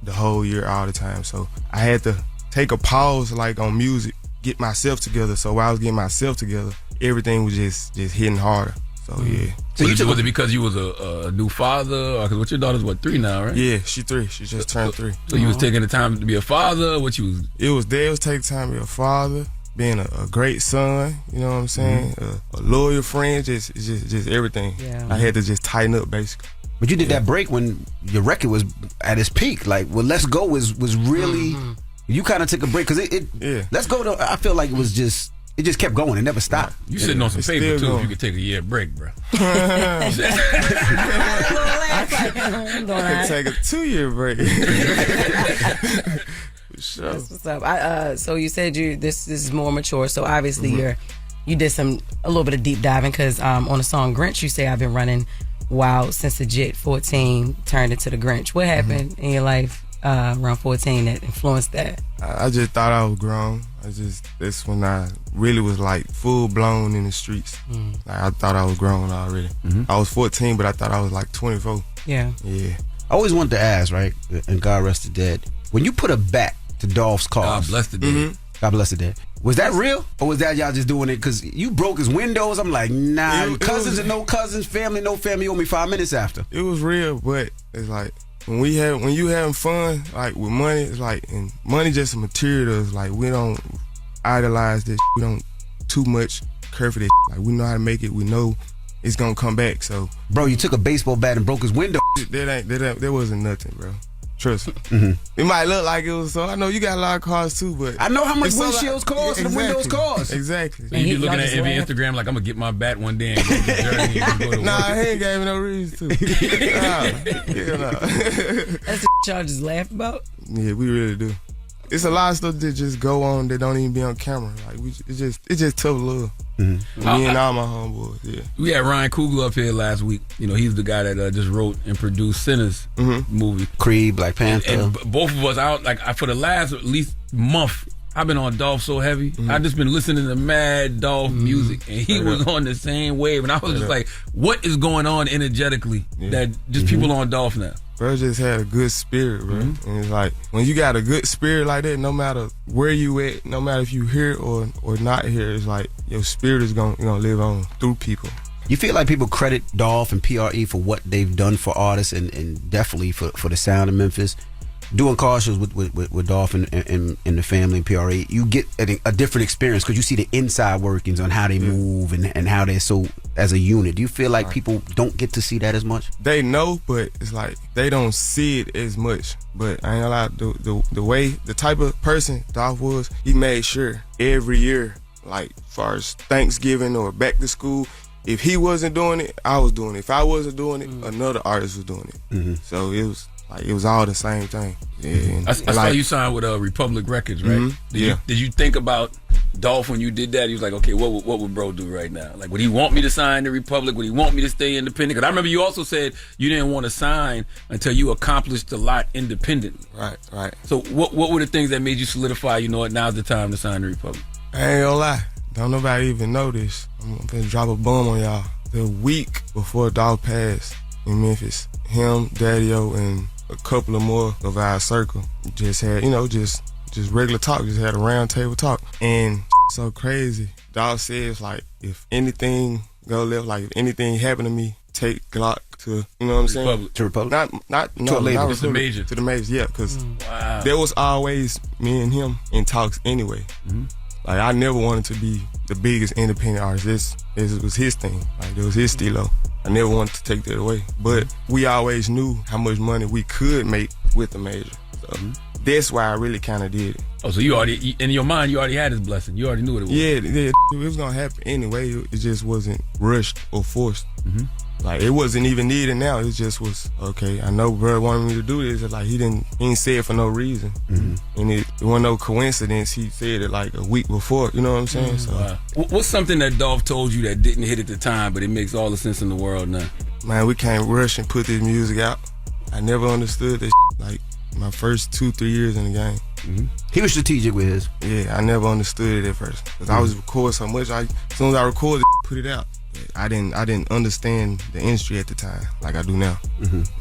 [SPEAKER 14] the whole year all the time. So I had to take a pause, like on music, get myself together. So while I was getting myself together, everything was just hitting harder. So yeah.
[SPEAKER 2] So was it because you was a new father, or because what your daughter's 3 now, right?
[SPEAKER 14] Yeah, she 3. She just turned 3.
[SPEAKER 2] So you was taking the time to be a father. What you was?
[SPEAKER 14] It was taking time to be a father, being a great son. You know what I'm saying? A loyal friend, just everything.
[SPEAKER 3] Yeah.
[SPEAKER 14] I had to just tighten up basically.
[SPEAKER 1] But you did that break when your record was at its peak. Like, Let's Go was really. You kind of took a break because Let's Go. I feel like it just kept going. It never stopped.
[SPEAKER 2] You sitting on some paper too. If you could take a year break, bro.
[SPEAKER 14] I could take a 2-year break. Sure.
[SPEAKER 3] That's what's up. So you said this is more mature. So obviously you did a little bit of deep diving because on the song Grinch you say I've been running wild since the Jit 14 turned into the Grinch. What happened in your life around 14 that influenced that?
[SPEAKER 14] I just thought I was grown. That's when I really was like full blown in the streets. Like I thought I was grown already. I was 14, but I thought I was like 24.
[SPEAKER 3] Yeah.
[SPEAKER 14] Yeah.
[SPEAKER 1] I always wanted to ask, right? And God rest the dead. When you put a bat to Dolph's car,
[SPEAKER 2] God bless the dead.
[SPEAKER 1] God bless the dead. Was that real, or was that y'all just doing it because you broke his windows? I'm like, nah. Cousins and no cousins, family no family. You owe me 5 minutes after.
[SPEAKER 14] It was real, but it's like when you having fun, like with money, it's like, and money just a material. It's like we don't idolize this. We don't too much care for this. Like we know how to make it. We know it's gonna come back. So,
[SPEAKER 1] bro, you took a baseball bat and broke his window.
[SPEAKER 14] That wasn't nothing, bro. Trust me.
[SPEAKER 1] Mm-hmm.
[SPEAKER 14] It might look like it was. So I know you got a lot of cars too, but
[SPEAKER 1] I know how much
[SPEAKER 14] it's so
[SPEAKER 1] windshields cost and the windows cost.
[SPEAKER 14] Exactly.
[SPEAKER 2] So you be looking at every Instagram like I'm gonna get my bat one day and go to Journey and go to work.
[SPEAKER 14] Nah, he ain't gave me no reason to. Nah.
[SPEAKER 3] That's the y'all just laugh about?
[SPEAKER 14] Yeah, we really do. It's a lot of stuff that just go on that don't even be on camera. Like it's just tough love.
[SPEAKER 1] Mm-hmm.
[SPEAKER 14] Me and all my homeboys. Yeah.
[SPEAKER 2] We had Ryan Coogler up here last week. You know, he's the guy that just wrote and produced Sinners movie.
[SPEAKER 1] Creed, Black Panther.
[SPEAKER 2] And both of us out for the last at least month. I've been on Dolph so heavy. I've just been listening to mad Dolph music, and he was on the same wave. And I was just like, "What is going on energetically that just people on Dolph now?"
[SPEAKER 14] Bro just had a good spirit, bro. And it's like, when you got a good spirit like that, no matter where you at, no matter if you here or not here, it's like your spirit is gonna live on through people.
[SPEAKER 1] You feel like people credit Dolph and PRE for what they've done for artists and definitely for the sound of Memphis. Doing car shows with Dolph and the family and PRE, you get a different experience because you see the inside workings on how they move and how they're so as a unit. Do you feel like people don't get to see that as much?
[SPEAKER 14] They know, but it's like they don't see it as much. But I ain't gonna lie, the way, the type of person Dolph was, he made sure every year, like as far as Thanksgiving or back to school, if he wasn't doing it, I was doing it. If I wasn't doing it, another artist was doing it. So it was all the same thing. Yeah,
[SPEAKER 2] I saw you signed with Republic Records, right? Did you think about Dolph when you did that? He was like, okay, what would bro do right now? Like, would he want me to sign to Republic? Would he want me to stay independent? Because I remember you also said you didn't want to sign until you accomplished a lot independently.
[SPEAKER 14] Right.
[SPEAKER 2] So what were the things that made you solidify, you know what, now's the time to sign to Republic?
[SPEAKER 14] I ain't gonna lie. Don't nobody even know this. I'm gonna drop a bomb on y'all. The week before Dolph passed in Memphis, him, Daddy-O, and a couple of more of our circle just had, just regular talk, just had a round table talk. And so crazy. Dolph says, like, if anything go left, like if anything happened to me, take Glock to, you know what I'm saying?
[SPEAKER 1] To Republic?
[SPEAKER 14] Not
[SPEAKER 2] to the major.
[SPEAKER 14] To the major, yeah, because there was always me and him in talks anyway. Like, I never wanted to be the biggest independent artist. This was his thing. Like, it was his stilo. I never wanted to take that away. But we always knew how much money we could make with the major. So that's why I really kind of did it.
[SPEAKER 2] Oh, so you already, in your mind, you already had his blessing. You already knew what it was.
[SPEAKER 14] Yeah, it was going to happen anyway. It just wasn't rushed or forced. Like, it wasn't even needed now. It just was, okay, I know bro wanted me to do this. Like, he ain't say it for no reason. And it wasn't no coincidence. He said it like a week before, you know what I'm saying? So,
[SPEAKER 2] wow. What's something that Dolph told you that didn't hit at the time, but it makes all the sense in the world now?
[SPEAKER 14] Man, we can't rush and put this music out. I never understood that like my first 2-3 years in the game.
[SPEAKER 1] He was strategic with his.
[SPEAKER 14] Yeah, I never understood it at first. Because I was recording so much, as soon as I recorded, put it out. I didn't understand the industry at the time like I do now.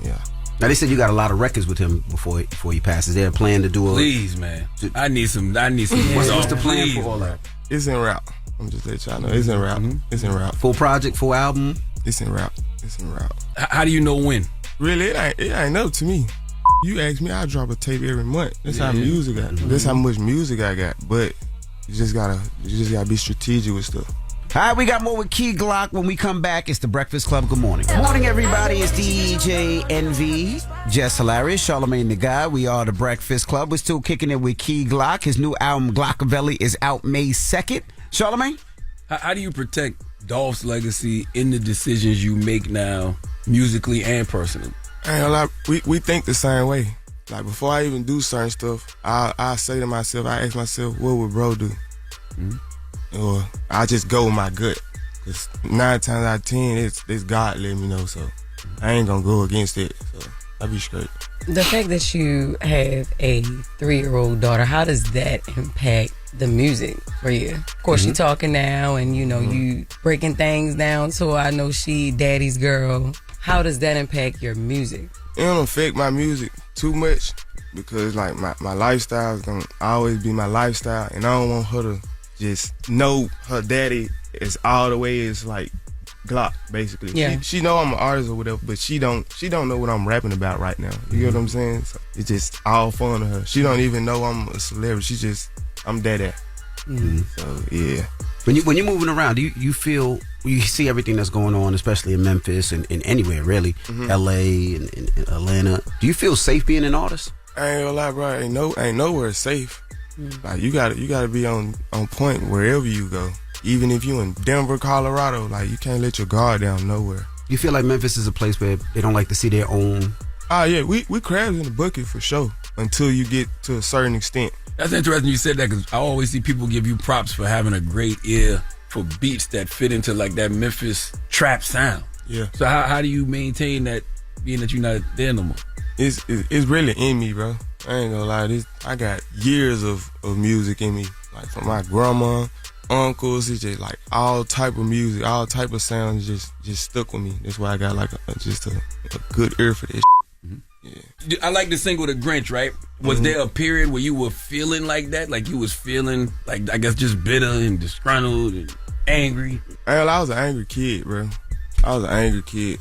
[SPEAKER 14] Yeah.
[SPEAKER 1] Now they said you got a lot of records with him before he passes. They're planning to do a.
[SPEAKER 2] Please, man. I need some. What's
[SPEAKER 1] the plan for all that?
[SPEAKER 14] It's en route. I'm just let y'all know. It's en route. It's en route.
[SPEAKER 1] Full project, full album.
[SPEAKER 14] It's en route. It's en route.
[SPEAKER 2] How do you know when?
[SPEAKER 14] Really, it ain't up to me. You ask me, I drop a tape every month. That's how music got. That's how much music I got. But you just gotta be strategic with stuff.
[SPEAKER 1] All right, we got more with Key Glock. When we come back, it's the Breakfast Club. Good morning. Good morning, everybody. It's DJ Envy, Jess Hilarious, Charlamagne the Guy. We are the Breakfast Club. We're still kicking it with Key Glock. His new album, Glockavelli, is out May 2nd. Charlamagne?
[SPEAKER 2] How do you protect Dolph's legacy in the decisions you make now, musically and personally?
[SPEAKER 14] I ain't gonna lie, we think the same way. Like, before I even do certain stuff, I say to myself, I ask myself, what would bro do? Or I just go with my gut. Because 9 times out of 10, it's God letting me know, so I ain't gonna go against it. So I'll be straight.
[SPEAKER 3] The fact that you have a 3-year-old daughter, how does that impact the music for you? Of course, you talking now and, you breaking things down, so I know she daddy's girl. How does that impact your music?
[SPEAKER 14] It don't affect my music too much because, like, my lifestyle is gonna always be my lifestyle, and I don't want her to just know her daddy is all the way is like
[SPEAKER 20] Glock, basically.
[SPEAKER 3] Yeah.
[SPEAKER 20] She know I'm an artist or whatever, but she don't know what I'm rapping about right now. You get what I'm saying? So it's just all fun to her. She don't even know I'm a celebrity. I'm dead. So yeah.
[SPEAKER 1] When you're moving around, do you feel, you see everything that's going on, especially in Memphis and anywhere really, LA and Atlanta? Do you feel safe being an artist?
[SPEAKER 20] I ain't gonna lie, bro. Ain't nowhere safe. Like you gotta be on point wherever you go. Even if you in Denver, Colorado, like you can't let your guard down nowhere.
[SPEAKER 1] You feel like Memphis is a place where they don't like to see their own?
[SPEAKER 20] Yeah, we crabs in the bucket for sure until you get to a certain extent.
[SPEAKER 2] That's interesting you said that, because I always see people give you props for having a great ear for beats that fit into like that Memphis trap sound.
[SPEAKER 20] Yeah.
[SPEAKER 2] So how do you maintain that, being that you're not there no more?
[SPEAKER 20] It's really in me, bro. I ain't gonna lie. I got years of music in me, like from my grandma, uncles. It's just like all type of music, all type of sounds just stuck with me. That's why I got like a good ear for this.
[SPEAKER 2] Yeah. I like the single The Grinch, right? Was there a period where you were feeling like that? Like you was feeling like, I guess, just bitter and disgruntled and angry?
[SPEAKER 20] I was an angry kid, bro. I was an angry kid.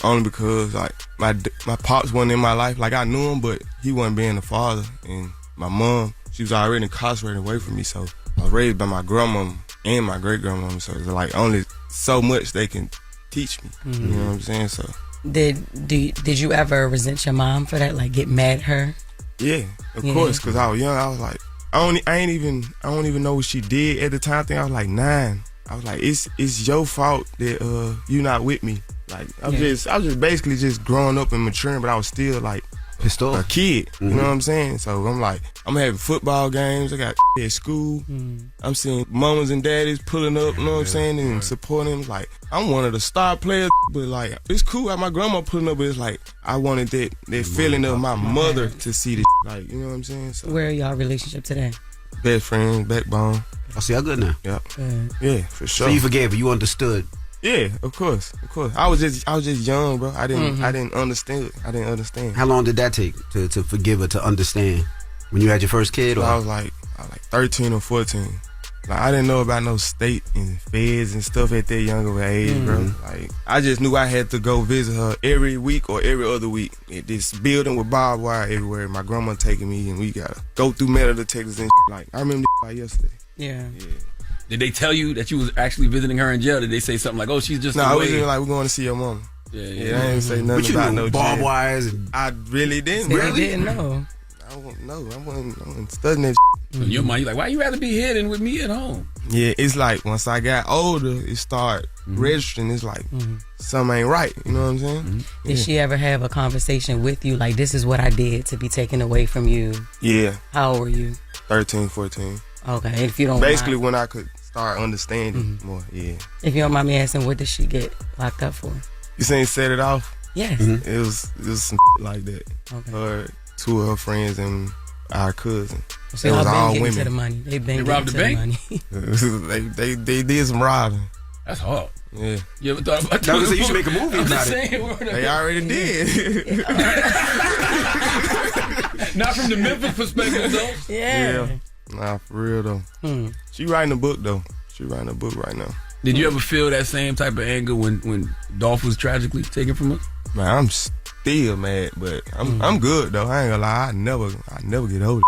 [SPEAKER 20] Only because like my pops wasn't in my life. Like I knew him, but he wasn't being the father. And my mom, she was already incarcerated away from me. So I was raised by my grandma and my great grandmama. So it's like only so much they can teach me. You know what I'm saying? So
[SPEAKER 3] did you ever resent your mom for that? Like get mad at her?
[SPEAKER 20] Yeah, of course. Cause I was young. I was like, I don't even know what she did at the time. I think I was like 9. I was like, it's your fault that you not with me. Like I was just basically just growing up and maturing, but I was still like
[SPEAKER 1] pissed off,
[SPEAKER 20] a kid. You know what I'm saying? So I'm like, I'm having football games. I got at school. I'm seeing mamas and daddies pulling up. You know what I'm saying? And supporting them. Like I'm one of the star players, but like it's cool how my grandma pulling up. But it's like I wanted that feeling of my mother to see this. Like you know what I'm saying? So,
[SPEAKER 3] where are y'all relationship today?
[SPEAKER 20] Best friends, backbone.
[SPEAKER 1] I see, y'all good now.
[SPEAKER 20] Yep. Yeah, for sure.
[SPEAKER 1] So you forgave her, you understood.
[SPEAKER 20] Yeah, of course. I was just young, bro. I didn't understand.
[SPEAKER 1] How long did that take to forgive her, to understand? When you had your first kid?
[SPEAKER 20] So
[SPEAKER 1] or?
[SPEAKER 20] I was like 13 or 14. Like I didn't know about no state and feds and stuff at that young of an age, bro. Like I just knew I had to go visit her every week or every other week at this building with barbed wire everywhere. My grandma taking me, and we gotta go through metal detectors and like I remember like yesterday.
[SPEAKER 3] Yeah.
[SPEAKER 2] Did they tell you that you was actually visiting her in jail? Did they say something like, "Oh, she's just"?
[SPEAKER 20] No, I was like, "We're going to see your mama."
[SPEAKER 2] Yeah.
[SPEAKER 20] I didn't say nothing about no
[SPEAKER 1] barbed
[SPEAKER 20] jail.
[SPEAKER 1] wires. And
[SPEAKER 20] I really didn't.
[SPEAKER 3] Really didn't know.
[SPEAKER 20] I wasn't studying that.
[SPEAKER 2] So in your mind, you're like, why you rather be here than with me at home?
[SPEAKER 20] Yeah, it's like once I got older, it started registering. It's like something ain't right. You know what I'm saying?
[SPEAKER 3] Did she ever have a conversation with you like, this is what I did to be taken away from you?
[SPEAKER 20] Yeah.
[SPEAKER 3] How old were you?
[SPEAKER 20] 13, 14.
[SPEAKER 3] Okay, and if you don't
[SPEAKER 20] basically
[SPEAKER 3] mind,
[SPEAKER 20] when I could start understanding more. Yeah.
[SPEAKER 3] If you don't mind me asking, what did she get locked up for?
[SPEAKER 20] You saying set it off?
[SPEAKER 3] Yes.
[SPEAKER 20] It was some like that.
[SPEAKER 3] Okay.
[SPEAKER 20] Her, 2 of her friends and our cousin.
[SPEAKER 3] So
[SPEAKER 20] it was
[SPEAKER 3] y'all
[SPEAKER 20] all
[SPEAKER 3] been getting
[SPEAKER 20] women.
[SPEAKER 3] to the money. They
[SPEAKER 2] robbed the bank?
[SPEAKER 20] they did some robbing.
[SPEAKER 2] That's hard.
[SPEAKER 20] Yeah.
[SPEAKER 2] You ever thought about
[SPEAKER 1] that? You should make a movie about
[SPEAKER 2] it.
[SPEAKER 20] They already did.
[SPEAKER 2] Not from the Memphis perspective, though.
[SPEAKER 3] Yeah.
[SPEAKER 20] Nah, for real though. She writing a book though. She writing a book right now.
[SPEAKER 2] Did you ever feel that same type of anger when Dolph was tragically taken from us?
[SPEAKER 20] Man, I'm still mad, but I'm good though. I ain't gonna lie. I never get over it.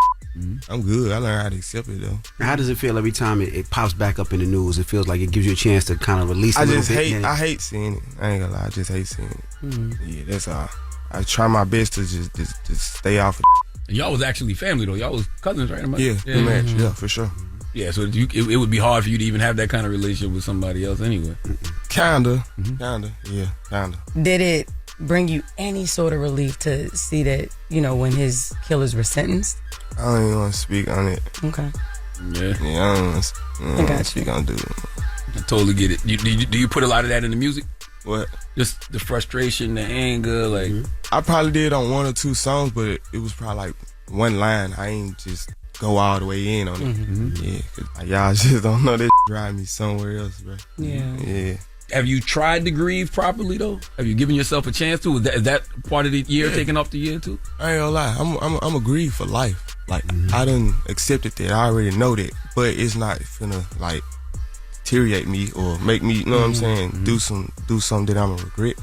[SPEAKER 20] I'm good. I learned how to accept it though.
[SPEAKER 1] How does it feel every time it pops back up in the news? It feels like it gives you a chance to kind of release a little bit.
[SPEAKER 20] I hate seeing it. I ain't gonna lie. I just hate seeing it. Yeah, that's all. I try my best to just stay off of it.
[SPEAKER 2] Y'all was actually family though. Y'all was cousins, right?
[SPEAKER 20] Yeah, match. Yeah, for sure.
[SPEAKER 2] Yeah, so it would be hard for you to even have that kind of relationship with somebody else anyway.
[SPEAKER 20] Kinda. Yeah, kinda.
[SPEAKER 3] Did it bring you any sort of relief to see that, when his killers were sentenced?
[SPEAKER 20] I don't even want to speak on it.
[SPEAKER 3] Okay.
[SPEAKER 2] Yeah.
[SPEAKER 20] I don't want to speak on it.
[SPEAKER 2] I totally get it. Do you put a lot of that in the music?
[SPEAKER 20] What?
[SPEAKER 2] Just the frustration, the anger, like.
[SPEAKER 20] I probably did on 1 or 2 songs, but it was probably like one line. I ain't just go all the way in on it. Yeah, cause y'all just don't know that drive me somewhere else, bro.
[SPEAKER 3] Yeah.
[SPEAKER 2] Have you tried to grieve properly though? Have you given yourself a chance to? Is that part of the year taking off the year too?
[SPEAKER 20] I ain't gonna lie. I'm a grieve for life. Like I done accepted that. I already know that, but it's not finna like deteriorate me or make me, you know what I'm saying, do something that I'm gonna regret.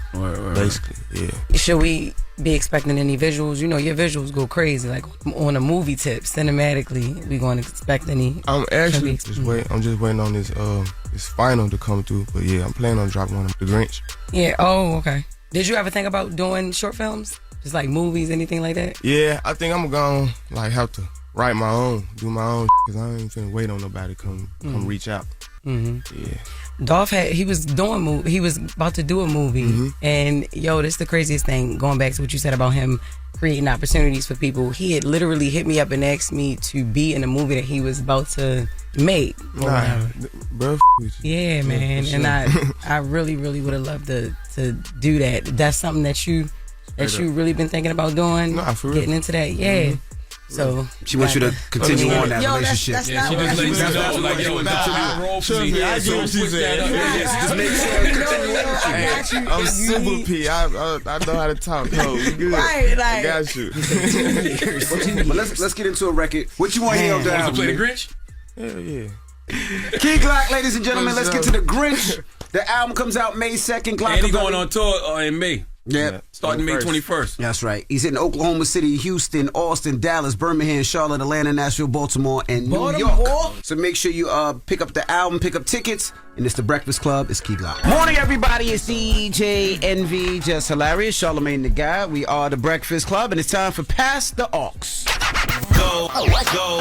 [SPEAKER 20] Basically, yeah.
[SPEAKER 3] Should we be expecting any visuals? You know, your visuals go crazy. Like on a movie tip, cinematically, we going to expect any?
[SPEAKER 20] I'm actually just waiting on this final to come through. But yeah, I'm planning on dropping one of The Grinch.
[SPEAKER 3] Yeah. Oh, okay. Did you ever think about doing short films? Just like movies, anything like that?
[SPEAKER 20] Yeah, I think I'm gonna like have to write my own, do my own, because I ain't finna wait on nobody to come reach out.
[SPEAKER 3] Mm-hmm.
[SPEAKER 20] Yeah.
[SPEAKER 3] Dolph he was about to do a movie, and yo, this is the craziest thing. Going back to what you said about him creating opportunities for people, he had literally hit me up and asked me to be in a movie that he was about to make.
[SPEAKER 20] Bro,
[SPEAKER 3] yeah, man,
[SPEAKER 20] sure.
[SPEAKER 3] and I really would have loved to do that. That's something that you really been thinking about doing.
[SPEAKER 20] Nah, for real.
[SPEAKER 3] Getting into that, yeah. So
[SPEAKER 1] she wants you to continue on that relationship.
[SPEAKER 3] That's
[SPEAKER 2] She
[SPEAKER 3] not
[SPEAKER 2] just
[SPEAKER 3] what
[SPEAKER 2] let
[SPEAKER 3] she
[SPEAKER 2] you know, like, yo, the role for me.
[SPEAKER 20] I get what she said.
[SPEAKER 1] Just make sure
[SPEAKER 20] Hey, I'm Super P. I know how to talk. No, you good.
[SPEAKER 3] Right, like,
[SPEAKER 20] I got you.
[SPEAKER 1] But let's get into a record. What you want to hear on the
[SPEAKER 2] Want to
[SPEAKER 1] album?
[SPEAKER 2] play the
[SPEAKER 1] man?
[SPEAKER 2] Grinch?
[SPEAKER 20] Hell yeah.
[SPEAKER 1] Key Glock, ladies and gentlemen, let's get to the Grinch. The album comes out May 2nd. Glock
[SPEAKER 2] And he going on tour in May.
[SPEAKER 1] Yep.
[SPEAKER 2] Starting May 21st.
[SPEAKER 1] That's right. He's in Oklahoma City, Houston, Austin, Dallas, Birmingham, Charlotte, Atlanta, Nashville, Baltimore, and New York. So make sure you pick up the album, pick up tickets, and it's The Breakfast Club. It's Key Glock. Morning, everybody. It's DJ Envy, Jess Hilarious, Charlamagne the Guy. We are The Breakfast Club, and it's time for Pass the Aux. Go, go, go.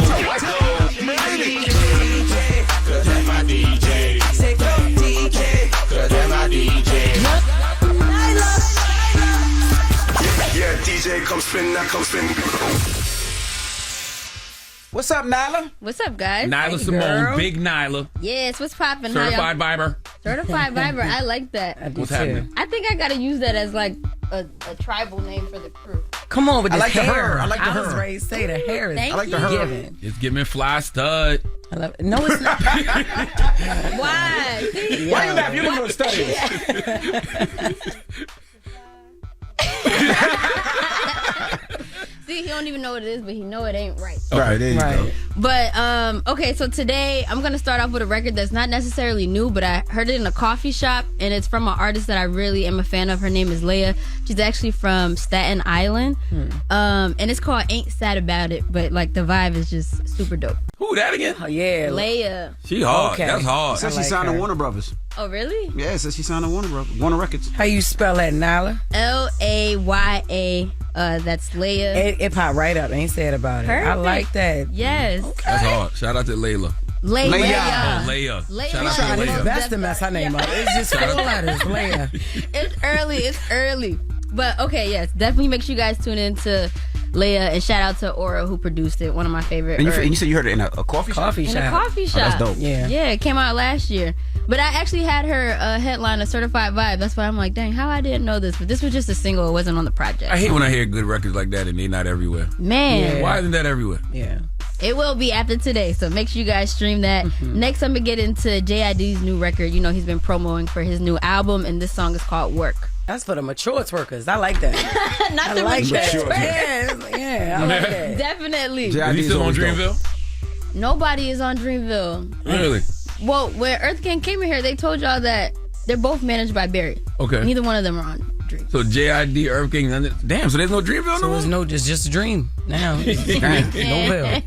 [SPEAKER 10] Cause that's my DJ. Say go DJ. Cause that's my DJ. Yeah, DJ, come spin, now come spin.
[SPEAKER 1] What's up, Nyla?
[SPEAKER 21] What's up, guys?
[SPEAKER 2] Nyla Symone, big Nyla.
[SPEAKER 21] Yes, what's poppin'?
[SPEAKER 2] Certified Viber.
[SPEAKER 21] Certified Viber. I like that.
[SPEAKER 2] What's happening?
[SPEAKER 21] I think I gotta use that as like a tribal name for the crew.
[SPEAKER 3] Come on with this hair.
[SPEAKER 1] I like the
[SPEAKER 3] I was
[SPEAKER 1] her.
[SPEAKER 3] ready to say the hair is.
[SPEAKER 21] Thank
[SPEAKER 1] I like the
[SPEAKER 21] you.
[SPEAKER 1] her.
[SPEAKER 3] Given.
[SPEAKER 2] It's giving fly stud.
[SPEAKER 3] I love it. No, it's not.
[SPEAKER 21] Why? See?
[SPEAKER 1] Why you laugh? You don't know what study is.
[SPEAKER 21] See, he don't even know what it is, but he know it ain't right.
[SPEAKER 1] Right, there you go.
[SPEAKER 21] But okay, so today I'm gonna start off with a record that's not necessarily new, but I heard it in a coffee shop, and it's from an artist that I really am a fan of. Her name is Leia. She's actually from Staten Island, and it's called "Ain't Sad About It," but like the vibe is just super dope.
[SPEAKER 2] Who that again?
[SPEAKER 3] Oh, yeah.
[SPEAKER 21] Leia.
[SPEAKER 2] She hard.
[SPEAKER 3] Okay.
[SPEAKER 2] That's hard.
[SPEAKER 1] Says she
[SPEAKER 3] like
[SPEAKER 1] signed to
[SPEAKER 3] her.
[SPEAKER 1] Warner Brothers.
[SPEAKER 21] Oh, really?
[SPEAKER 1] Yeah, it says she signed to Warner Records.
[SPEAKER 3] How you spell that, Nyla?
[SPEAKER 21] Laya. That's Leia.
[SPEAKER 3] It popped right up. Ain't sad about it.
[SPEAKER 21] Perfect.
[SPEAKER 3] I like that.
[SPEAKER 21] Yes.
[SPEAKER 2] That's hard. Shout out to Layla.
[SPEAKER 21] Leia.
[SPEAKER 2] Oh, Leia.
[SPEAKER 21] Leia.
[SPEAKER 2] Shout out to
[SPEAKER 3] Trying his
[SPEAKER 2] Leia.
[SPEAKER 3] best to mess her name up. It's just 4 letters, Leia.
[SPEAKER 21] It's early. But okay, yes, definitely make sure you guys tune in to Leia, and shout out to Aura who produced it. One of my favorite.
[SPEAKER 1] And you said you heard it in a coffee shop?
[SPEAKER 21] In a coffee shop.
[SPEAKER 1] Oh, that's dope.
[SPEAKER 21] Yeah, it came out last year. But I actually had her headline a Certified Vibe. That's why I'm like, dang, how I didn't know this. But this was just a single. It wasn't on the project.
[SPEAKER 2] I hate when I hear good records like that and they're not everywhere.
[SPEAKER 21] Man.
[SPEAKER 2] Why isn't that everywhere?
[SPEAKER 3] Yeah.
[SPEAKER 21] It will be after today, so make sure you guys stream that. Next, I'm going to get into JID's new record. You know, he's been promoting for his new album, and this song is called Work.
[SPEAKER 3] That's for the mature twerkers. I like that.
[SPEAKER 21] Not
[SPEAKER 3] I
[SPEAKER 21] the
[SPEAKER 3] like
[SPEAKER 21] mature
[SPEAKER 3] that. Yeah, I like that.
[SPEAKER 21] Definitely.
[SPEAKER 2] Is he still on Dreamville?
[SPEAKER 21] Nobody is on Dreamville.
[SPEAKER 2] Really?
[SPEAKER 21] Well, when Earth Gang came in here, they told y'all that they're both managed by Barry.
[SPEAKER 2] Okay.
[SPEAKER 21] Neither one of them are on Dream.
[SPEAKER 2] So JID, Earth King, damn, so there's no Dreamville no more?
[SPEAKER 3] It's just a dream now. No bill.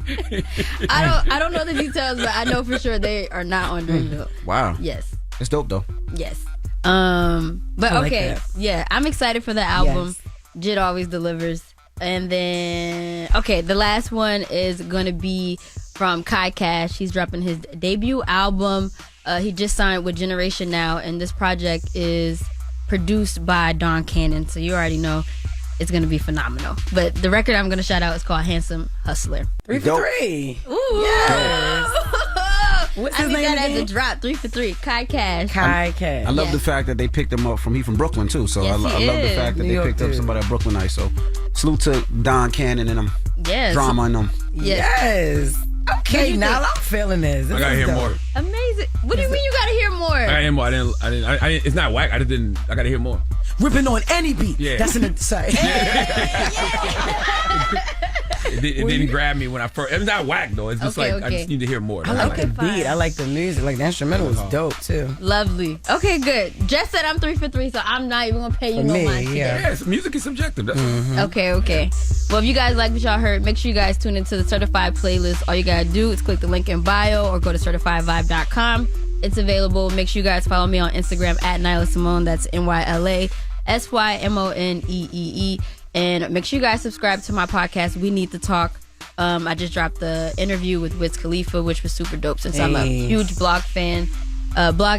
[SPEAKER 21] I don't know the details, but I know for sure they are not on Dreamville.
[SPEAKER 1] Wow.
[SPEAKER 21] Yes.
[SPEAKER 1] It's dope, though.
[SPEAKER 21] Yes. But
[SPEAKER 3] I like
[SPEAKER 21] okay.
[SPEAKER 3] that.
[SPEAKER 21] Yeah, I'm excited for the album.
[SPEAKER 3] Yes.
[SPEAKER 21] Jid always delivers. And then, okay, the last one is going to be from Kai Cash. He's dropping his debut album. He just signed with Generation Now, and this project is produced by Don Cannon. So you already know it's going to be phenomenal. But the record I'm going to shout out is called Handsome Hustler.
[SPEAKER 3] 3 for 3.
[SPEAKER 21] Ooh.
[SPEAKER 3] Yes. What's his name
[SPEAKER 21] that
[SPEAKER 3] again?
[SPEAKER 21] as a drop. 3 for 3. Kai Cash.
[SPEAKER 3] Kai Cash.
[SPEAKER 1] I love the fact that they picked him up he from Brooklyn too. So
[SPEAKER 21] Yes,
[SPEAKER 1] I love the fact that
[SPEAKER 3] New
[SPEAKER 1] they
[SPEAKER 3] York
[SPEAKER 1] picked up
[SPEAKER 3] dude.
[SPEAKER 1] somebody at Brooklynite. So salute to Don Cannon and them.
[SPEAKER 21] Yes.
[SPEAKER 1] Drama in them.
[SPEAKER 21] Yes.
[SPEAKER 3] Okay,
[SPEAKER 21] you
[SPEAKER 3] now
[SPEAKER 21] think?
[SPEAKER 3] I'm feeling this.
[SPEAKER 2] I gotta hear more.
[SPEAKER 21] Amazing. What do you mean you gotta hear more?
[SPEAKER 2] I gotta hear more. I didn't. It's not whack. I gotta hear more.
[SPEAKER 3] Ripping on any beat.
[SPEAKER 2] Yeah.
[SPEAKER 3] That's an sorry.
[SPEAKER 2] It didn't grab me when I first. It's not whack though. It's just
[SPEAKER 21] Okay,
[SPEAKER 2] I just need to hear more.
[SPEAKER 3] I like the beat. I like the music. Like the instrumental was dope too.
[SPEAKER 21] Lovely. Okay, good. Jess said I'm 3 for 3, so I'm not even gonna pay you
[SPEAKER 3] For
[SPEAKER 21] no
[SPEAKER 3] me,
[SPEAKER 21] mind.
[SPEAKER 2] Yeah, music is subjective. That's
[SPEAKER 21] Okay. Well, if you guys like what y'all heard, make sure you guys tune into the Certified playlist. All you gotta do is click the link in bio or go to certifiedvibe.com. It's available. Make sure you guys follow me on Instagram at Nyla Symone. That's NYLA SYMONEEE. And make sure you guys subscribe to my podcast, We Need to Talk. I just dropped the interview with Wiz Khalifa, which was super dope. Since I'm a huge blog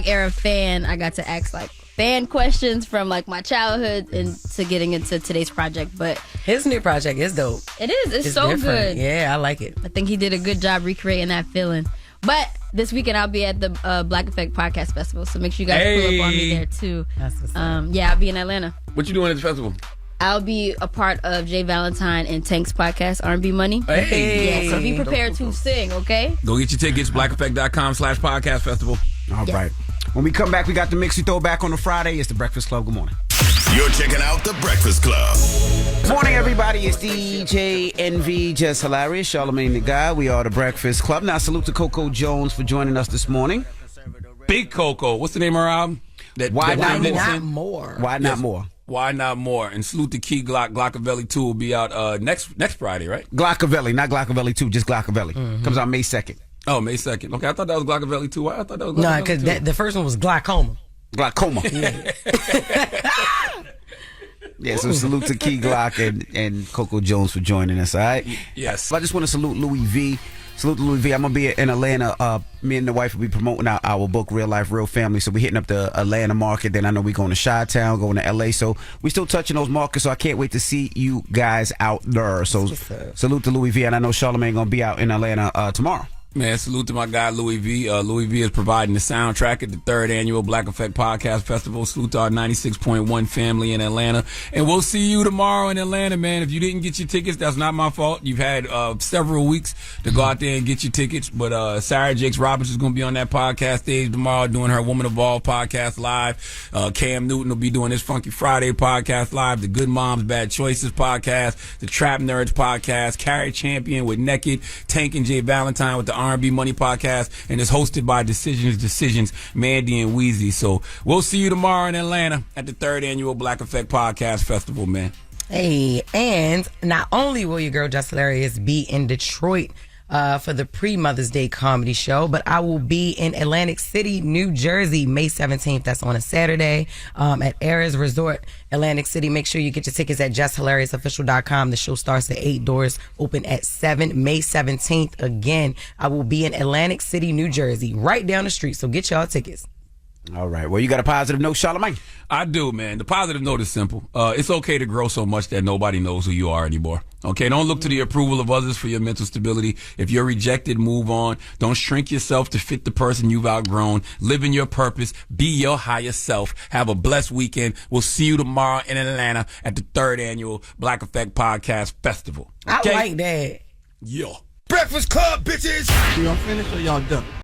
[SPEAKER 21] era fan, I got to ask like fan questions from like my childhood into getting into today's project. But
[SPEAKER 3] his new project is dope.
[SPEAKER 21] It is. It's so
[SPEAKER 3] different.
[SPEAKER 21] good.
[SPEAKER 3] Yeah, I like it.
[SPEAKER 21] I think he did a good job recreating that feeling. But this weekend I'll be at the Black Effect Podcast Festival, so make sure you guys pull up on me there too.
[SPEAKER 3] That's what's up.
[SPEAKER 21] Yeah, I'll be in Atlanta.
[SPEAKER 2] What you doing at the festival?
[SPEAKER 21] I'll be a part of Jay Valentine and Tank's podcast, R&B Money.
[SPEAKER 2] Hey.
[SPEAKER 21] Yeah, so be prepared to sing, okay?
[SPEAKER 2] Go get your tickets, blackeffect.com/podcast festival.
[SPEAKER 1] All right. When we come back, we got the Mixie Throwback on a Friday. It's the Breakfast Club. Good morning.
[SPEAKER 6] You're checking out the Breakfast Club.
[SPEAKER 1] Morning, everybody. It's DJ NV, Jess Hilarious, Charlamagne the Guy. We are the Breakfast Club. Now, salute to Coco Jones for joining us this morning.
[SPEAKER 2] Big Coco. What's the name of our album?
[SPEAKER 1] Why Not
[SPEAKER 3] More?
[SPEAKER 1] Why Not More?
[SPEAKER 2] Why Not More? And salute to Key Glock. Glockavelli 2 will be out next Friday, right?
[SPEAKER 1] Glockavelli, not Glockavelli 2, just Glockavelli. Comes out May 2nd.
[SPEAKER 2] Oh, May 2nd. Okay, I thought that was Glockavelli 2. I thought that was Glockavelli 2.
[SPEAKER 3] No, because the first one was glaucoma.
[SPEAKER 1] Glaucoma. Yeah, so salute to Key Glock and Coco Jones for joining us, all right?
[SPEAKER 2] Yes.
[SPEAKER 1] I just want to salute Louis V. Salute to Louis V. I'm going to be in Atlanta. Me and the wife will be promoting our book, Real Life, Real Family. So we're hitting up the Atlanta market. Then I know we're going to Chi-Town, going to L.A. So we still touching those markets. So I can't wait to see you guys out there. So salute to Louis V. And I know Charlamagne going to be out in Atlanta tomorrow.
[SPEAKER 2] Man, salute to my guy Louis V. Louis V is providing the soundtrack at the 3rd annual Black Effect Podcast Festival. Salute to our 96.1 family in Atlanta. And we'll see you tomorrow in Atlanta, man. If you didn't get your tickets, that's not my fault. You've had several weeks to go out there and get your tickets. But Sarah Jakes Roberts is going to be on that podcast stage tomorrow doing her Woman Evolved podcast live. Cam Newton will be doing his Funky Friday podcast live. The Good Moms, Bad Choices podcast. The Trap Nerds podcast. Carrie Champion with Naked. Tank and Jay Valentine with the R&B Money podcast, and it's hosted by Decisions, Mandy and Weezy. So we'll see you tomorrow in Atlanta at the 3rd annual Black Effect Podcast Festival, man.
[SPEAKER 3] Hey, and not only will your girl Jess Hilarious be in Detroit for the pre-Mother's Day comedy show, but I will be in Atlantic City, New Jersey, May 17th. That's on a Saturday at Arce Resort, Atlantic City. Make sure you get your tickets at JessHilariousOfficial.com. The show starts at 8, doors open at 7, May 17th. Again, I will be in Atlantic City, New Jersey, right down the street. So get y'all tickets.
[SPEAKER 1] All right. Well, you got a positive note, Charlamagne?
[SPEAKER 2] I do, man. The positive note is simple. It's okay to grow so much that nobody knows who you are anymore. Okay? Don't look to the approval of others for your mental stability. If you're rejected, move on. Don't shrink yourself to fit the person you've outgrown. Live in your purpose. Be your higher self. Have a blessed weekend. We'll see you tomorrow in Atlanta at the 3rd annual Black Effect Podcast Festival. Okay?
[SPEAKER 3] I like that.
[SPEAKER 2] Yeah.
[SPEAKER 6] Breakfast Club, bitches!
[SPEAKER 5] Y'all finished or y'all done?